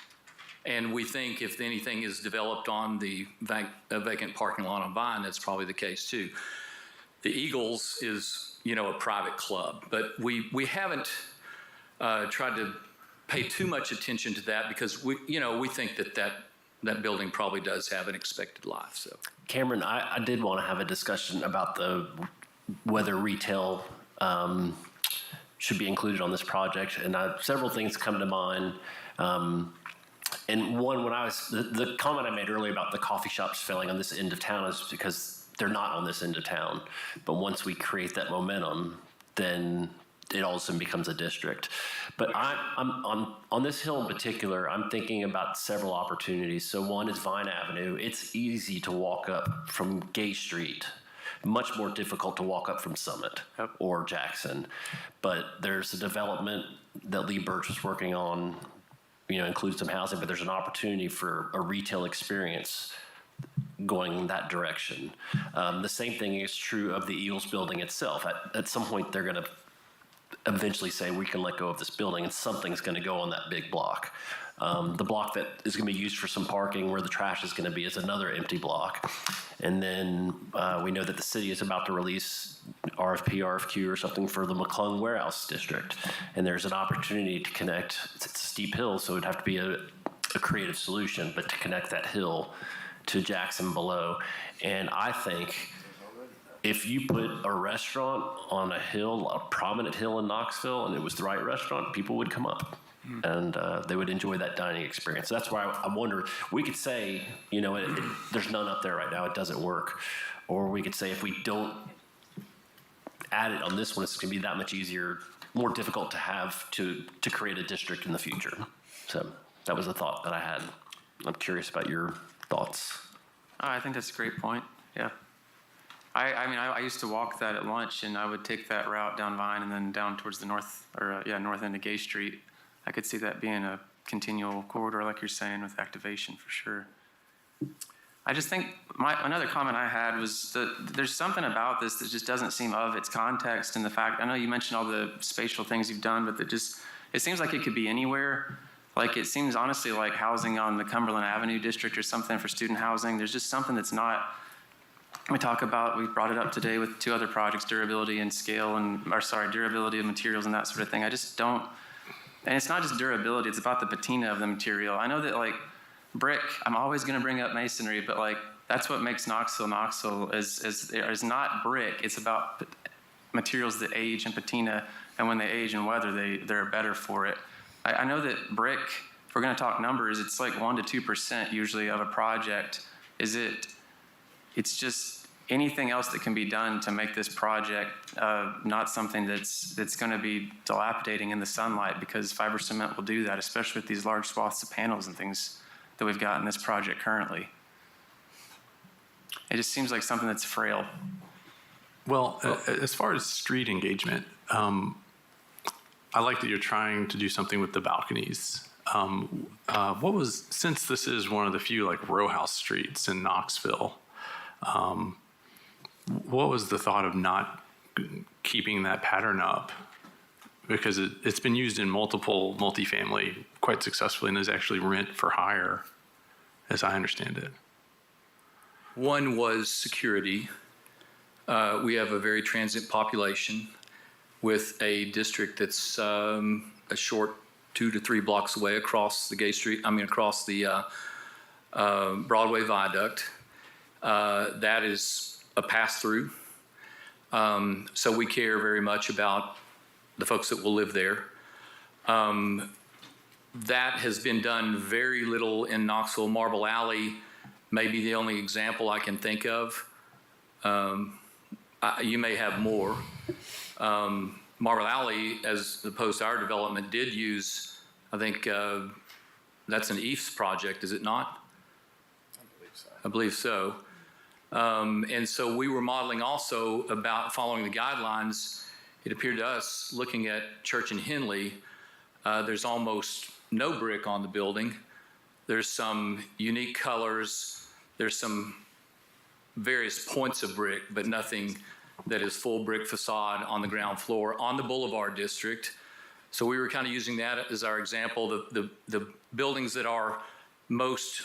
And we think if anything is developed on the vacant parking lot on Vine, that's probably the case too. The Eagles is, a private club, but we haven't tried to pay too much attention to that because we think that building probably does have an expected life. So, Cameron, I did want to have a discussion about whether retail should be included on this project, and several things come to mind. And one, the comment I made earlier about the coffee shops failing on this end of town is because they're not on this end of town. But once we create that momentum, then it all of a sudden becomes a district. But I'm on this hill in particular, I'm thinking about several opportunities. So one is Vine Avenue. It's easy to walk up from Gay Street. Much more difficult to walk up from Summit or Jackson. But there's a development that Lee Birch is working on, includes some housing, but there's an opportunity for a retail experience going that direction. The same thing is true of the Eagles building itself. At some point, they're going to eventually say we can let go of this building and something's going to go on that big block. The block that is going to be used for some parking where the trash is going to be is another empty block. And then we know that the city is about to release RFQ or something for the McClung Warehouse District. And there's an opportunity to connect. It's a steep hill, so it'd have to be a creative solution, but to connect that hill to Jackson below. And I think if you put a restaurant on a hill, a prominent hill in Knoxville, and it was the right restaurant, people would come up. And they would enjoy that dining experience. That's why I wonder, we could say, there's none up there right now, it doesn't work. Or we could say if we don't add it on this one, it's going to be that much easier, more difficult to have to create a district in the future. So that was a thought that I had. I'm curious about your thoughts. I think that's a great point, yeah. I used to walk that at lunch, and I would take that route down Vine and then down towards the north end of Gay Street. I could see that being a continual corridor, like you're saying, with activation for sure. I just think another comment I had was that there's something about this that just doesn't seem of its context, and the fact, I know you mentioned all the spatial things you've done, but it seems like it could be anywhere. Like, it seems honestly like housing on the Cumberland Avenue district or something for student housing. There's just something that's not. We brought it up today with two other projects, durability and scale, durability of materials and that sort of thing. I just don't. And it's not just durability, it's about the patina of the material. I know that, like, brick, I'm always going to bring up masonry, but, like, that's what makes Knoxville is not brick. It's about materials that age and patina, and when they age and weather, they're better for it. I know that brick, if we're going to talk numbers, it's like 1% to 2% usually of a project. It's just anything else that can be done to make this project not something that's going to be dilapidating in the sunlight, because fiber cement will do that, especially with these large swaths of panels and things that we've got in this project currently. It just seems like something that's frail. Well, as far as street engagement, I like that you're trying to do something with the balconies. since this is one of the few like row house streets in Knoxville, what was the thought of not keeping that pattern up? Because it's been used in multiple multifamily quite successfully and is actually rent for hire, as I understand it. One was security. We have a very transient population with a district that's a short 2 to 3 blocks away across across the Broadway Viaduct. That is a pass-through. So we care very much about the folks that will live there. That has been done very little in Knoxville. Marble Alley may be the only example I can think of. You may have more. Marble Alley, as opposed to our development, did use, I think that's an EAFS project, is it not? I believe so. And so we were modeling also about following the guidelines. It appeared to us, looking at Church and Henley, there's almost no brick on the building. There's some unique colors. There's some various points of brick, but nothing that is full brick facade on the ground floor on the Boulevard District. So we were kind of using that as our example. The buildings that are most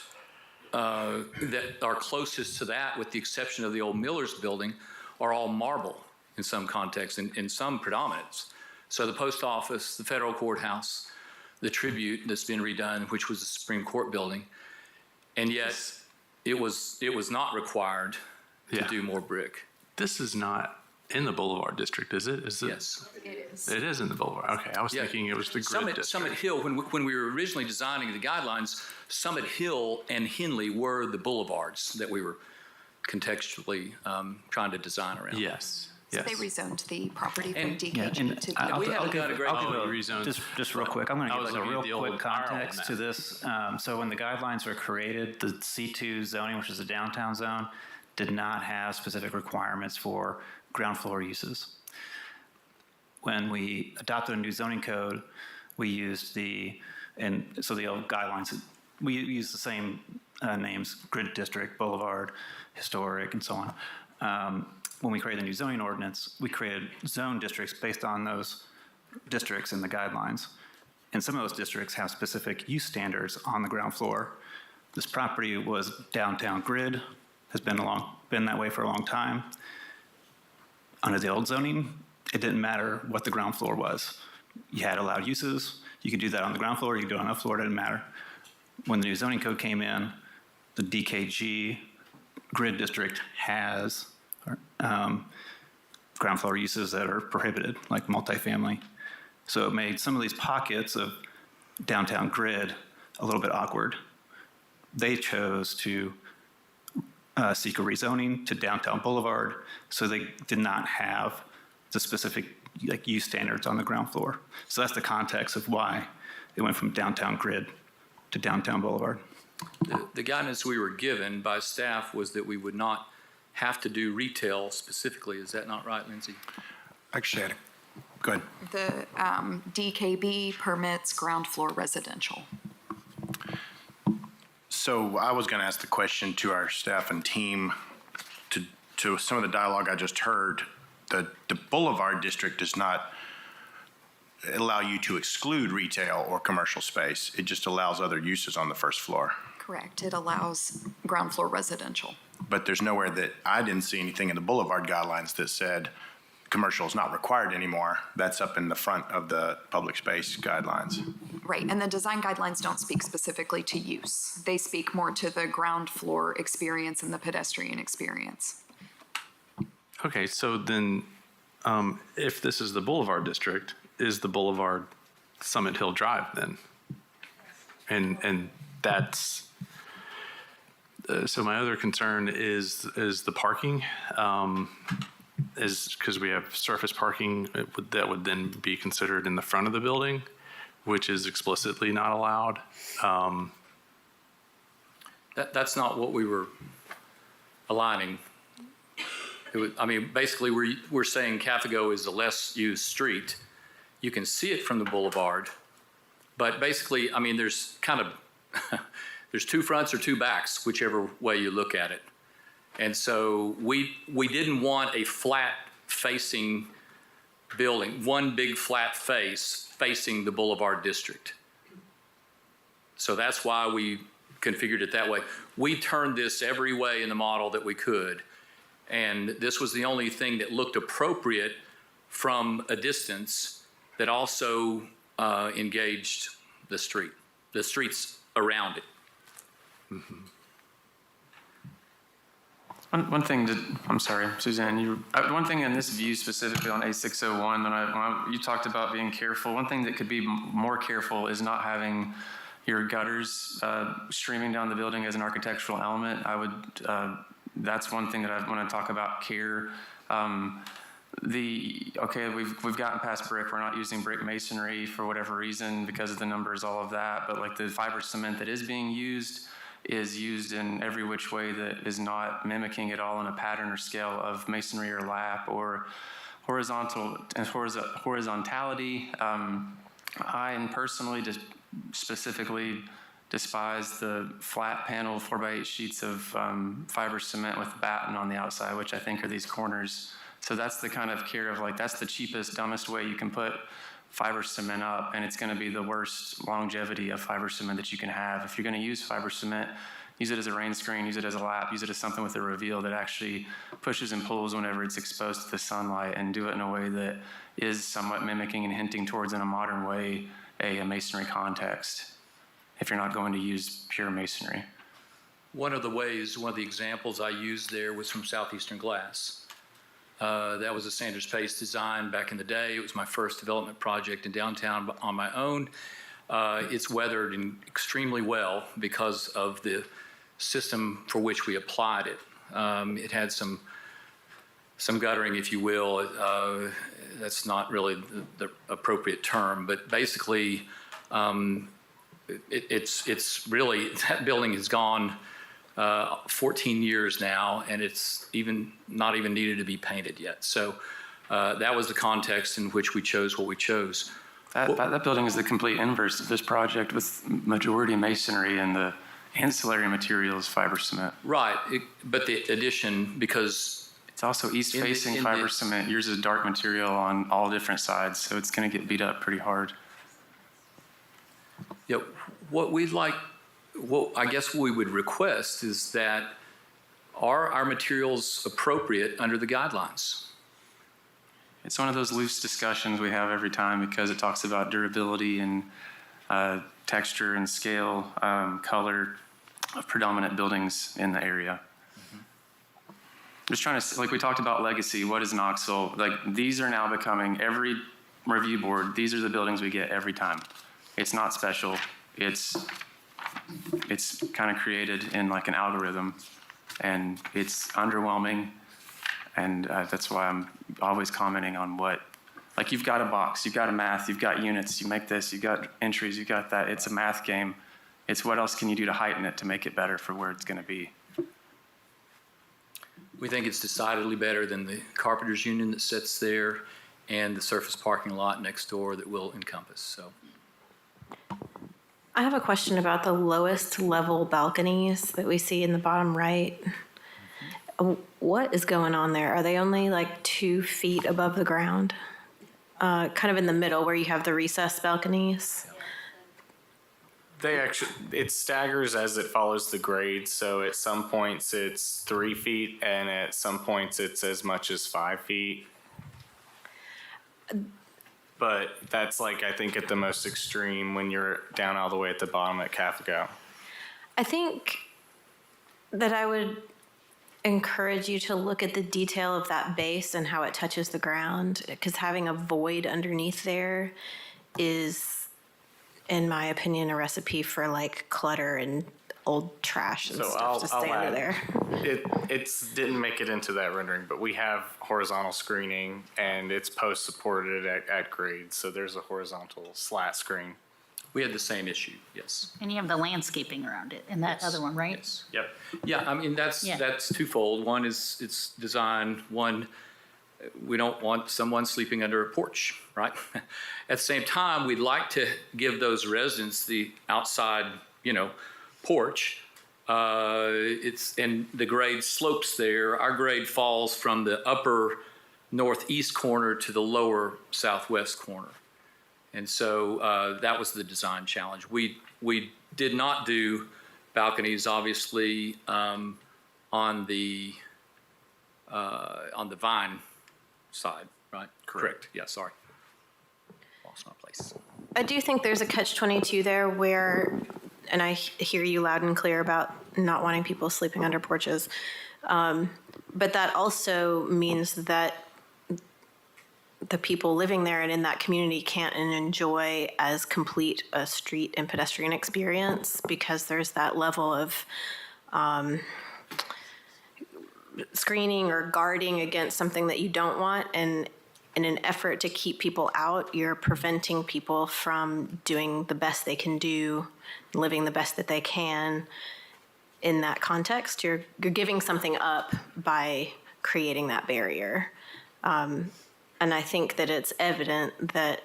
that are closest to that, with the exception of the old Miller's building, are all marble in some context, in some predominance. So the post office, the federal courthouse, the Tribute that's been redone, which was the Supreme Court building, and yet it was not required to do more brick. This is not in the Boulevard District, is it? Yes. It is. It is in the Boulevard. Okay, I was thinking it was the grid district. Summit Hill, when we were originally designing the guidelines, Summit Hill and Henley were the boulevards that we were contextually trying to design around. Yes. So they rezoned the property from And- DKG to I'll give just real quick. I'm going to give like a real quick context map. to this. So when the guidelines were created, the C2 zoning, which is the downtown zone, did not have specific requirements for ground floor uses. When we adopted a new zoning code, we used the old guidelines. We used the same names: grid district, boulevard, historic, and so on. When we created the new zoning ordinance, we created zone districts based on those districts in the guidelines. And some of those districts have specific use standards on the ground floor. This property was downtown grid, has been that way for a long time. Under the old zoning, it didn't matter what the ground floor was. You had allowed uses. You could do that on the ground floor. You could do it on the floor. It didn't matter. When the new zoning code came in, the DKG grid district has ground floor uses that are prohibited, like multifamily. So it made some of these pockets of downtown grid a little bit awkward. They chose to seek a rezoning to downtown Boulevard, so they did not have the specific use standards on the ground floor. So that's the context of why it went from downtown grid to downtown Boulevard. The guidance we were given by staff was that we would not have to do retail specifically. Is that not right, Lindsay? Actually, go ahead. The DKB permits ground floor residential. So I was going to ask the question to our staff and team, to some of the dialogue I just heard. The Boulevard District does not allow you to exclude retail or commercial space. It just allows other uses on the first floor. Correct. It allows ground floor residential. But there's nowhere that I didn't see anything in the Boulevard guidelines that said commercial is not required anymore. That's up in the front of the public space guidelines. Right. And the design guidelines don't speak specifically to use. They speak more to the ground floor experience and the pedestrian experience. Okay, so then if this is the Boulevard District, is the Boulevard Summit Hill Drive then? And that's, so my other concern is the parking. Is because we have surface parking that would then be considered in the front of the building, which is explicitly not allowed. That's not what we were aligning. Basically, we're saying Cafago is a less used street. You can see it from the boulevard, But basically, I mean, there's kind of, there's two fronts or two backs, whichever way you look at it. And so we didn't want a flat facing building, one big flat face facing the Boulevard District. So that's why we configured it that way. We turned this every way in the model that we could. And this was the only thing that looked appropriate from a distance that also engaged the streets around it. One thing I'm sorry, Suzanne, one thing in this view specifically on A601, when you talked about being careful, one thing that could be more careful is not having your gutters streaming down the building as an architectural element. That's one thing that I want to talk about care. We've gotten past brick. We're not using brick masonry for whatever reason because of the numbers, all of that. But like the fiber cement that is being used is used in every which way that is not mimicking at all in a pattern or scale of masonry or lap or horizontality. I personally just specifically despise the flat panel 4x8 sheets of fiber cement with batten on the outside, which I think are these corners. So that's the kind of care of like, that's the cheapest, dumbest way you can put fiber cement up, and it's going to be the worst longevity of fiber cement that you can have. If you're going to use fiber cement, use it as a rain screen, use it as a lap, use it as something with a reveal that actually pushes and pulls whenever it's exposed to the sunlight, and do it in a way that is somewhat mimicking and hinting towards, in a modern way, a masonry context, if you're not going to use pure masonry. One of the examples I used there was from Southeastern Glass. That was a Sanders Pace design back in the day. It was my first development project in downtown on my own. It's weathered extremely well because of the system for which we applied it. It had some guttering, if you will. That's not really the appropriate term, but basically, it's really, that building has gone 14 years now, and it's not even needed to be painted yet. So that was the context in which we chose what we chose. That building is the complete inverse of this project, with majority masonry and the ancillary materials fiber cement. Right, but the addition, because it's also east-facing fiber cement. Yours is dark material on all different sides, so it's going to get beat up pretty hard. Yeah, what I guess we would request is that are our materials appropriate under the guidelines? It's one of those loose discussions we have every time because it talks about durability and texture and scale, color of predominant buildings in the area. Just trying to, like we talked about legacy, what is Knoxville? Like these are now becoming, every review board, these are the buildings we get every time. It's not special. It's kind of created in like an algorithm, and it's underwhelming. And that's why I'm always commenting on like you've got a box, you've got a math, you've got units, you make this, you've got entries, you've got that. It's a math game. It's what else can you do to heighten it to make it better for where it's going to be. We think it's decidedly better than the Carpenters Union that sits there and the surface parking lot next door that will encompass. So, I have a question about the lowest level balconies that we see in the bottom right. What is going on there? Are they only like 2 feet above the ground? Kind of in the middle where you have the recessed balconies? It staggers as it follows the grade. So at some points it's 3 feet, and at some points it's as much as 5 feet. But that's like, I think, at the most extreme when you're down all the way at the bottom at Cafago. I think that I would encourage you to look at the detail of that base and how it touches the ground, because having a void underneath there is, in my opinion, a recipe for like clutter and old trash and stuff to stay under there. It didn't make it into that rendering, but we have horizontal screening, and it's post supported at grade, so there's a horizontal slat screen. We had the same issue, yes. And you have the landscaping around it in that other one, right? Yes. Yep. Yeah, I mean, that's twofold. One is its design. One, we don't want someone sleeping under a porch, right? At the same time, we'd like to give those residents the outside, porch. And the grade slopes there. Our grade falls from the upper northeast corner to the lower southwest corner. And so that was the design challenge. We did not do balconies, obviously, on the Vine side, right? Correct. Yeah, sorry. Lost my place. I do think there's a catch-22 there where, and I hear you loud and clear about not wanting people sleeping under porches, but that also means that the people living there and in that community can't enjoy as complete a street and pedestrian experience because there's that level of screening or guarding against something that you don't want. And in an effort to keep people out, you're preventing people from doing the best they can do, living the best that they can in that context. You're giving something up by creating that barrier. And I think that it's evident that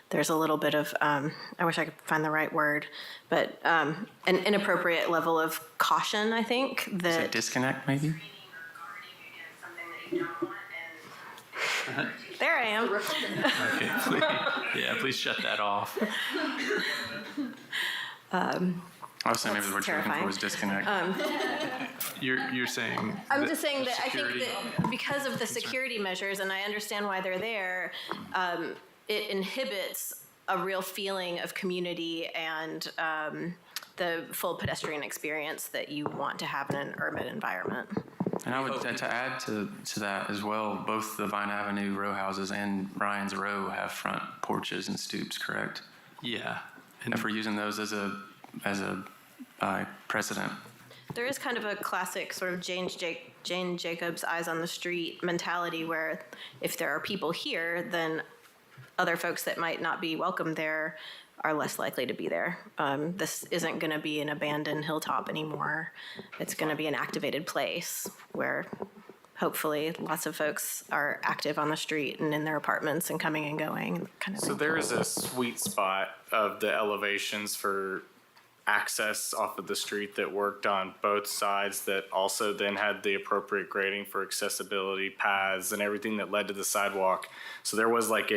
there's a little bit of, I wish I could find the right word, but an inappropriate level of caution, I think. Is it disconnect, maybe? There I am. Okay, please shut that off. I was saying maybe the word you're looking for was disconnect. You're saying. I'm just saying that I think that because of the security measures, and I understand why they're there, it inhibits a real feeling of community and the full pedestrian experience that you want to have in an urban environment. And I would, to add to that as well, both the Vine Avenue row houses and Ryan's Row have front porches and stoops, correct? Yeah. And if we're using those as a precedent. There is kind of a classic sort of Jane Jacobs eyes on the street mentality where if there are people here, then other folks that might not be welcome there are less likely to be there. This isn't going to be an abandoned hilltop anymore. It's going to be an activated place where hopefully lots of folks are active on the street and in their apartments and coming and going. Kind of So thing. there is a sweet spot of the elevations for access off of the street that worked on both sides that also then had the appropriate grading for accessibility paths and everything that led to the sidewalk. So there was like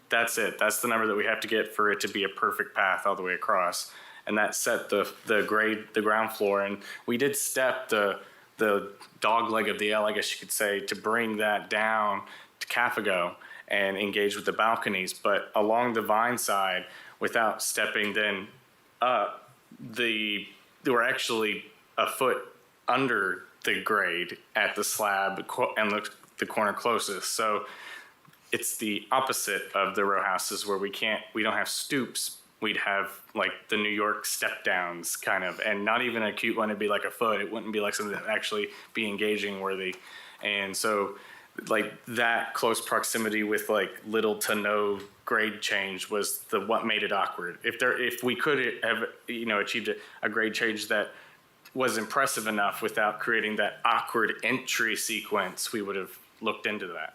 that's it. That's the number that we have to get for it to be a perfect path all the way across. And that set the ground floor. And we did step the dog leg of the L, I guess you could say, to bring that down to Cafago and engage with the balconies. But along the Vine side, without stepping then up, they were actually a foot under the grade at the slab and the corner closest. So it's the opposite of the row houses where we don't have stoops. We'd have like the New York step downs kind of, and not even a cute one. It'd be like a foot. It wouldn't be like something that would actually be engaging worthy. And so like that close proximity with like little to no grade change was what made it awkward. If we could have achieved a grade change that was impressive enough without creating that awkward entry sequence, we would have looked into that.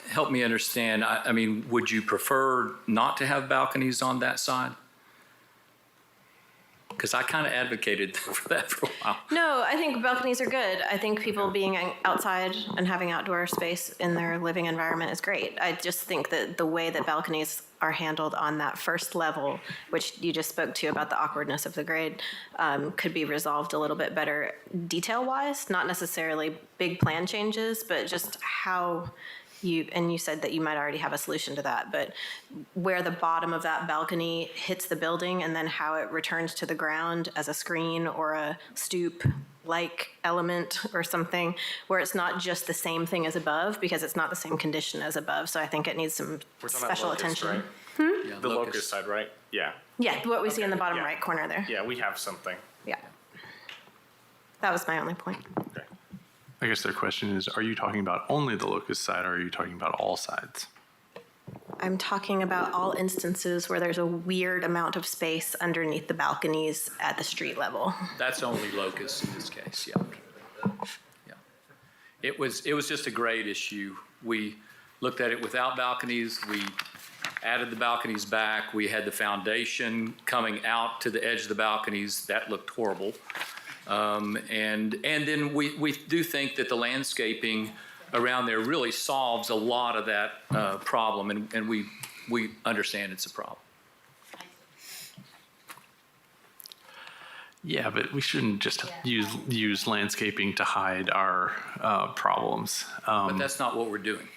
Help me understand. I mean, would you prefer not to have balconies on that side? Because I kind of advocated for that for a while. No, I think balconies are good. I think people being outside and having outdoor space in their living environment is great. I just think that the way that balconies are handled on that first level, which you just spoke to about the awkwardness of the grade, could be resolved a little bit better detail-wise, not necessarily big plan changes, but just how you said that you might already have a solution to that, but where the bottom of that balcony hits the building and then how it returns to the ground as a screen or a stoop-like element or something, where it's not just the same thing as above because it's not the same condition as above. So I think it needs some special attention. Right? Hmm? The locust side, right? Yeah. Yeah, what we see in the bottom right corner there. Yeah, we have something. Yeah. That was my only point. I guess their question is, are you talking about only the locust side or are you talking about all sides? I'm talking about all instances where there's a weird amount of space underneath the balconies at the street level. That's only locus in this case, yeah. Yeah. It was just a grade issue. We looked at it without balconies. We added the balconies back. We had the foundation coming out to the edge of the balconies. That looked horrible. And then we do think that the landscaping around there really solves a lot of that problem, and we understand it's a problem. Yeah, but we shouldn't just use landscaping to hide our problems. But that's not what we're doing.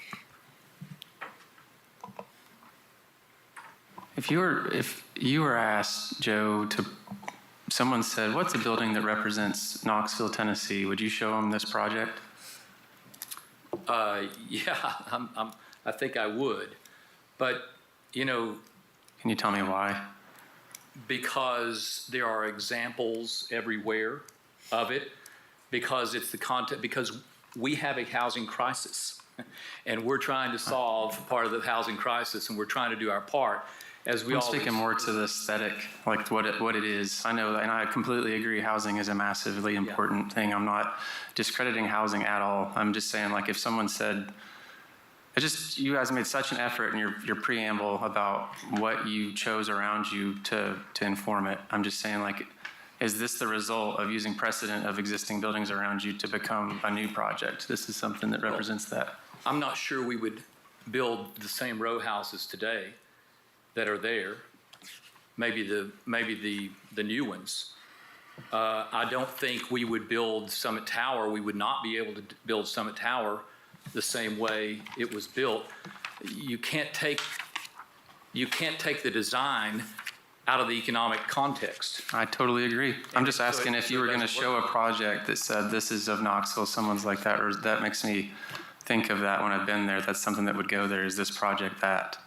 If you were asked, Joe, someone said, what's a building that represents Knoxville, Tennessee? Would you show them this project? Yeah, I think I would. But, you know. Can you tell me why? Because there are examples everywhere of it, because it's the content, because we have a housing crisis and we're trying to solve part of the housing crisis, and we're trying to do our part. As we I'm always speaking more to the aesthetic, like what it is. I know, and I completely agree, housing is a massively important thing. I'm not discrediting housing at all. I'm just saying, like, if someone said, you guys made such an effort in your preamble about what you chose around you to inform it. I'm just saying, like, is this the result of using precedent of existing buildings around you to become a new project? This is something that represents that. I'm not sure we would build the same row houses today that are there, maybe the new ones. I don't think we would build Summit Tower. We would not be able to build Summit Tower the same way it was built. You can't take the design out of the economic context. I totally agree. I'm just asking if you were going to show a project that said this is of Knoxville, someone's like that, or that makes me think of that when I've been there. That's something that would go there. Is this project that?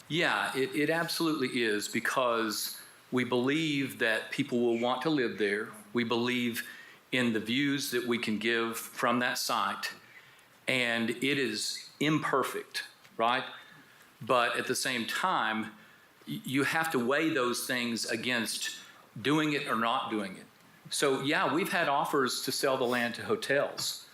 Yeah, it absolutely is, because we believe that people will want to live there. We believe in the views that we can give from that site, and it is imperfect, right? But at the same time, you have to weigh those things against doing it or not doing it. So yeah, we've had offers to sell the land to hotels.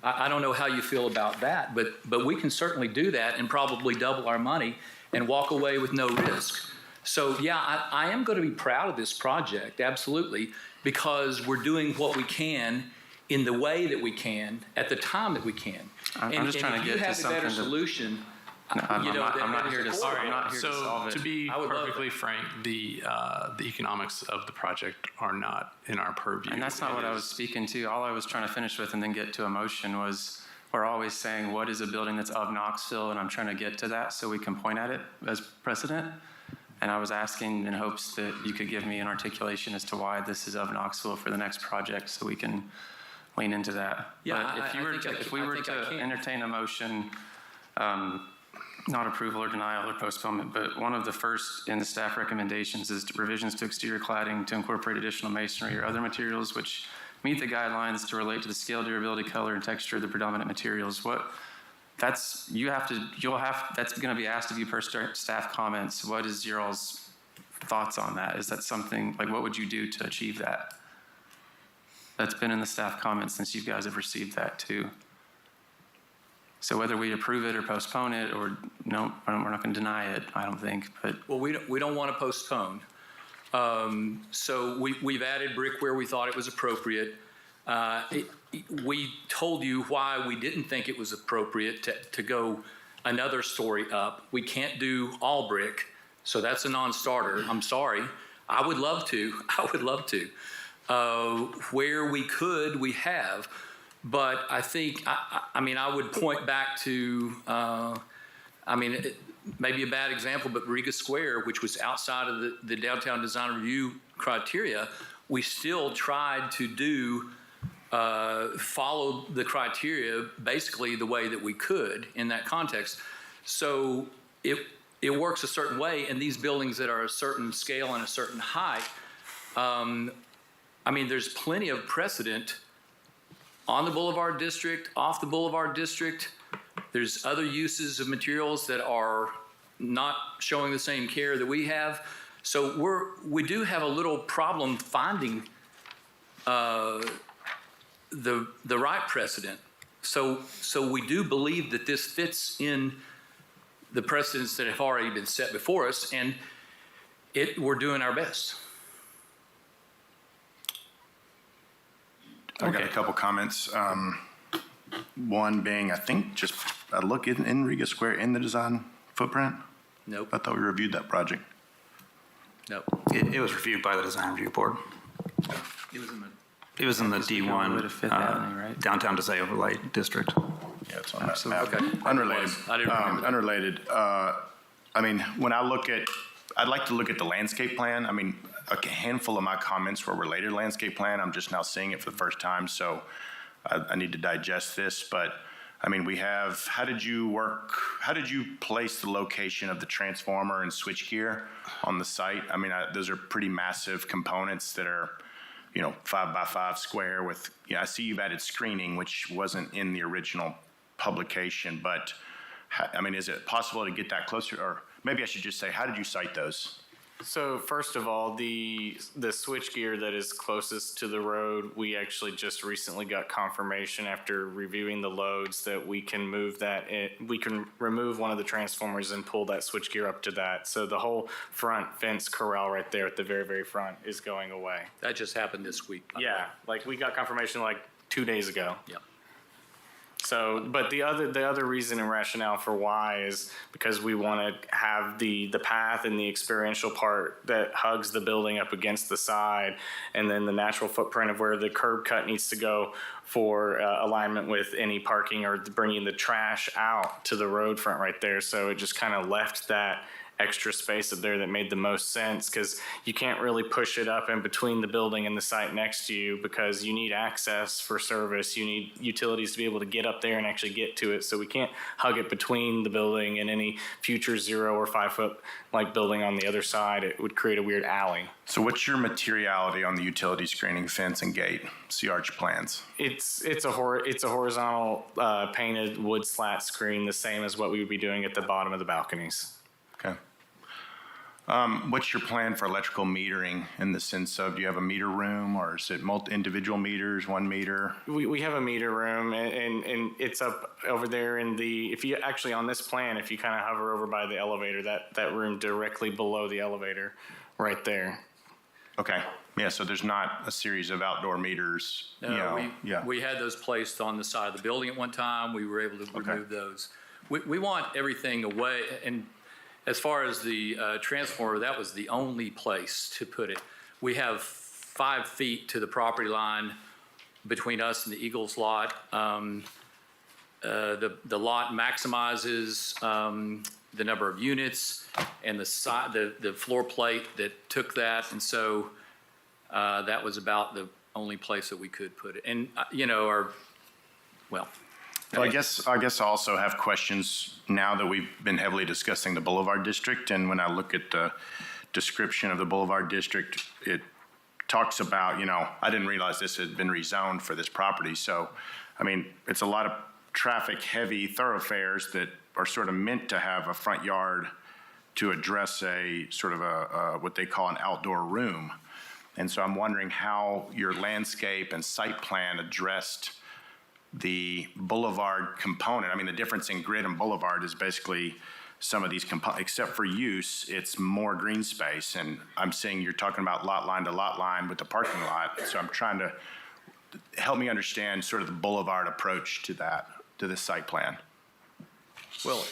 I don't know how you feel about that, but we can certainly do that and probably double our money and walk away with no risk. So yeah, I am going to be proud of this project, absolutely, because we're doing what we can in the way that we can at the time that we can. I'm just trying to get to something. If you have a better solution, I'm not here to solve it. To be perfectly frank, the economics of the project are not in our purview. And that's not what I was speaking to. All I was trying to finish with and then get to a motion was, we're always saying, what is a building that's of Knoxville? And I'm trying to get to that so we can point at it as precedent. And I was asking in hopes that you could give me an articulation as to why this is of Knoxville for the next project so we can lean into that. Yeah, but if we were to entertain a motion, not approval or denial or postponement, but one of the first in the staff recommendations is revisions to exterior cladding to incorporate additional masonry or other materials which meet the guidelines to relate to the scale, durability, color, and texture of the predominant materials. That's going to be asked of you per staff comments. What is your all's thoughts on that? Is that something, like, what would you do to achieve that? That's been in the staff comments since you guys have received that too. So whether we approve it or postpone it, or no, we're not going to deny it, I don't think. But well, we don't want to postpone. So we've added brick where we thought it was appropriate. We told you why we didn't think it was appropriate to go another story up. We can't do all brick, so that's a non-starter. I'm sorry. I would love to. Where we could, we have. But I think, I would point back to, maybe a bad example, but Riga Square, which was outside of the Downtown Design Review criteria, we still tried to follow the criteria basically the way that we could in that context. So it works a certain way, and these buildings that are a certain scale and a certain height, there's plenty of precedent on the Boulevard District, off the Boulevard District. There's other uses of materials that are not showing the same care that we have. So we do have a little problem finding the right precedent. So we do believe that this fits in the precedents that have already been set before us, and we're doing our best. I've got a couple comments. One being, I think, just a look in Riga Square in the design footprint. Nope. I thought we reviewed that project. Nope. It was reviewed by the design review board. It was in the D1 downtown design overlay district. Yeah, it's on that map. Okay. Unrelated. I didn't remember that. Unrelated. I mean, when I look at, I'd like to look at the landscape plan. I mean, a handful of my comments were related to landscape plan. I'm just now seeing it for the first time, so I need to digest this. But I mean, we have, how did you place the location of the transformer and switchgear on the site? I mean, those are pretty massive components that are, 5 by 5 square with, I see you've added screening, which wasn't in the original publication, but I mean, is it possible to get that closer? Or maybe I should just say, how did you cite those? So first of all, the switchgear that is closest to the road, we actually just recently got confirmation after reviewing the loads that we can move that. We can remove one of the transformers and pull that switchgear up to that. So the whole front fence corral right there at the very, very front is going away. That just happened this week. Yeah, like we got confirmation like 2 days ago. Yep. So, but the other reason and rationale for why is because we want to have the path and the experiential part that hugs the building up against the side, and then the natural footprint of where the curb cut needs to go for alignment with any parking or bringing the trash out to the road front right there. So it just kind of left that extra space up there that made the most sense, because you can't really push it up in between the building and the site next to you, because you need access for service. You need utilities to be able to get up there and actually get to it. So we can't hug it between the building and any future 0 or 5 foot like building on the other side. It would create a weird alley. So what's your materiality on the utility screening, fence, and gate? See arch plans. It's a horizontal painted wood slat screen, the same as what we would be doing at the bottom of the balconies. Okay. What's your plan for electrical metering in the sense of, do you have a meter room, or is it individual meters, 1 meter? We have a meter room, and it's up over there in the, if you actually on this plan, if you kind of hover over by the elevator, that room directly below the elevator right there. Okay. Yeah, so there's not a series of outdoor meters. We had those placed on the side of the building at one time. We were able to remove those. We want everything away, and as far as the transformer, that was the only place to put it. We have 5 feet to the property line between us and the Eagles lot. The lot maximizes the number of units and the floor plate that took that, and so that was about the only place that we could put it. And Well, I guess I also have questions now that we've been heavily discussing the Boulevard District, and when I look at the description of the Boulevard District, it talks about, I didn't realize this had been rezoned for this property. So, I mean, it's a lot of traffic-heavy thoroughfares that are sort of meant to have a front yard to address a sort of a what they call an outdoor room. And so I'm wondering how your landscape and site plan addressed the boulevard component. I mean, the difference in grid and boulevard is basically some of these components, except for use, it's more green space. And I'm seeing you're talking about lot line to lot line with the parking lot. So I'm trying to help me understand sort of the boulevard approach to that, to this site plan. Well,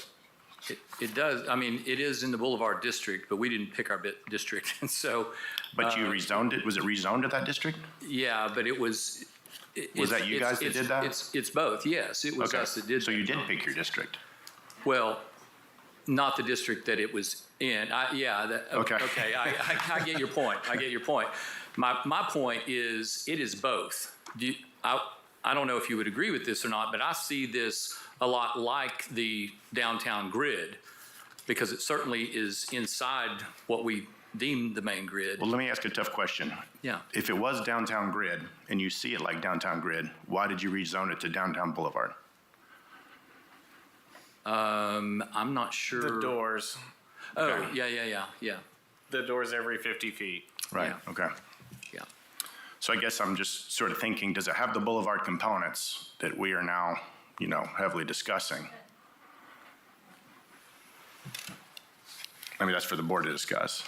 it does. I mean, it is in the Boulevard District, but we didn't pick our district, and so. But you rezoned it? Was it rezoned to that district? Yeah, but it was. Was that you guys that did that? It's both, yes. It was us that did that. So you did pick your district? Well, not the district that it was in. Okay, I get your point. I get your point. My point is, it is both. I don't know if you would agree with this or not, but I see this a lot like the downtown grid, because it certainly is inside what we deem the main grid. Well, let me ask you a tough question. Yeah. If it was downtown grid and you see it like downtown grid, why did you rezone it to downtown Boulevard? I'm not sure. The doors. Oh, yeah. The door's every 50 feet. Right, okay. Yeah. So I guess I'm just sort of thinking, does it have the boulevard components that we are now, heavily discussing? I mean, that's for the board to discuss.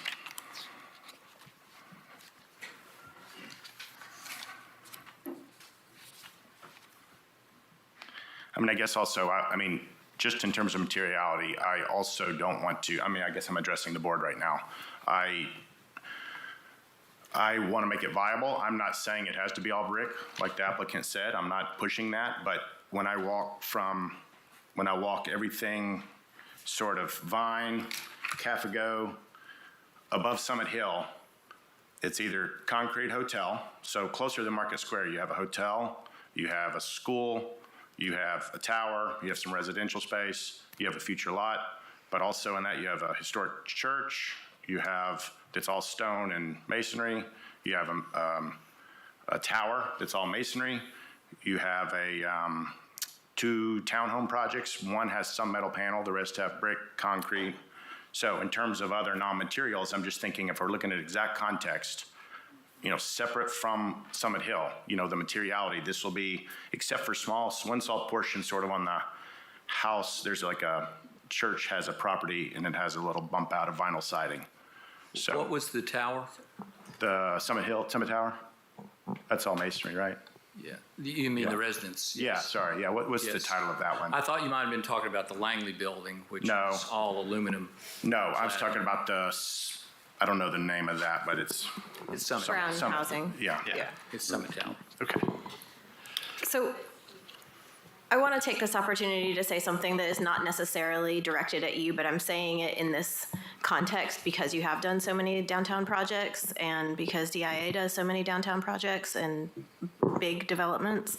I mean, I guess also, just in terms of materiality, I also don't want to, I guess I'm addressing the board right now. I want to make it viable. I'm not saying it has to be all brick, like the applicant said. I'm not pushing that, but when I walk everything sort of Vine, Cafago, above Summit Hill, it's either concrete hotel, so closer to Market Square, you have a hotel, you have a school, you have a tower, you have some residential space, you have a future lot, but also in that you have a historic church, you have, it's all stone and masonry, you have a tower that's all masonry, you have two townhome projects, one has some metal panel, the rest have brick, concrete. So in terms of other non-materials, I'm just thinking if we're looking at exact context, separate from Summit Hill, the materiality, this will be, except for one small portion sort of on the house, there's like a church has a property and it has a little bump out of vinyl siding. So What was the tower? the Summit Tower, that's all masonry, right? Yeah. You mean the residence? Yeah, sorry, yeah, what's the Yes. title of that one? I thought you might have been talking about the Langley building, which No. is all aluminum. No, I was talking about I don't know the name of that, but it's Summit. Brown housing. Yeah. It's Summit Tower. Okay. So I want to take this opportunity to say something that is not necessarily directed at you, but I'm saying it in this context because you have done so many downtown projects and because DIA does so many downtown projects and big developments.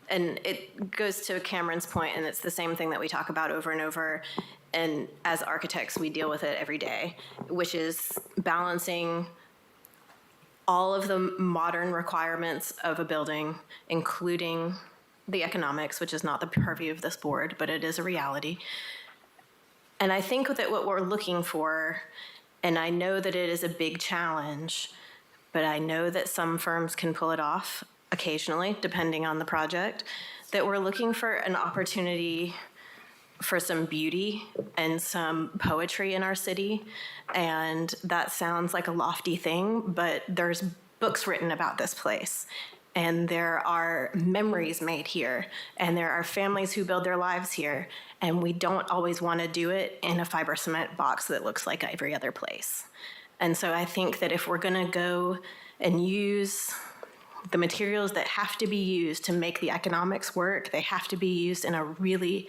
And it goes to Cameron's point, and it's the same thing that we talk about over and over. And as architects, we deal with it every day, which is balancing all of the modern requirements of a building, including the economics, which is not the purview of this board, but it is a reality. And I think that what we're looking for, and I know that it is a big challenge, but I know that some firms can pull it off occasionally, depending on the project, that we're looking for an opportunity for some beauty and some poetry in our city. And that sounds like a lofty thing, but there's books written about this place. And there are memories made here, and there are families who build their lives here, and we don't always want to do it in a fiber cement box that looks like every other place. And so I think that if we're going to go and use the materials that have to be used to make the economics work, they have to be used in a really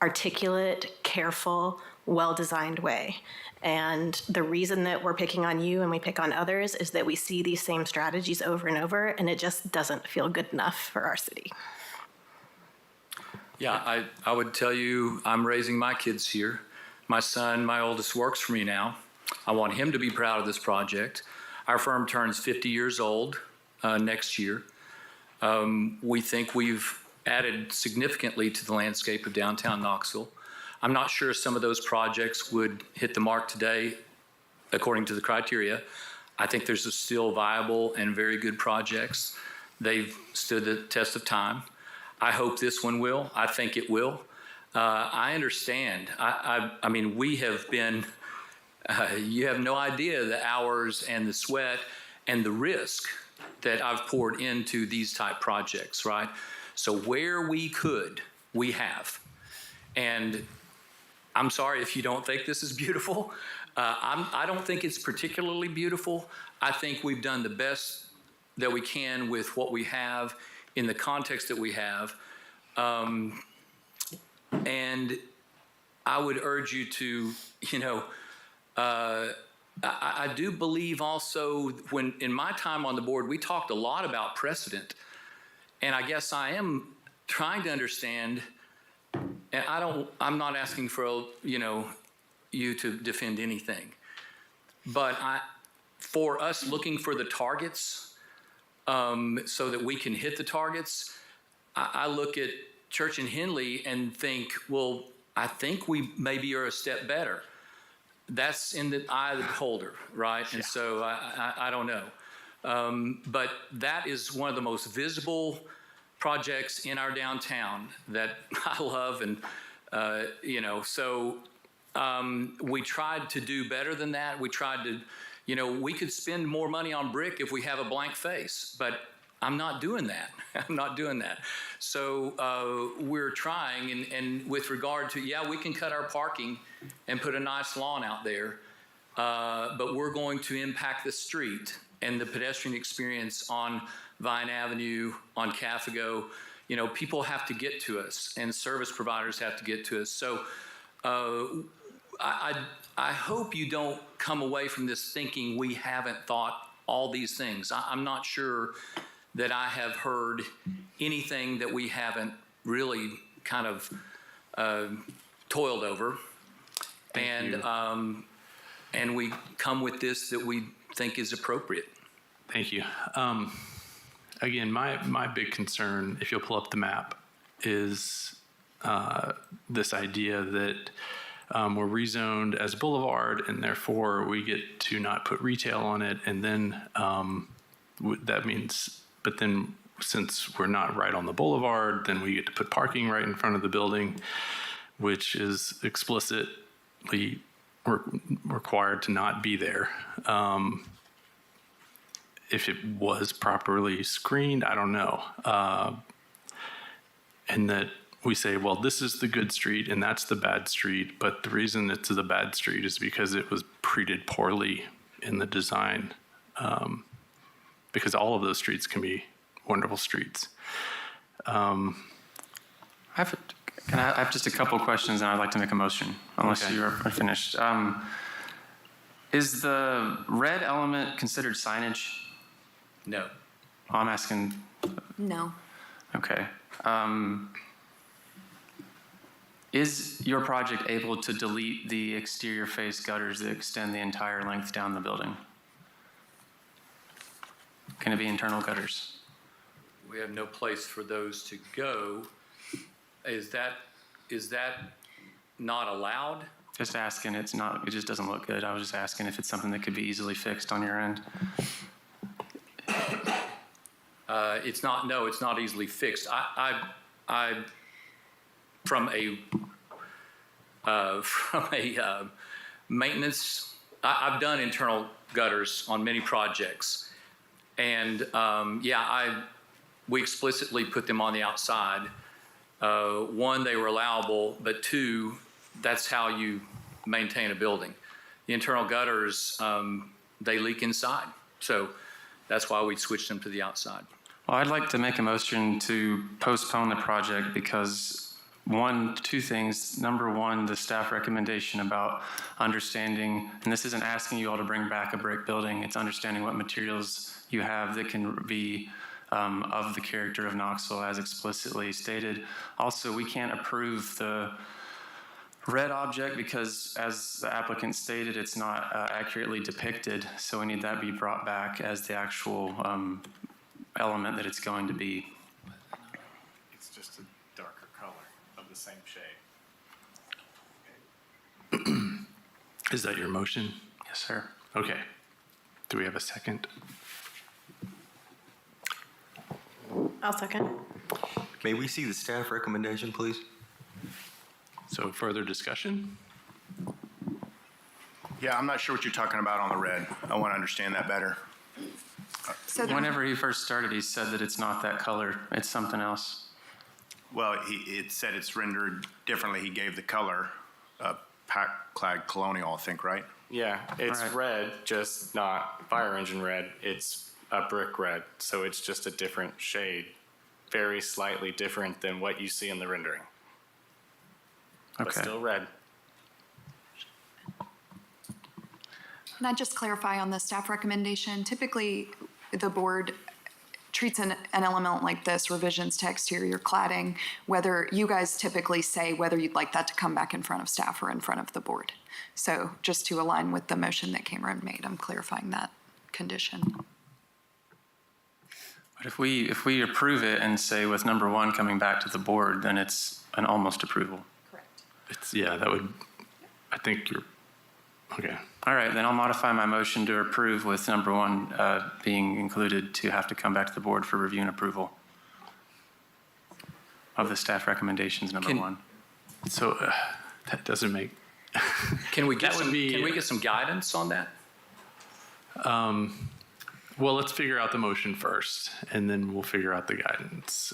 articulate, careful, well-designed way. And the reason that we're picking on you and we pick on others is that we see these same strategies over and over, and it just doesn't feel good enough for our city. Yeah, I would tell you, I'm raising my kids here. My son, my oldest, works for me now. I want him to be proud of this project. Our firm turns 50 years old next year. We think we've added significantly to the landscape of downtown Knoxville. I'm not sure some of those projects would hit the mark today according to the criteria. I think there's still viable and very good projects. They've stood the test of time. I hope this one will. I think it will. I understand. I mean, we have been, you have no idea the hours and the sweat and the risk that I've poured into these type projects, right? So where we could, we have. And I'm sorry if you don't think this is beautiful. I don't think it's particularly beautiful. I think we've done the best that we can with what we have in the context that we have. And I would urge you to, I do believe also when in my time on the board, we talked a lot about precedent. And I guess I am trying to understand, and I'm not asking for, you to defend anything, but for us looking for the targets so that we can hit the targets, I look at Church and Henley and think, well, I think we maybe are a step better. that's in the eye of the beholder, right? And so I don't know. But that is one of the most visible projects in our downtown that I love. And, so we tried to do better than that. We tried to, we could spend more money on brick if we have a blank face, but I'm not doing that. I'm not doing that. So we're trying, and with regard to, we can cut our parking and put a nice lawn out there, but we're going to impact the street and the pedestrian experience on Vine Avenue, on Cafago. People have to get to us, and service providers have to get to us. So I hope you don't come away from this thinking we haven't thought all these things. I'm not sure that I have heard anything that we haven't really kind of toiled over. And we come with this that we think is appropriate. Thank you. Again, my big concern, if you'll pull up the map, is this idea that we're rezoned as boulevard, and therefore we get to not put retail on it, and then that means, but then since we're not right on the boulevard, then we get to put parking right in front of the building, which is explicitly required to not be there. If it was properly screened, I don't know. And that we say, well, this is the good street and that's the bad street, but the reason it's the bad street is because it was treated poorly in the design, because all of those streets can be wonderful streets. I have just a couple of questions, and I'd like to make a motion, unless Okay. you are finished. Is the red element considered signage? No. I'm asking. No. Okay. Is your project able to delete the exterior face gutters that extend the entire length down the building? Can it be internal gutters? We have no place for those to go. Is that not allowed? Just asking. It just doesn't look good. I was just asking if it's something that could be easily fixed on your end. It's not easily fixed. I from a maintenance, I've done internal gutters on many projects, and we explicitly put them on the outside. One, they were allowable, but two, that's how you maintain a building. The internal gutters, they leak inside, so that's why we switched them to the outside. Well, I'd like to make a motion to postpone the project because two things. Number one, the staff recommendation about understanding, and this isn't asking you all to bring back a brick building, it's understanding what materials you have that can be of the character of Knoxville as explicitly stated. Also, we can't approve the red object because, as the applicant stated, it's not accurately depicted, so we need that be brought back as the actual element that it's going to be. It's just a darker color of the same shade. Is that your motion? Yes, sir. Okay. Do we have a second? I'll second. May we see the staff recommendation, please? So further discussion? Yeah, I'm not sure what you're talking about on the red. I want to understand that better. So whenever he first started, he said that it's not that color, it's something else. Well, it said it's rendered differently. He gave the color, pack-clad colonial, I think, right? Yeah, it's red, just not fire engine red. It's a brick red, so it's just a different shade, very slightly different than what you see in the rendering. But Okay. still red. Can I just clarify on the staff recommendation? Typically, the board treats an element like this, revisions to exterior cladding, whether you guys typically say whether you'd like that to come back in front of staff or in front of the board. So just to align with the motion that Cameron made, I'm clarifying that condition. But if we approve it and say with number one coming back to the board, then it's an almost approval. That would, I think Okay. All right, then I'll modify my motion to approve with number one being included to have to come back to the board for review and approval of the staff recommendations, number one. So that doesn't make, Can we get That would some, be- can we get some guidance on that? well, let's figure out the motion first, and then we'll figure out the guidance.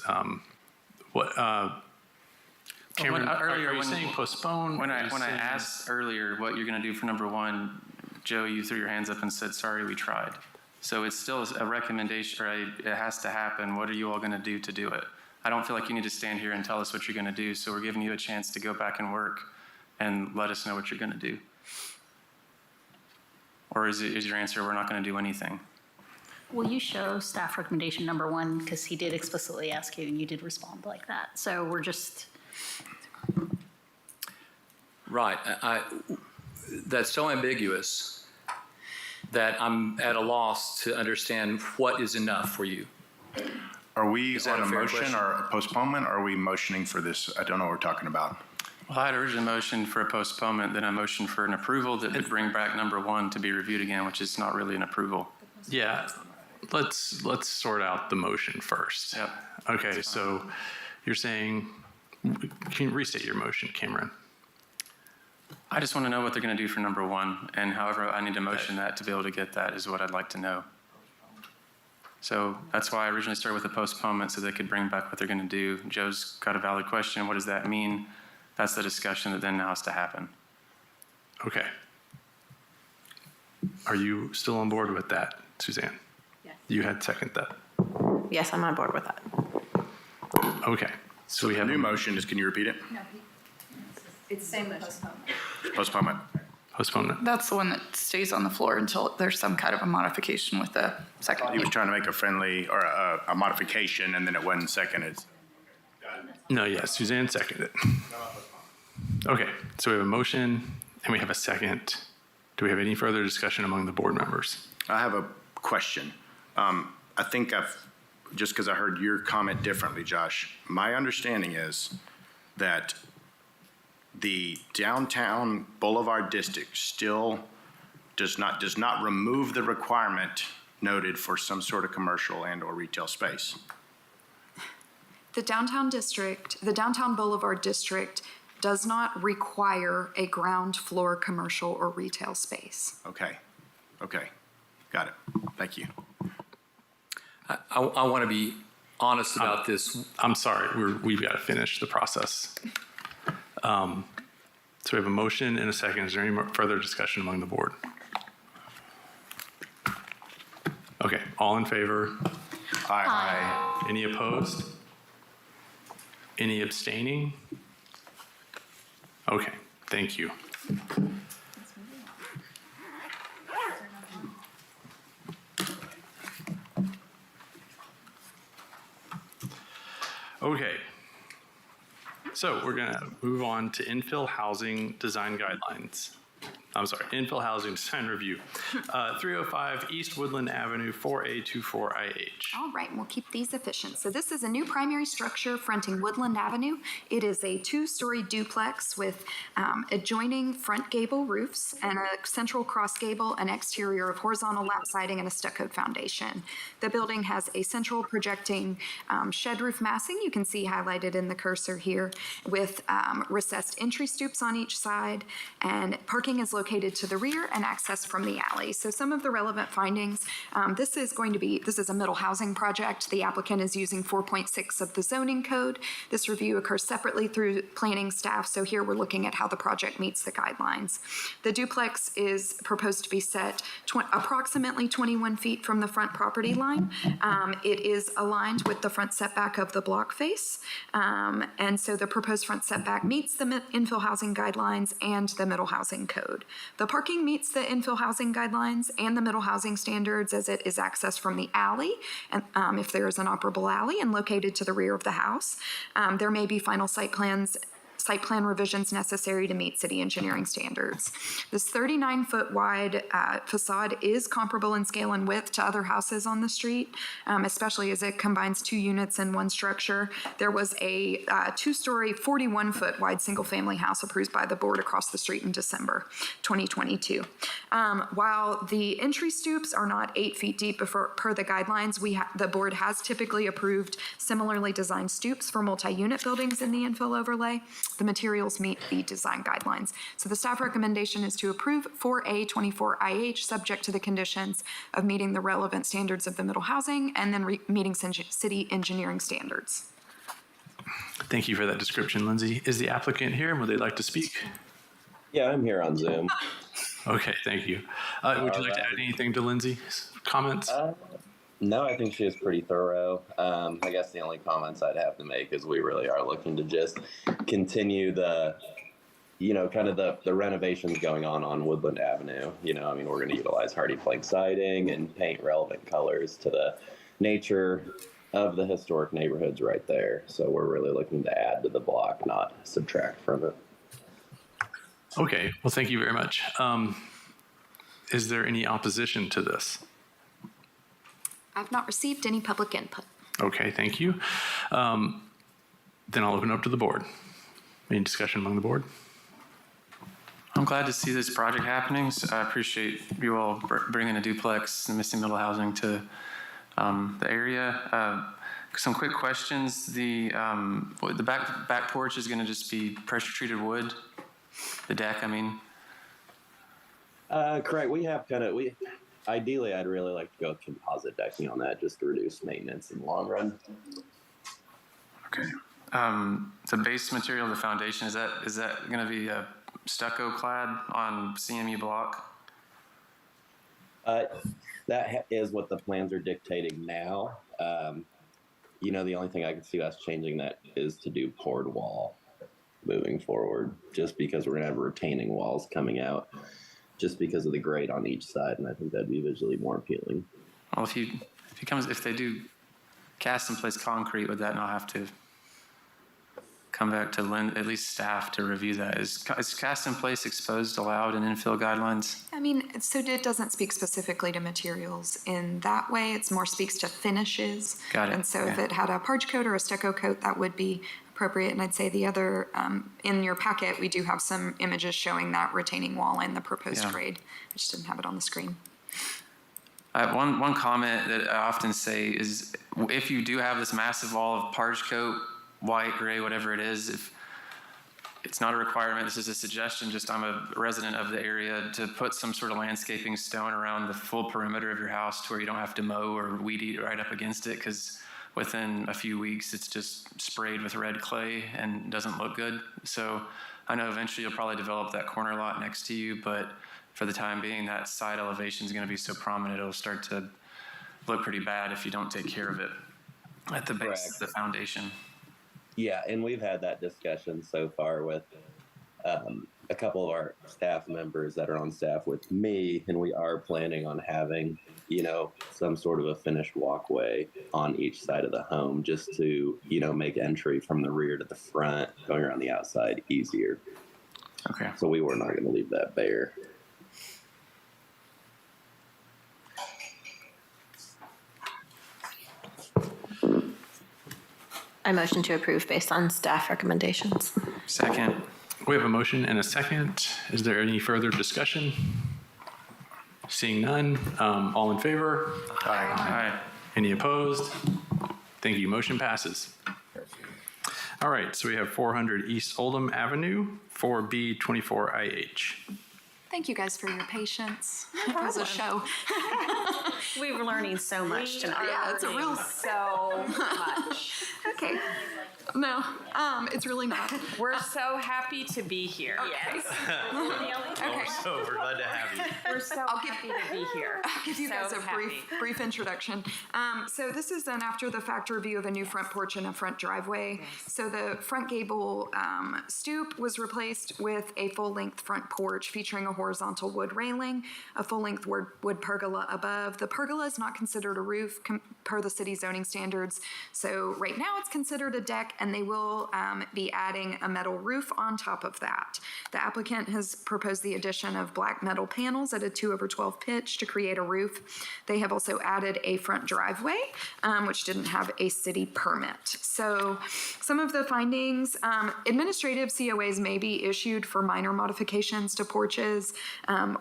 Cameron, are you saying postpone? When Are I you saying- asked earlier what you're going to do for number one, Joe, you threw your hands up and said, sorry, we tried. So it's still a recommendation, or it has to happen. What are you all going to do it? I don't feel like you need to stand here and tell us what you're going to do, so we're giving you a chance to go back and work and let us know what you're going to do. Or is your answer, we're not going to do anything? Will you show staff recommendation number one? Because he did explicitly ask you and you did respond like that. So we're just, Right. That's so ambiguous that I'm at a loss to understand what is enough for you. Are we Is that on a a fair motion question? or a postponement, or are we motioning for this? I don't know what we're talking about. Well, I had originally motioned for a postponement, then I motioned for an approval that would bring back number one to be reviewed again, which is not really an approval. Yeah, let's sort out the motion first. Yep. Okay, so you're saying, can you restate your motion, Cameron? I just want to know what they're going to do for number one, and however I need to motion that to be able to get that is what I'd like to know. So that's why I originally started with a postponement, so they could bring back what they're going to do. Joe's got a valid question. What does that mean? That's the discussion that then now has to happen. Okay. Are you still on board with that, Suzanne? Yes. You had second that. Yes, I'm on board with that. Okay. So we The have new motion is, can you repeat it? No, it's same postponement. Postponement. postponement. That's the one that stays on the floor until there's some kind of a modification with the second. He was trying to make a friendly, or a modification, and then it wasn't seconded. No, yes, Suzanne seconded it. Okay, so we have a motion and we have a second. Do we have any further discussion among the board members? I have a question. I think just because I heard your comment differently, Josh, my understanding is that the downtown Boulevard District still does not remove the requirement noted for some sort of commercial and or retail space. The downtown Boulevard District does not require a ground floor commercial or retail space. Okay, got it. Thank you. I want to be honest about this. I'm sorry, we've got to finish the process. So we have a motion and a second. Is there any further discussion among the board? Okay, all in favor? Aye. Any opposed? Any abstaining? Okay, thank you. Okay. So we're going to move on to infill housing design guidelines. I'm sorry, infill housing design review. 305 East Woodland Avenue, 4A24IH. All right, we'll keep these efficient. So this is a new primary structure fronting Woodland Avenue. It is a two-story duplex with adjoining front gable roofs and a central cross gable, an exterior of horizontal lap siding, and a stuccoed foundation. The building has a central projecting shed roof massing, you can see highlighted in the cursor here, with recessed entry stoops on each side, and parking is located to the rear and access from the alley. So some of the relevant findings, this is a middle housing project. The applicant is using 4.6 of the zoning code. This review occurs separately through planning staff, so here we're looking at how the project meets the guidelines. The duplex is proposed to be set approximately 21 feet from the front property line. It is aligned with the front setback of the block face, and so the proposed front setback meets the infill housing guidelines and the middle housing code. The parking meets the infill housing guidelines and the middle housing standards as it is accessed from the alley, and if there is an operable alley and located to the rear of the house. There may be final site site plan revisions necessary to meet city engineering standards. This 39-foot wide facade is comparable in scale and width to other houses on the street, especially as it combines 2 units in one structure. There was a 2-story, 41-foot wide single-family house approved by the board across the street in December 2022. While the entry stoops are not 8 feet deep per the guidelines, the board has typically approved similarly designed stoops for multi-unit buildings in the infill overlay. The materials meet the design guidelines. So the staff recommendation is to approve 4A24IH subject to the conditions of meeting the relevant standards of the middle housing and then meeting city engineering standards. Thank you for that description, Lindsay. Is the applicant here and would they like to speak? Yeah, I'm here on Zoom. Okay, thank you. Would you like to add anything to Lindsay's comments? No, I think she is pretty thorough. I guess the only comments I'd have to make is we really are looking to just continue the, kind of the renovations going on Woodland Avenue. I mean, we're going to utilize hardy plank siding and paint relevant colors to the nature of the historic neighborhoods right there. So we're really looking to add to the block, not subtract from it. Okay, well, thank you very much. Is there any opposition to this? I've not received any public input. Okay, thank you. Then I'll open up to the board. Any discussion among the board? I'm glad to see this project happening. So I appreciate you all bringing a duplex and missing middle housing to the area. Some quick questions. The back porch is going to just be pressure treated wood. The deck, I mean. Correct. We have ideally, I'd really like to go with composite decking on that just to reduce maintenance in the long run. Okay. The base material, the foundation, is that going to be a stucco clad on CMU block? That is what the plans are dictating now. The only thing I can see us changing that is to do poured wall moving forward, just because we're going to have retaining walls coming out, just because of the grade on each side, and I think that'd be visually more appealing. Well, if they do cast in place concrete, would that not have to come back to at least staff to review that? Is cast in place exposed allowed in infill guidelines? I mean, so it doesn't speak specifically to materials in that way. It's more speaks to finishes. Got it. And so if it had a parge coat or a stucco coat, that would be appropriate. And I'd say the other, in your packet, we do have some images showing that retaining wall and the proposed grade. I just didn't have it on the screen. One comment that I often say is, if you do have this massive wall of parge coat, white, gray, whatever it is, if it's not a requirement, this is a suggestion, just I'm a resident of the area, to put some sort of landscaping stone around the full perimeter of your house to where you don't have to mow or weed eat right up against it, because within a few weeks it's just sprayed with red clay and doesn't look good. So I know eventually you'll probably develop that corner lot next to you, but for the time being, that side elevation is going to be so prominent it'll start to look pretty bad if you don't take care of it at the base of the foundation. Yeah, and we've had that discussion so far with a couple of our staff members that are on staff with me, and we are planning on having, some sort of a finished walkway on each side of the home just to, make entry from the rear to the front, going around the outside easier. Okay. So we were not going to leave that bare. I motion to approve based on staff recommendations. Second. We have a motion and a second. Is there any further discussion? Seeing none, all in favor? Aye. Any opposed? Thank you. Motion passes. All right, so we have 400 East Oldham Avenue, 4B24IH. Thank you guys for your patience. It was a show. We were learning so much tonight. Yeah, it's a real so much. Okay. No, it's really not. We're so happy to be here. Yes. Okay. So we're glad to have you. We're so happy to be here. I'll give you guys a brief introduction. So this is an after-the-fact review of a new front porch and a front driveway. So the front gable stoop was replaced with a full-length front porch featuring a horizontal wood railing, a full-length wood pergola above. The pergola is not considered a roof per the city zoning standards. So right now it's considered a deck and they will be adding a metal roof on top of that. The applicant has proposed the addition of black metal panels at a 2/12 pitch to create a roof. They have also added a front driveway, which didn't have a city permit. So some of the findings, administrative COAs may be issued for minor modifications to porches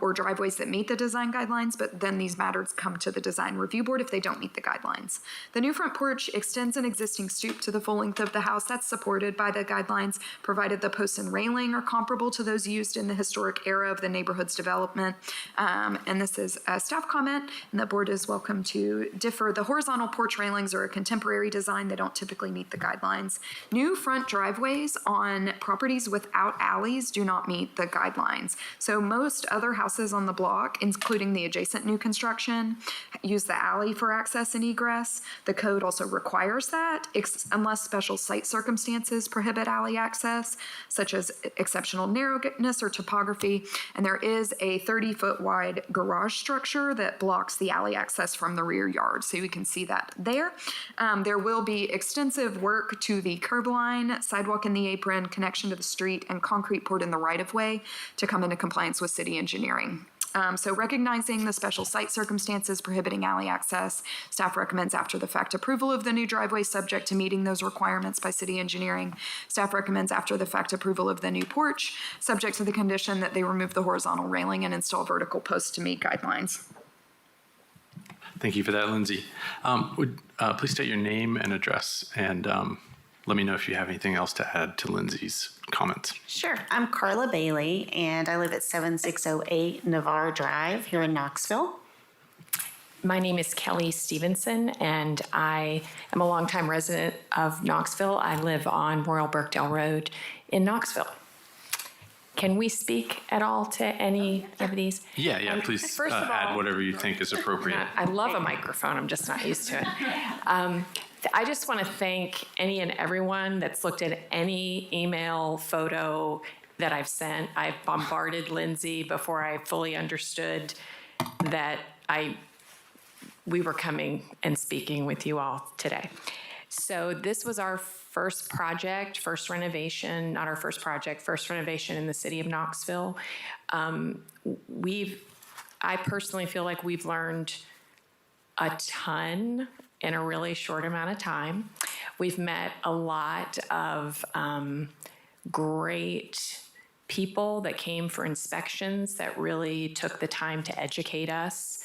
or driveways that meet the design guidelines, but then these matters come to the design review board if they don't meet the guidelines. The new front porch extends an existing stoop to the full length of the house. That's supported by the guidelines, provided the posts and railing are comparable to those used in the historic era of the neighborhood's development. And this is a staff comment, and the board is welcome to differ. The horizontal porch railings are a contemporary design. They don't typically meet the guidelines. New front driveways on properties without alleys do not meet the guidelines. So most other houses on the block, including the adjacent new construction, use the alley for access and egress. The code also requires that unless special site circumstances prohibit alley access, such as exceptional narrowness or topography. And there is a 30-foot wide garage structure that blocks the alley access from the rear yard. So you can see that there. There will be extensive work to the curb line, sidewalk in the apron, connection to the street, and concrete poured in the right-of-way to come into compliance with city engineering. So recognizing the special site circumstances prohibiting alley access, staff recommends after the fact approval of the new driveway subject to meeting those requirements by city engineering. Staff recommends after the fact approval of the new porch, subject to the condition that they remove the horizontal railing and install vertical posts to meet guidelines. Thank you for that, Lindsay. Would please state your name and address, and let me know if you have anything else to add to Lindsay's comments. Sure. I'm Carla Bailey, and I live at 7608 Navarre Drive here in Knoxville. My name is Kelly Stevenson, and I am a longtime resident of Knoxville. I live on Royal Birkdale Road in Knoxville. Can we speak at all to any of these? Yeah, please First of add all, whatever you think is appropriate. I love a microphone. I'm just not used to it. I just want to thank any and everyone that's looked at any email, photo that I've sent. I've bombarded Lindsay before I fully understood that we were coming and speaking with you all today. So this was our first project, first renovation, not our first project, first renovation in the city of Knoxville. I personally feel like we've learned a ton in a really short amount of time. We've met a lot of great people that came for inspections that really took the time to educate us.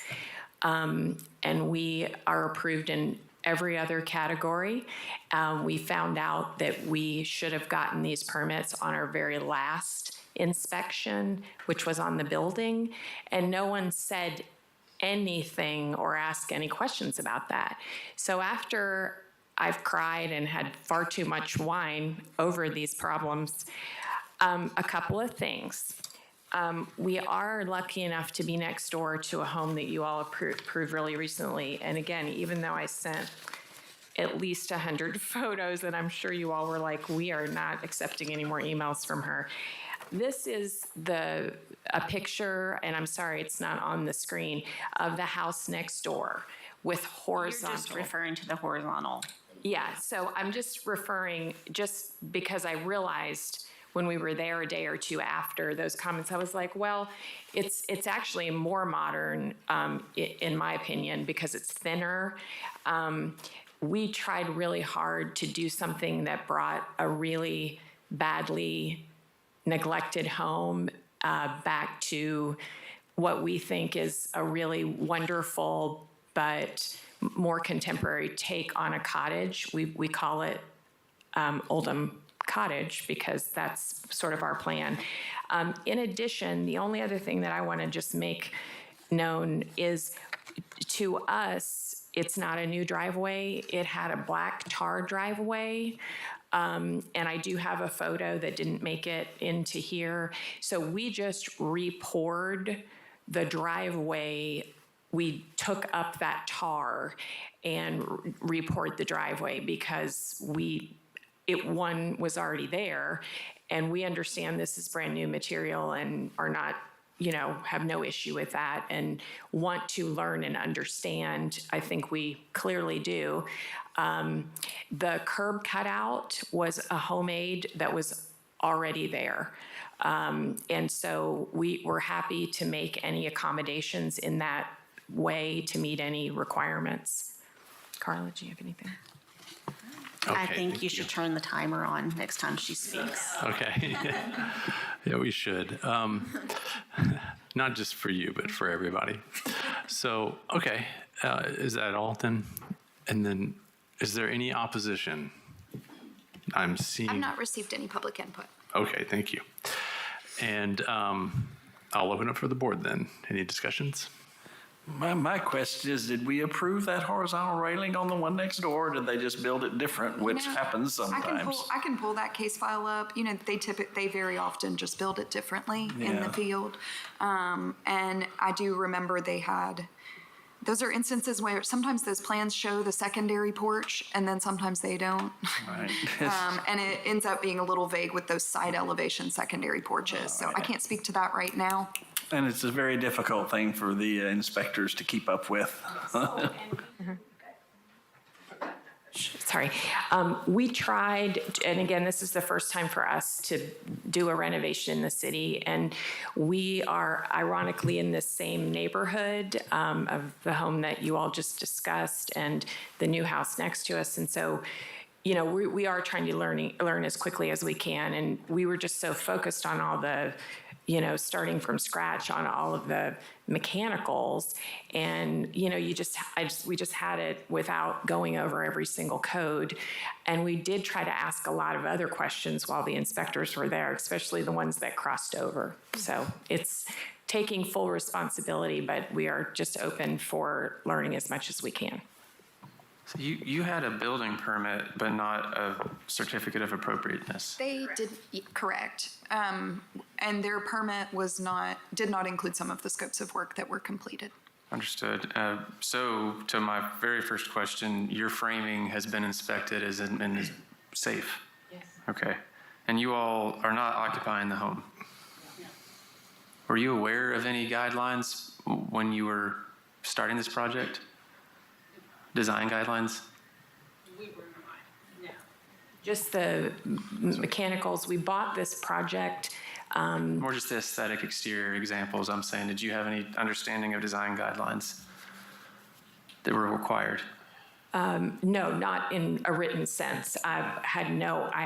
And we are approved in every other category. We found out that we should have gotten these permits on our very last inspection, which was on the building, and no one said anything or asked any questions about that. So after I've cried and had far too much wine over these problems, a couple of things. We are lucky enough to be next door to a home that you all approved really recently. And again, even though I sent at least 100 photos, and I'm sure you all were like, we are not accepting any more emails from her. This is a picture, and I'm sorry it's not on the screen, of the house next door with horizontal. You're just referring to the horizontal. Yeah, so I'm just referring, just because I realized when we were there a day or two after those comments, I was like, well, it's actually more modern, in my opinion, because it's thinner. We tried really hard to do something that brought a really badly neglected home back to what we think is a really wonderful but more contemporary take on a cottage. We call it Oldham Cottage because that's sort of our plan. In addition, the only other thing that I want to just make known is, to us, it's not a new driveway. It had a black tar driveway. And I do have a photo that didn't make it into here. So we just re-poured the driveway. We took up that tar and re-poured the driveway because one was already there, and we understand this is brand new material and are not, have no issue with that and want to learn and understand. I think we clearly do. The curb cutout was a homemade that was already there. And so we were happy to make any accommodations in that way to meet any requirements. Carla, do you have anything? I Okay, think you should turn the timer on next time she speaks. Okay. Yeah, we should. Not just for you, but for everybody. So, okay, is that all then? And then, is there any opposition? I'm seeing. I've not received any public input. Okay, thank you. And I'll open up for the board then. Any discussions? My question is, did we approve that horizontal railing on the one next door, or did they just build it different, which happens sometimes? I can pull that case file up. They very often just build it differently in the field. And I do remember those are instances where sometimes those plans show the secondary porch and then sometimes they don't. Right. And it ends up being a little vague with those side elevation secondary porches. So I can't speak to that right now. And it's a very difficult thing for the inspectors to keep up with. Sorry. We tried, and again, this is the first time for us to do a renovation in the city, and we are ironically in the same neighborhood of the home that you all just discussed and the new house next to us. And so, we are trying to learn as quickly as we can, and we were just so focused on all the starting from scratch on all of the mechanicals. And, we just had it without going over every single code. And we did try to ask a lot of other questions while the inspectors were there, especially the ones that crossed over. So it's taking full responsibility, but we are just open for learning as much as we can. So you had a building permit, but not a certificate of appropriateness. They did, correct. And their permit did not include some of the scopes of work that were completed. Understood. So to my very first question, your framing has been inspected and is safe? Yes. Okay. And you all are not occupying the home? Were you aware of any guidelines when you were starting this project? Design guidelines? We were not, no. Just the mechanicals. We bought this project. More just the aesthetic exterior examples, I'm saying. Did you have any understanding of design guidelines that were required? No, not in a written sense. I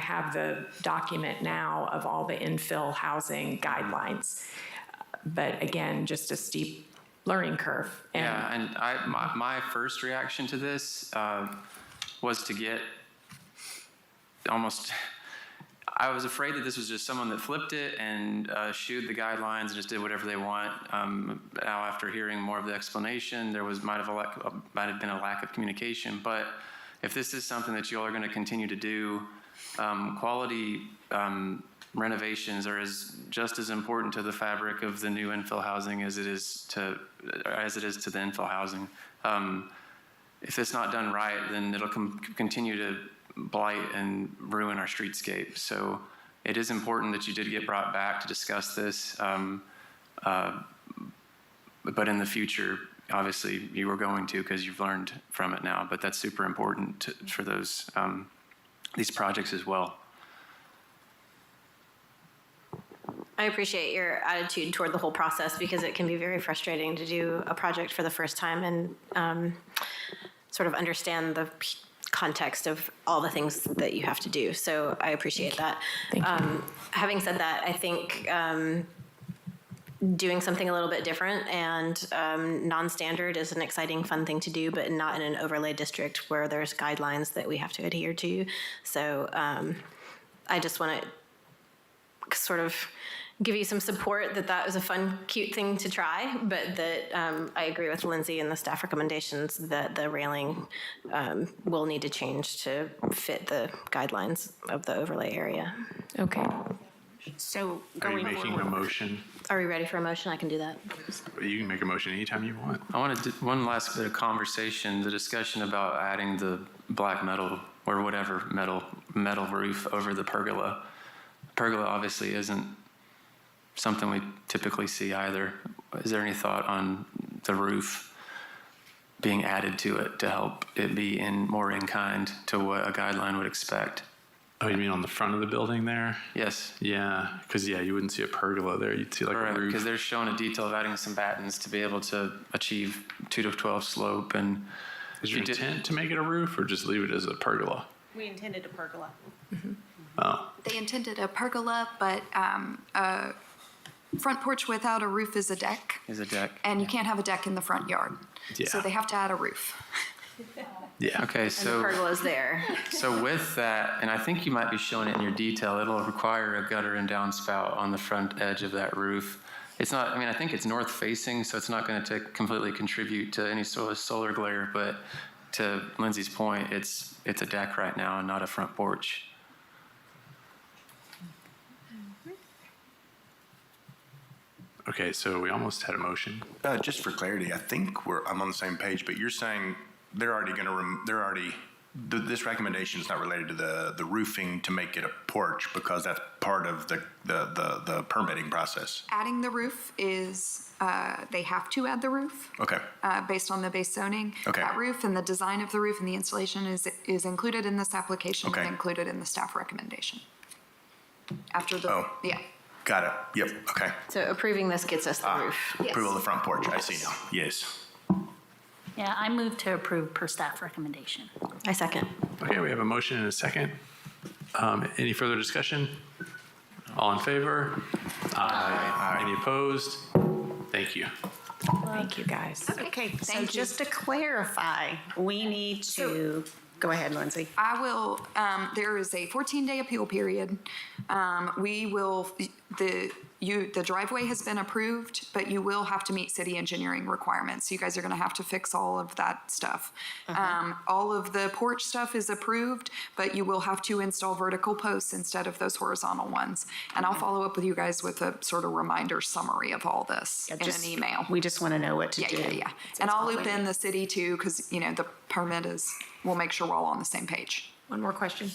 have the document now of all the infill housing guidelines. But again, just a steep learning curve. And my first reaction to this was to get I was afraid that this was just someone that flipped it and shooed the guidelines and just did whatever they want. Now, after hearing more of the explanation, there might have been a lack of communication. But if this is something that you all are going to continue to do, quality renovations are just as important to the fabric of the new infill housing as it is to the infill housing. If it's not done right, then it'll continue to blight and ruin our streetscape. So it is important that you did get brought back to discuss this. But in the future, obviously, you were going to because you've learned from it now. But that's super important for these projects as well. I appreciate your attitude toward the whole process because it can be very frustrating to do a project for the first time and sort of understand the context of all the things that you have to do. So I appreciate that. Having said that, I think doing something a little bit different and non-standard is an exciting, fun thing to do, but not in an overlay district where there's guidelines that we have to adhere to. So I just want to sort of give you some support that was a fun, cute thing to try, but that I agree with Lindsay and the staff recommendations that the railing will need to change to fit the guidelines of the overlay area. Okay. So Are you making a motion? Are we ready for a motion? I can do that. You can make a motion anytime you want. I want to do one last bit of conversation, the discussion about adding the black metal or whatever metal roof over the pergola. Pergola obviously isn't something we typically see either. Is there any thought on the roof being added to it to help it be more in kind to what a guideline would expect? Oh, you mean on the front of the building there? Yes. Yeah, because you wouldn't see a pergola there. You'd see like a roof. Because they're showing a detail of adding some battens to be able to achieve 2 to 12 slope. And is your intent to make it a roof or just leave it as a pergola? We intended a pergola. Oh, They intended a pergola, but a front porch without a roof is a deck. Is a deck. And you can't have a deck in the front yard. So Yeah. they have to add a roof. yeah. Okay, And the so pergola's there. so with that, and I think you might be showing it in your detail, it'll require a gutter and downspout on the front edge of that roof. It's not, I mean, I think it's north facing, so it's not going to completely contribute to any sort of solar glare, but to Lindsay's point, it's a deck right now and not a front porch. Okay, so we almost had a motion. Just for clarity, I think I'm on the same page, but you're saying they're already going to, this recommendation is not related to the roofing to make it a porch because that's part of the permitting process. Adding the roof is, they have to add the roof. Okay. Based on the base zoning. Okay. That roof and the design of the roof and the installation is included in this application and Okay. included in the staff recommendation. After the, Oh. yeah. Got it. Yep. Okay. So approving this gets us the roof. Approval of the front porch. I see now. Yes. Yeah, I move to approve per staff recommendation. I second. Okay, we have a motion and a second. Any further discussion? All in favor? Aye. Any opposed? Thank you. Thank you, guys. Okay, so thank you. just to clarify, we need to, go ahead, Lindsay. I will, there is a 14-day appeal period. We will, the driveway has been approved, but you will have to meet city engineering requirements. You guys are gonna have to fix all of that stuff. All of the porch stuff is approved, but you will have to install vertical posts instead of those horizontal ones. And I'll follow up with you guys with a sort of reminder summary of all this in an email. We just want to know what to Yeah, do. yeah, yeah. And I'll loop in the city too, because, the permit we'll make sure we're all on the same page. One more question.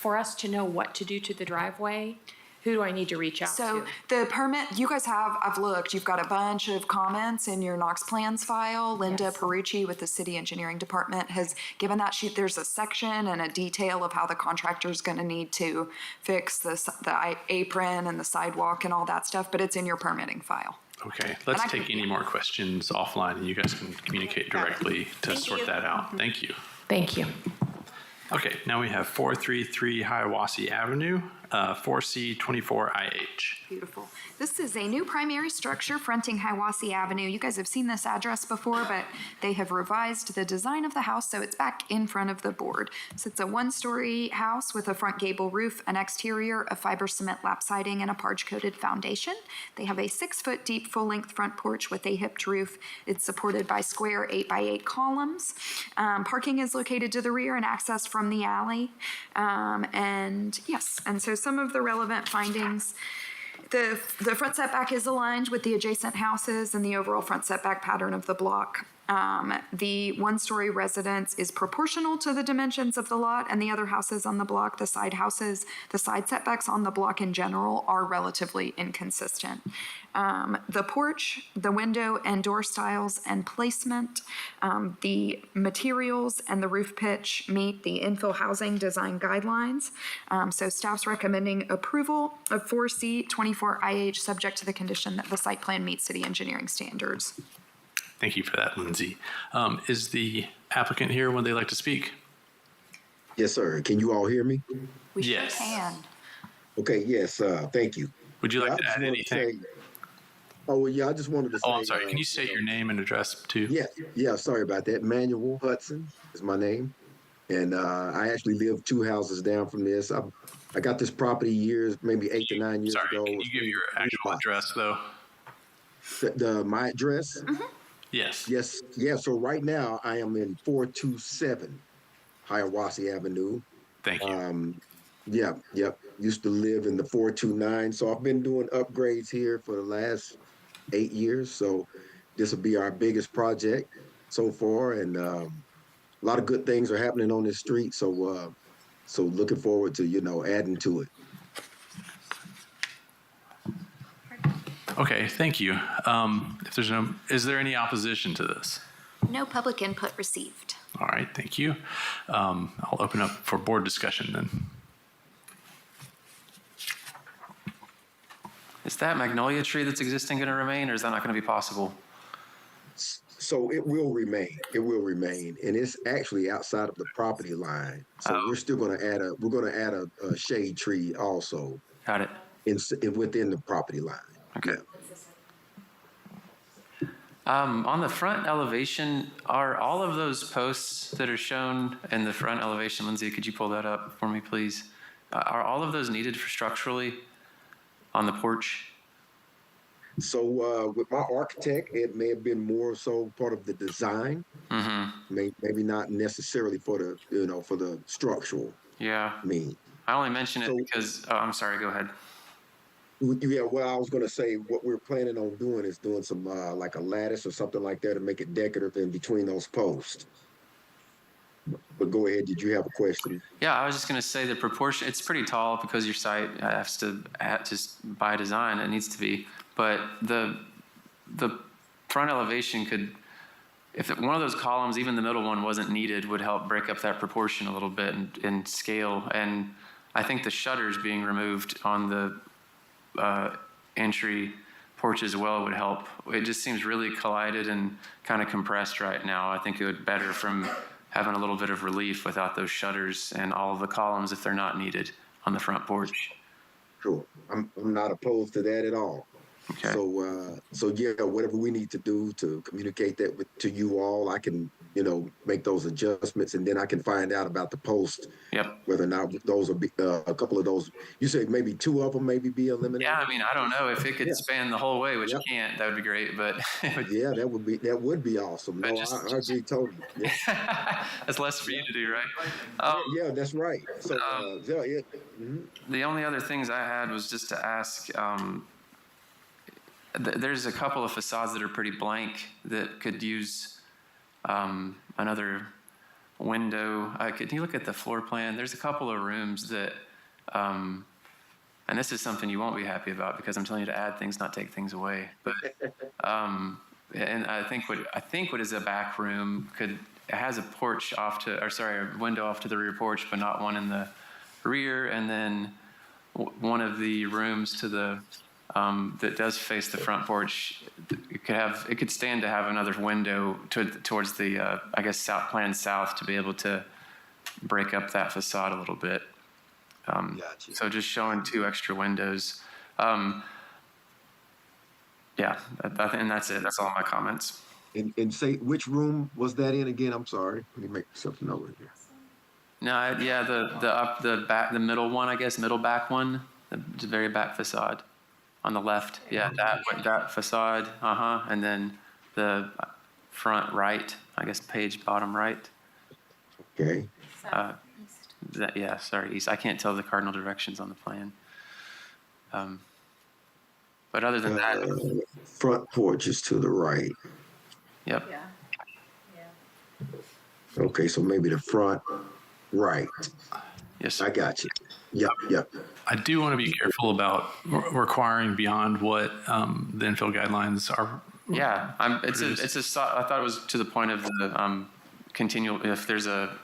For us to know what to do to the driveway, who do I need to reach out So to? the permit, you guys I've looked, you've got a bunch of comments in your Knox Plans file. Linda Perucci with the City Engineering Department has given that sheet. There's a section and a detail of how the contractor's gonna need to fix the apron and the sidewalk and all that stuff, but it's in your permitting file. Okay, let's take any more questions offline and you guys can communicate directly to sort that out. Thank you. Thank you. Okay, now we have 433 Hiawassee Avenue, 4C24IH. Beautiful. This is a new primary structure fronting Hiawassee Avenue. You guys have seen this address before, but they have revised the design of the house, so it's back in front of the board. So it's a one-story house with a front gable roof, an exterior of fiber cement lap siding, and a parge-coated foundation. They have a 6-foot deep full-length front porch with a hipped roof. It's supported by square 8x8 columns. Parking is located to the rear and accessed from the alley. And so some of the relevant findings, the front setback is aligned with the adjacent houses and the overall front setback pattern of the block. The one-story residence is proportional to the dimensions of the lot and the other houses on the block. The side setbacks on the block in general are relatively inconsistent. The porch, the window and door styles and placement, the materials and the roof pitch meet the infill housing design guidelines. So staff's recommending approval of 4C24IH subject to the condition that the site plan meets city engineering standards. Thank you for that, Lindsay. Is the applicant here? Would they like to speak? Yes, sir. Can you all hear me? We Yes. sure can. Okay, yes, thank you. Would you like I to just add wanted to anything? I just wanted to say. Oh, I'm sorry. Can you state your name and address too? Yeah, sorry about that. Manuel Hudson is my name. And I actually live 2 houses down from this. I got this property maybe 8 to 9 years ago. Can you give your actual address though? My address? Yes. Yes. Yeah. So right now I am in 427 Hiawassee Avenue. Thank you. Yep. Used to live in the 429. So I've been doing upgrades here for the last 8 years. So this will be our biggest project so far. And a lot of good things are happening on this street. So looking forward to, adding to it. Okay, thank you. Is there any opposition to this? No public input received. All right, thank you. I'll open up for board discussion then. Is that magnolia tree that's existing going to remain, or is that not going to be possible? So it will remain. It will remain, and it's actually outside of the property line. So we're still going to add a shade tree also. Got it. Within the property line. Okay. On the front elevation, are all of those posts that are shown in the front elevation, Lindsay, could you pull that up for me, please? Are all of those needed for structurally on the porch? So with my architect, it may have been more so part of the design. Maybe not necessarily for the structural. Yeah. I only mention it because, I'm sorry, go ahead. Yeah, well, I was going to say what we're planning on doing is doing some like a lattice or something like that to make it decorative in between those posts. But go ahead. Did you have a question? Yeah, I was just going to say the proportion, it's pretty tall because your site has to, just by design, it needs to be. But the front elevation could, if one of those columns, even the middle one, wasn't needed, would help break up that proportion a little bit in scale. And I think the shutters being removed on the entry porch as well would help. It just seems really collided and kind of compressed right now. I think it would better from having a little bit of relief without those shutters and all of the columns if they're not needed on the front porch. Sure. I'm not opposed to that at all. Okay. So yeah, whatever we need to do to communicate that to you all, I can, make those adjustments, and then I can find out about the post. Yep. Whether or not those will be a couple of those. You say maybe 2 of them maybe be eliminated. Yeah, I mean, I don't know if it could span the whole way, which it can't. That would be great, but yeah, that would be awesome. No, I agree totally. Yeah. That's less for you to do, right? Yeah, that's right. So the only other things I had was just to ask. There's a couple of facades that are pretty blank that could use another window. Can you look at the floor plan? There's a couple of rooms that, and this is something you won't be happy about because I'm telling you to add things, not take things away. But and I think what is a back room it has a porch a window off to the rear porch, but not one in the rear, and then one of the rooms to the that does face the front porch, it could stand to have another window towards the plan south to be able to break up that facade a little bit. Gotcha. So just showing 2 extra windows. And that's it. That's all my comments. And say which room was that in again? I'm sorry. Let me make something over here. No, the middle one, I guess, middle back one, the very back facade. On the left, yeah, that facade, and then the front right, I guess page bottom right. Okay. East. I can't tell the cardinal directions on the plan. But other than that, front porch is to the right. Yep. Yeah. Okay, so maybe the front right. Yes, sir. I got you. Yep. I do want to be careful about requiring beyond what the infill guidelines are. Yeah, I thought it was to the point of the continual. If there's a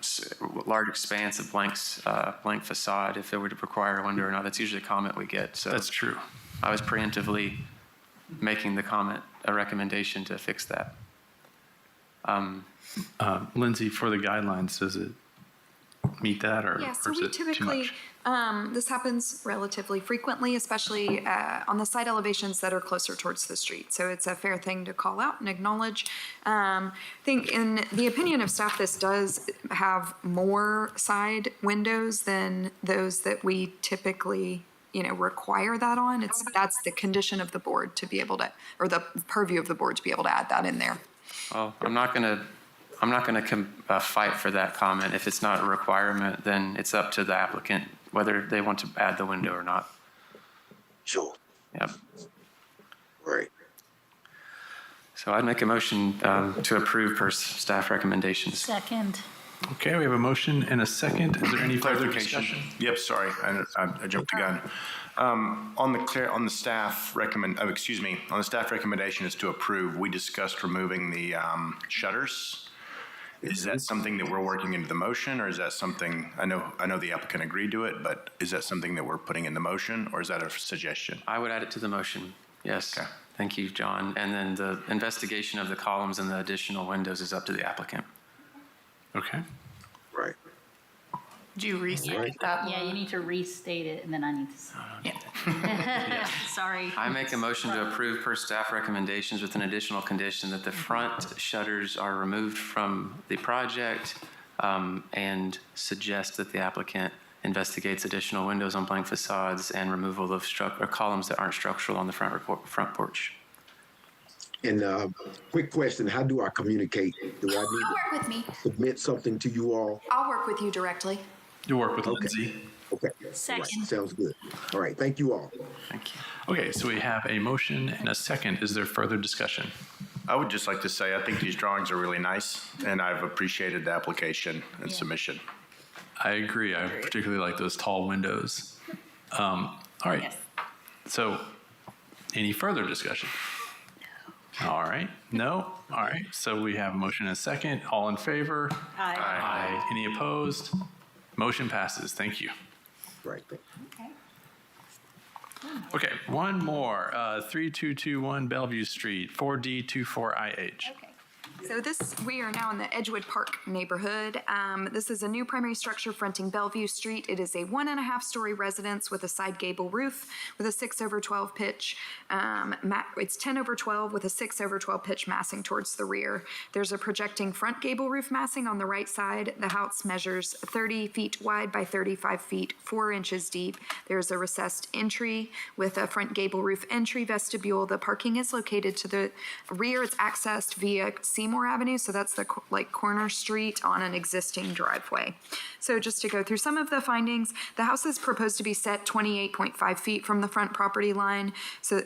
large expanse of blank facade, if it were to require a window or not, that's usually a comment we get. So that's true. I was preemptively making the comment, a recommendation to fix that. Lindsay, for the guidelines, does it meet that, or so is we it too typically much? this happens relatively frequently, especially on the side elevations that are closer towards the street. So it's a fair thing to call out and acknowledge. I think in the opinion of staff, this does have more side windows than those that we typically require that on. That's the condition of the board to be able to, or the purview of the board to be able to add that in there. Well, I'm not going to fight for that comment. If it's not a requirement, then it's up to the applicant whether they want to add the window or not. Sure. Yep. Right. So I'd make a motion to approve per staff recommendations. Second. Okay, we have a motion and a second. Is there any further discussion? Yep, sorry, I jumped the gun. On the staff on the staff recommendation is to approve. We discussed removing the shutters. Is that something that we're working into the motion, or is that something, I know the applicant agreed to it, but is that something that we're putting in the motion, or is that a suggestion? I would add it to the motion, yes. Okay. Thank you, John. And then the investigation of the columns and the additional windows is up to the applicant. Okay. Right. Do you restate that? Yeah, you need to restate it, and then I need to. Sorry. I make a motion to approve per staff recommendations with an additional condition that the front shutters are removed from the project, and suggest that the applicant investigates additional windows on blank facades and removal of columns that aren't structural on the front porch. And quick question, how do I communicate? Do I I'll work with me. need to submit something to you all? I'll work with you directly. You work with Lindsay. Okay. Second. All right, sounds good. All right, thank you all. Thank you. Okay, so we have a motion and a second. Is there further discussion? I would just like to say, I think these drawings are really nice, and I've appreciated the application and submission. I agree. I particularly like those tall windows. All right. So any further discussion? All right. No? All right. So we have a motion and a second. All in favor? Aye. Aye. Any opposed? Motion passes. Thank you. Right. Okay, one more. 3221 Bellevue Street, 4D24IH. So we are now in the Edgewood Park neighborhood. This is a new primary structure fronting Bellevue Street. It is a 1.5-story residence with a side gable roof with a 6/12 pitch. It's 10/12 with a 6/12 pitch massing towards the rear. There's a projecting front gable roof massing on the right side. The house measures 30 feet wide by 35 feet, 4 inches deep. There's a recessed entry with a front gable roof entry vestibule. The parking is located to the rear. It's accessed via Seymour Avenue, so that's the corner street on an existing driveway. So just to go through some of the findings, the house is proposed to be set 28.5 feet from the front property line, so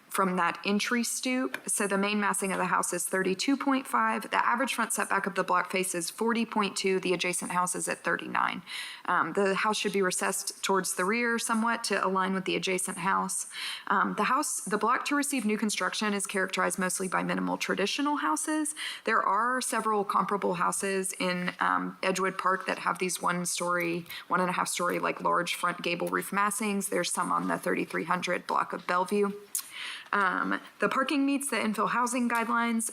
from that entry stoop. So the main massing of the house is 32.5. The average front setback of the block face is 40.2. The adjacent house is at 39. The house should be recessed towards the rear somewhat to align with the adjacent house. The block to receive new construction is characterized mostly by minimal traditional houses. There are several comparable houses in Edgewood Park that have these 1.5-story, like large front gable roof massings. There's some on the 3300 block of Bellevue. The parking meets the infill housing guidelines,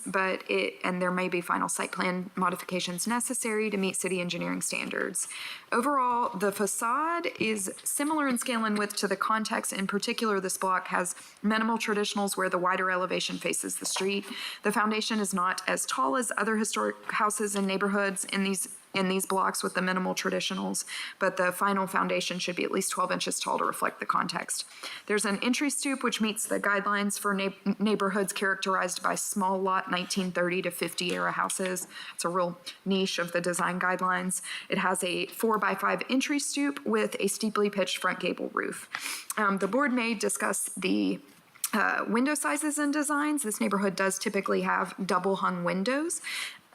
and there may be final site plan modifications necessary to meet city engineering standards. Overall, the facade is similar in scale and width to the context. In particular, this block has minimal traditionals where the wider elevation faces the street. The foundation is not as tall as other historic houses and neighborhoods in these blocks with the minimal traditionals, but the final foundation should be at least 12 inches tall to reflect the context. There's an entry stoop which meets the guidelines for neighborhoods characterized by small lot 1930 to 50 era houses. It's a real niche of the design guidelines. It has a 4x5 entry stoop with a steeply pitched front gable roof. The board may discuss the window sizes and designs. This neighborhood does typically have double hung windows.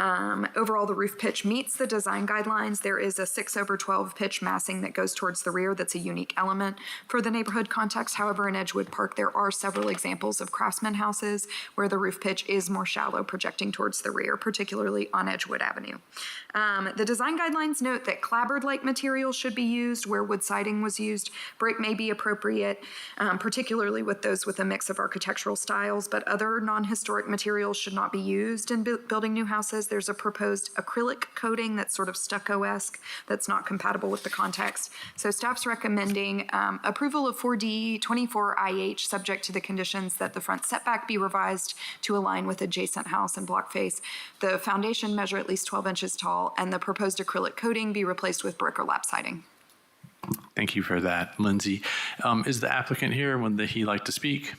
Overall, the roof pitch meets the design guidelines. There is a 6/12 pitch massing that goes towards the rear that's a unique element for the neighborhood context. However, in Edgewood Park, there are several examples of craftsman houses where the roof pitch is more shallow, projecting towards the rear, particularly on Edgewood Avenue. The design guidelines note that clapboard-like materials should be used where wood siding was used. Brick may be appropriate, particularly with those with a mix of architectural styles, but other non-historic materials should not be used in building new houses. There's a proposed acrylic coating that's sort of stucco-esque that's not compatible with the context. So staff's recommending approval of 4D24IH subject to the conditions that the front setback be revised to align with adjacent house and block face, the foundation measure at least 12 inches tall, and the proposed acrylic coating be replaced with brick or lap siding. Thank you for that, Lindsay. Is the applicant here? Would he like to speak?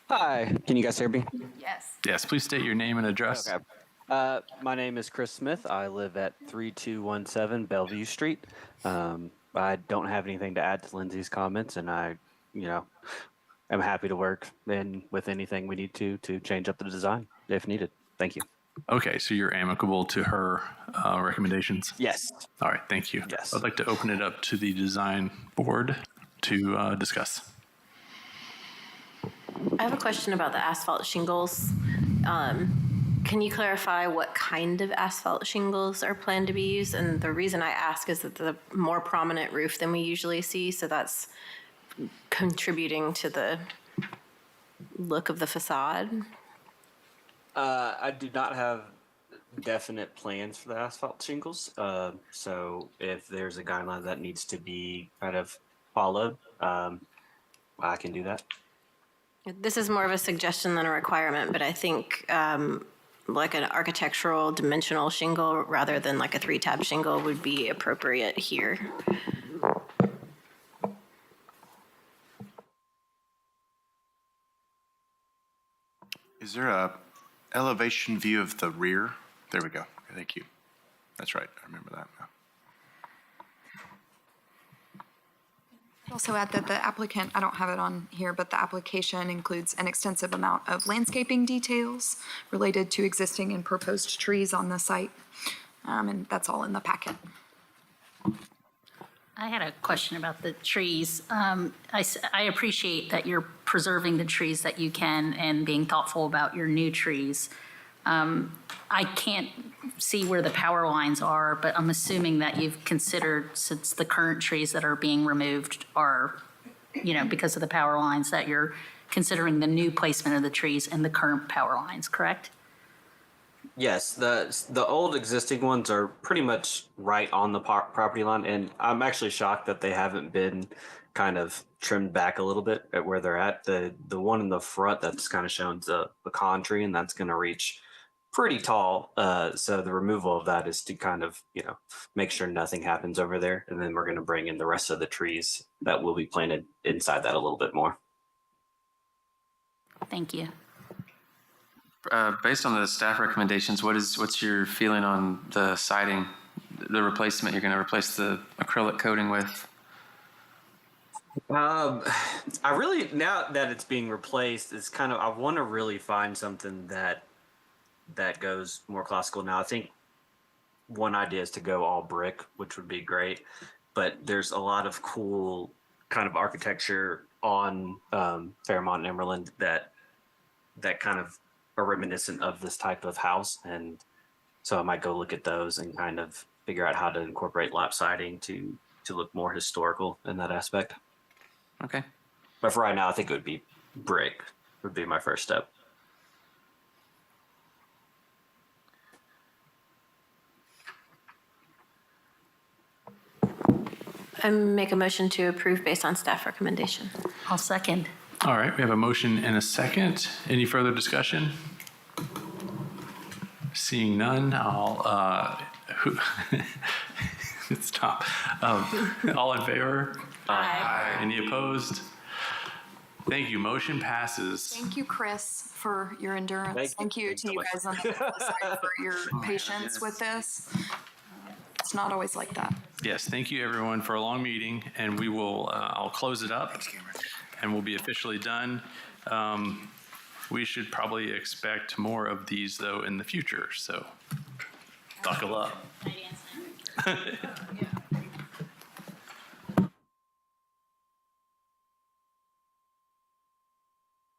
Hi, can you guys hear me? Yes. Yes, please state your name and address. Okay. My name is Chris Smith. I live at 3217 Bellevue Street. I don't have anything to add to Lindsay's comments, and I am happy to work with anything we need to change up the design if needed. Thank you. Okay, so you're amicable to her recommendations? Yes. All right, thank you. Yes. I'd like to open it up to the design board to discuss. I have a question about the asphalt shingles. Can you clarify what kind of asphalt shingles are planned to be used? And the reason I ask is that the more prominent roof than we usually see, so that's contributing to the look of the facade. I do not have definite plans for the asphalt shingles. So if there's a guideline that needs to be kind of followed, I can do that. This is more of a suggestion than a requirement, but I think like an architectural dimensional shingle rather than like a 3-tab shingle would be appropriate here. Is there a elevation view of the rear? There we go. Thank you. That's right. I remember that now. I'd also add that the applicant, I don't have it on here, but the application includes an extensive amount of landscaping details related to existing and proposed trees on the site. And that's all in the packet. I had a question about the trees. I appreciate that you're preserving the trees that you can and being thoughtful about your new trees. I can't see where the power lines are, but I'm assuming that you've considered, since the current trees that are being removed are, because of the power lines, that you're considering the new placement of the trees and the current power lines, correct? Yes, the old existing ones are pretty much right on the property line, and I'm actually shocked that they haven't been kind of trimmed back a little bit at where they're at. The one in the front that's kind of shown the pecan tree, and that's going to reach pretty tall. So the removal of that is to kind of make sure nothing happens over there, and then we're going to bring in the rest of the trees that will be planted inside that a little bit more. Thank you. Based on the staff recommendations, what's your feeling on the siding, the replacement you're going to replace the acrylic coating with? I really, now that it's being replaced, it's kind of, I want to really find something that goes more classical. Now, I think one idea is to go all brick, which would be great, but there's a lot of cool kind of architecture on Fairmont and Emerald that kind of are reminiscent of this type of house, and so I might go look at those and kind of figure out how to incorporate lap siding to look more historical in that aspect. Okay. But for right now, I think it would be brick would be my first step. I make a motion to approve based on staff recommendation. I'll second. All right, we have a motion and a second. Any further discussion? Seeing none, it's top. All in favor? Aye. Any opposed? Thank you. Motion passes. Thank you, Chris, for your endurance. Thank you to you guys on the side for your patience with this. It's not always like that. Yes, thank you everyone for a long meeting, and we will, I'll close it up and we'll be officially done. We should probably expect more of these though in the future, so buckle up.